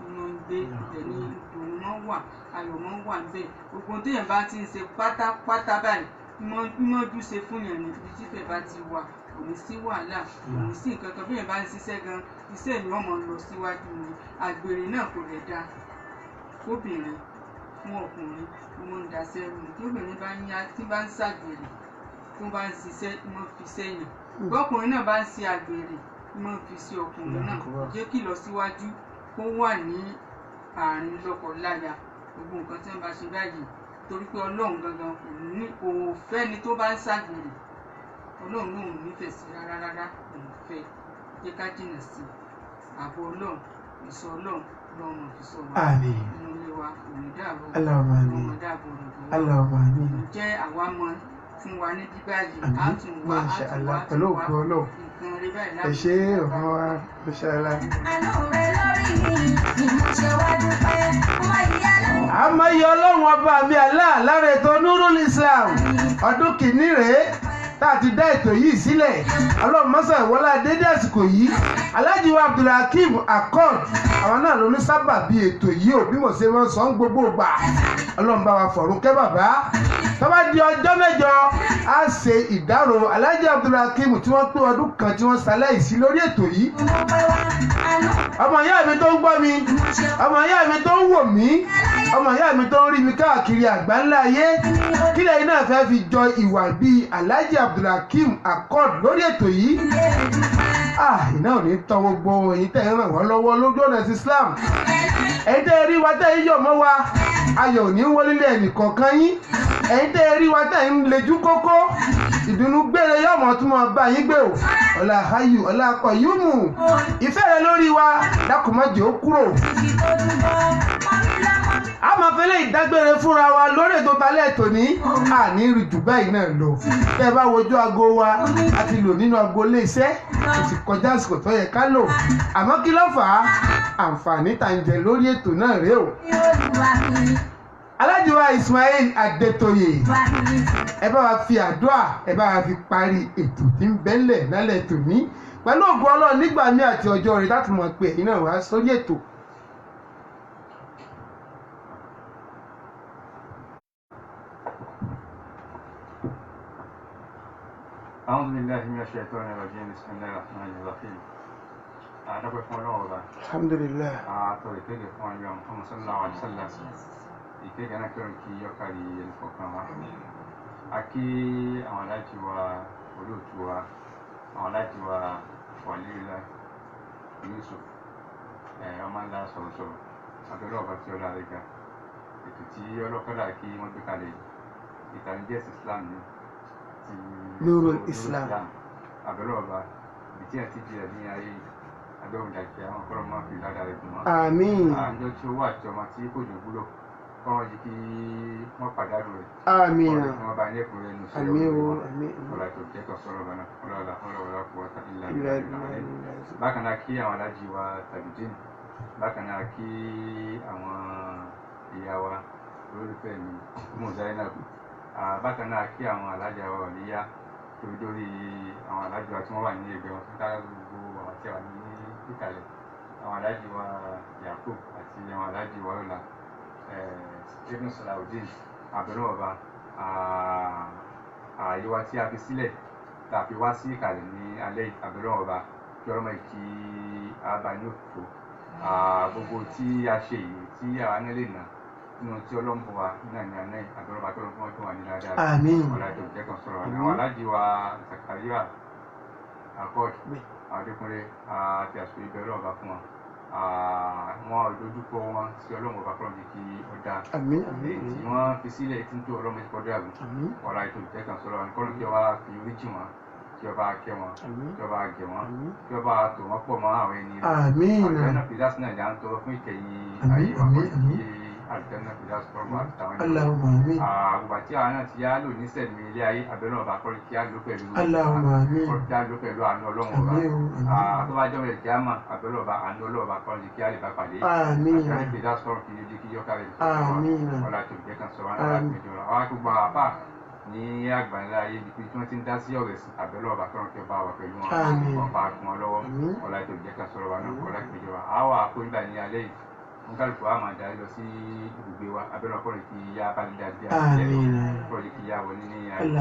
iná ń gbé ibẹ̀ ni ìdùnnú mọ́ wà ayọ̀ mọ́ wà níbẹ̀ gbogbo téèyàn bá ti ń ṣe pátápátá báyìí mímọ́jú ṣe fún yẹn ní ibi tífẹ̀ bá ti wà kò ní sí wàhálà kò ní sí nǹkan kan bí yẹn bá ń ṣiṣẹ́ gan iṣẹ́ ìlú ọmọ lọ síwájú ni àgbèrè náà kò lè dá kóbìnrin fún ọkùnrin tó mọ́ ń daṣẹ́ rú tí obìnrin bá ń ṣàgbèrè tó bá ń ṣiṣẹ́ mọ́ fi sẹ́yìn bọ́kùnrin náà bá ń ṣe àgbèrè mọ́ fi sí ọkùnrin náà jẹ́ kí lọ síwájú kó wà ní àárín lọ́kọ-láya gbogbo nǹkan tí wọ́n bá ṣe báyìí torí pé Ọlọ́run gangan kò fẹ́ ni tó bá ń ṣàgbèrè Ọlọ́run lòun nífẹ̀ẹ́ sí rárá òun fẹ́ jẹ́ ká jìnà sí ààbò Ọlọ́run ìṣọ́ Ọlọ́run lọ́run fi sọ wá nínú ilé wa òní dààbò ọmọ dààbò rẹ̀ jẹ́ àwa mọ fún wa ní bíbáyìí á tún wá pẹ̀lú òkú Ọlọ́run ẹ ṣe ọmọ wa ṣọlá. àmọ́ iye Ọlọ́run ọba mi Allah lára ètò Nurul Islam ọdún kìíní rèé tá a ti dá ètò yìí sílẹ̀ Ọlọ́run mọ́sà ìwọlá dédé àsìkò yìí Alhaji wa Abdulhakeem Accord àwọn náà ló ní sábà bí ètò yìí ò bí mo ṣe máa ń sọ ń gbogbo gbà Ọlọ́run bá wa fọ̀run kẹ́ bàbá tó bá di ọjọ́ mẹ́jọ á ṣe ìdárò Alhaji Abdulhakeem tí wọ́n pé ọdún kan tí wọ́n ṣaláìsí lórí ètò yìí ọmọ ìyá mi tó ń gbọ́ mi ọmọ ìyá mi tó ń wò mí ọmọ ìyá mi tó ń rí mi káàkiri àgbáńlá ayé kílẹ̀ iná fẹ́ fi jọ ìwà bíi Alhaji Abdulhakeem Accord lórí ètò yìí iná ò ní tán gbogbo èyí tẹ́ ń ràn wọ́n lọ́wọ́ lójú ọ̀nà Islam ẹ̀yin tẹ́ rí wa tẹ́ ń yọ̀ mọ́ wa ayọ̀ ò ní wọlé ẹnìkọ̀ọ̀kan yín ẹ̀yin tẹ́ rí wa tẹ́ ń lejú kókó ìdùnnú gbére yọ̀mọ̀ tún mọ̀ bá yín gbé o ọ̀là ayù ọ̀là akọ̀ yìí mú ìfẹ́ rẹ lórí wa dákùnmọ́jì ó kúrò. a máa fẹ́lẹ́ ìdá dágbére fúnra wa lórí ètò talẹ́ tòní àní rí jù báyìí náà lọ tẹ́ bá wojú aago wa a ti lò nínú aago iléeṣẹ́ kò sì kọjá àsìkò tó yẹ ká lò àmọ́ kí ló fà á àǹfààní tá ń jẹ lórí ètò náà rèé o. Alhaji wa Ismail Adétóyè ẹ bá wa fi àdúrà ẹ bá wa fi parí ètò tí ń bẹ́lẹ̀ lálẹ́ tòní pẹ̀lú ògùn Ọlọ́run nígbà míì àti ọjọ́ rẹ̀ láti mọ̀ pé ẹ̀yin náà wá sórí ètò. أعوذ بالله من الشيطان الرجيم بسم الله الرحمن الرحيم أدعو فون الله Alhamdulillah. أعطوا كده فون يوم محمد صلى الله عليه وسلم ìkéde náà kí kí yọkàrí ẹnìkọ̀ọ̀kan wa a kí àwọn aláàjì wa olóòtú wa àwọn aláàjì wa wàlíìlá Yusuf ọmọ ńlá sọ̀rọ̀sọ̀rọ̀ abẹ́rẹ́ ọba tí ọlá rẹ̀ ga ètò tí ọlọ́kọ́dà kí wọ́n gbé kalẹ̀ ìtànìjẹ́ Islam ní ti Nurul Islam abẹ́rẹ́ ọba ibi tí ẹ̀ ti di ẹ̀ ní ayé agbẹ́rún dàkẹ́ àwọn ọkọ̀ máa fi ládàá rẹ̀ dùn mọ́ Àmín. àjọ tí ó wà tí ọmọ tí kò jò wúlò kọ́wọ́n jí kí wọ́n pàdánù rẹ̀. Àmín. wọ́n bá ní ẹ̀kúnrẹ́ inú sí Àmín o, ọ̀rọ̀ àmín. ọ̀la tó kẹ́kọ̀ọ́ sọ̀rọ̀ bá náà ọlọ́ọ̀lá kò wọ́n tàbí ìlànà. Bákan náà kí àwọn alájí wa Tajudeen, bákan náà kí àwọn ìyá wa olólùfẹ́ mi Umu Zainab, bákan náà kí àwọn alájà wa Wàlíyá tó dórí àwọn alájí wa tí wọ́n wà ní ẹgbẹ́ wọn ká gbogbo àwọn tí wà ní ìkàlẹ̀ àwọn alájí wa Yakub àti àwọn alájí wa Ọlá Ibn Salaudeen abẹ́rẹ́ ọba àyíwá tí a fi sílẹ̀ tàbí wá sí ìkàlẹ̀ ní alẹ́ abẹ́rẹ́ ọba kí ọlọ́mọ ìkí àbá ní òfò gbogbo tí a ṣe yìí tí àwa náà lè nà nínú tí ọlọ́mọ wa náà ní àná abẹ́rẹ́ ọba tó lọ́mọ tó wà ní dáadáa ọ̀làjọ ìjẹ́kan sọ̀rọ̀ àwọn alájí wa Zakaria akọ́d Adékúnlé àti àṣọ ìbẹ̀rẹ̀ ọba fún wọn wọn dojúkọ wọn sí ọlọ́run ọba kọ́lọ́mù kí ó dá tí wọ́n fi sílẹ̀ tí ń tó ọlọ́run ti kọ́ dàrú ọ̀la ètò ìtẹ́kàn sọ̀rọ̀ wọn kọ́lọ́mù kí ọba fi orí jì wọn kí ọba kẹ́ wọn kí ọba gẹ̀ wọn kí ọba tò wọ́n pọ̀ mọ́ àwọn ẹni rẹ̀ àlùjánnà fìdásí náà là ń tọrọ fún ìkẹyìn ayé wa kọ́ sí àlùjánnà fìdásí kọ́ wọn àtàwọn ẹni rẹ̀ àgbà tí àwọn náà ti yá lò ní sẹ̀mí ilé ayé abẹ́rẹ́ ọba kọ́lọ́mù kí á lò pẹ̀lú àánú ọlọ́run ọba tó bá jọ́ mẹ́rin kí á mọ̀ abẹ́rẹ́ ọba àánú ọlọ́run ọba kọ́lọ́mù kí á lè bá pàdé àlùjánnà fìdásí kọ́ kí ó kí yọ́ká rẹ̀ ọ̀la tó jẹ́ kan sọ̀rọ̀ àwọn àgbẹ̀jọ̀rọ̀ àwọn àgbà àpá ní àgbàlá ayé ibi tí wọ́n ti ń dá sí ọ̀rọ̀ ẹ̀sìn àbẹ̀lọ́ ọba kọ́rọ̀ kí ọba wà pẹ̀lú wọn ọba àkùn wọn lọ́wọ́ ọ̀la tó jẹ́ kan sọ̀rọ̀ wa náà ọ̀la ìpèjọba àwa àkóńgbà ní alẹ́ yìí wọn kálukú wa máa darí lọ sí ibùgbé wa abẹ́lọ́ kọ́rọ̀ kí yá balẹ̀ dáadé kọ́rọ̀ kí yá wọlé ní ayé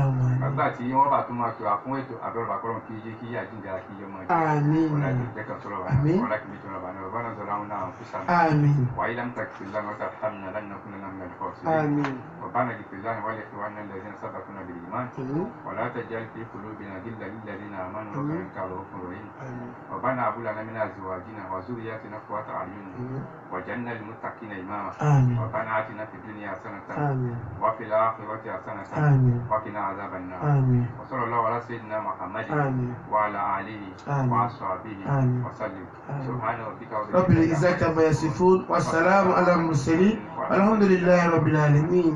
àgbà tí wọ́n bá tún máa tó àfún ètò abẹ́lọ́ ọba kọ́rọ̀ kí yé kí yá jíjà kí yé mọ́ ọ̀la tó jẹ́ kan sọ̀rọ̀ wa náà ọ̀la ìpèjọba wa náà ọba náà sọ̀rọ̀ àwọn náà kú sàmì wàyí lámùtàkì lánàá ọ̀tà hàmìnà lánàá kúnlẹ̀ náà mẹ́rin kọ́ sí ربنا اغفر لنا ولإخواننا الذين سبقونا بالإيمان ولا تجعل في قلوبنا غلا للذين آمنوا ربنا إنك رؤوف رحيم ربنا هب لنا من أزواجنا وذرياتنا قرة أعين واجعلنا للمتقين إماما ربنا آتنا في الدنيا حسنة وفي الآخرة حسنة وقنا عذاب النار وصلى الله على سيدنا محمد وعلى آله وأصحابه وسلم سبحان ربك رب العزة عما يصفون والسلام على المرسلين والحمد لله رب العالمين.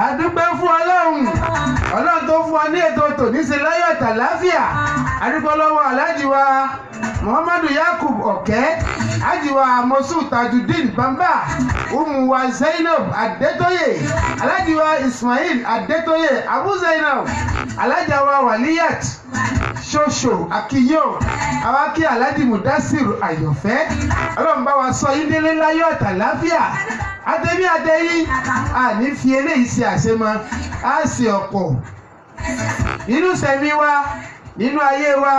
Adúpẹ́ fún Ọlọ́run tó fún wa ní ètò tòní ṣe láyọ̀ àtàláfíà. Adúpẹ́ lọ́wọ́ Alhaji wa Muhammadu Yakub Ọ̀kẹ́, Alhaji wa Mosu Tajudeen Bamba, Umu wa Zainab Adétóyè, Alhaji wa Ismail Adétóyè Abu Zainab, Alhaji wa Waliyat Ṣoṣo Akiyo, àwa kí Alhaji Mudasiru Àyọ̀fẹ́. Ọlọ́run bá wa sọ yín délé láyọ̀ àtàláfíà. Àtẹ̀mí àtẹ̀yìn àní fi eléyìí ṣe àṣemọ á ṣe ọ̀pọ̀ nínú sẹ̀mí wa nínú ayé wa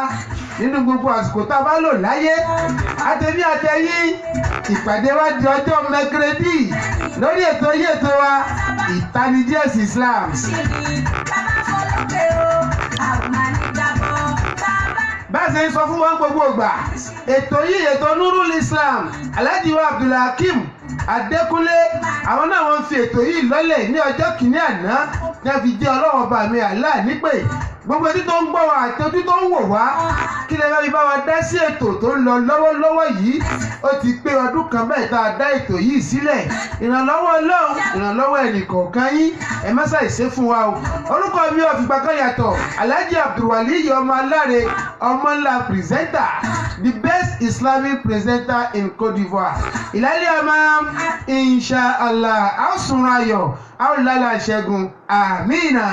nínú gbogbo àsìkò tá a bá lò láyé. Àtẹ̀mí àtẹ̀yìn ìpàdé wa di ọjọ́ mẹ́kírẹ́dì lórí ètò wa ìtanijí ẹ̀sìn Islam. Bá a ṣe ń sọ fún wọn gbogbo ìgbà ètò yìí ètò Nurul Islam Alhaji wa Abdulhakeem Adékúnlé àwọn náà wọ́n fi ètò yìí lọ́lẹ̀ ní ọjọ́ kìíní àná ní a fi jẹ́ Ọlọ́run ọba mi Allah nípè gbogbo etí tó ń gbọ́ wa àti ojú tó ń wò wá kí lè bá bá wa dá sí ètò tó ń lọ lọ́wọ́lọ́wọ́ yìí ó ti pé ọdún kan bẹ́ẹ̀ tá a dá ètò yìí sílẹ̀ ìrànlọ́wọ́ Ọlọ́run ìrànlọ́wọ́ ẹnìkọ̀ọ̀kan yín ẹ má ṣàìṣe fún wa o orúkọ mi ò fìgbà kan yàtọ̀ Alhaji Abdulwali ọmọ aláre ọmọ ńlá presenter the best Islamic presenter in Côte d'Ivoire ìlàlẹ́ ọmọ inshallah a ó sunra ayọ̀ a ó lálẹ́ àṣẹgun àmínà.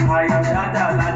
I am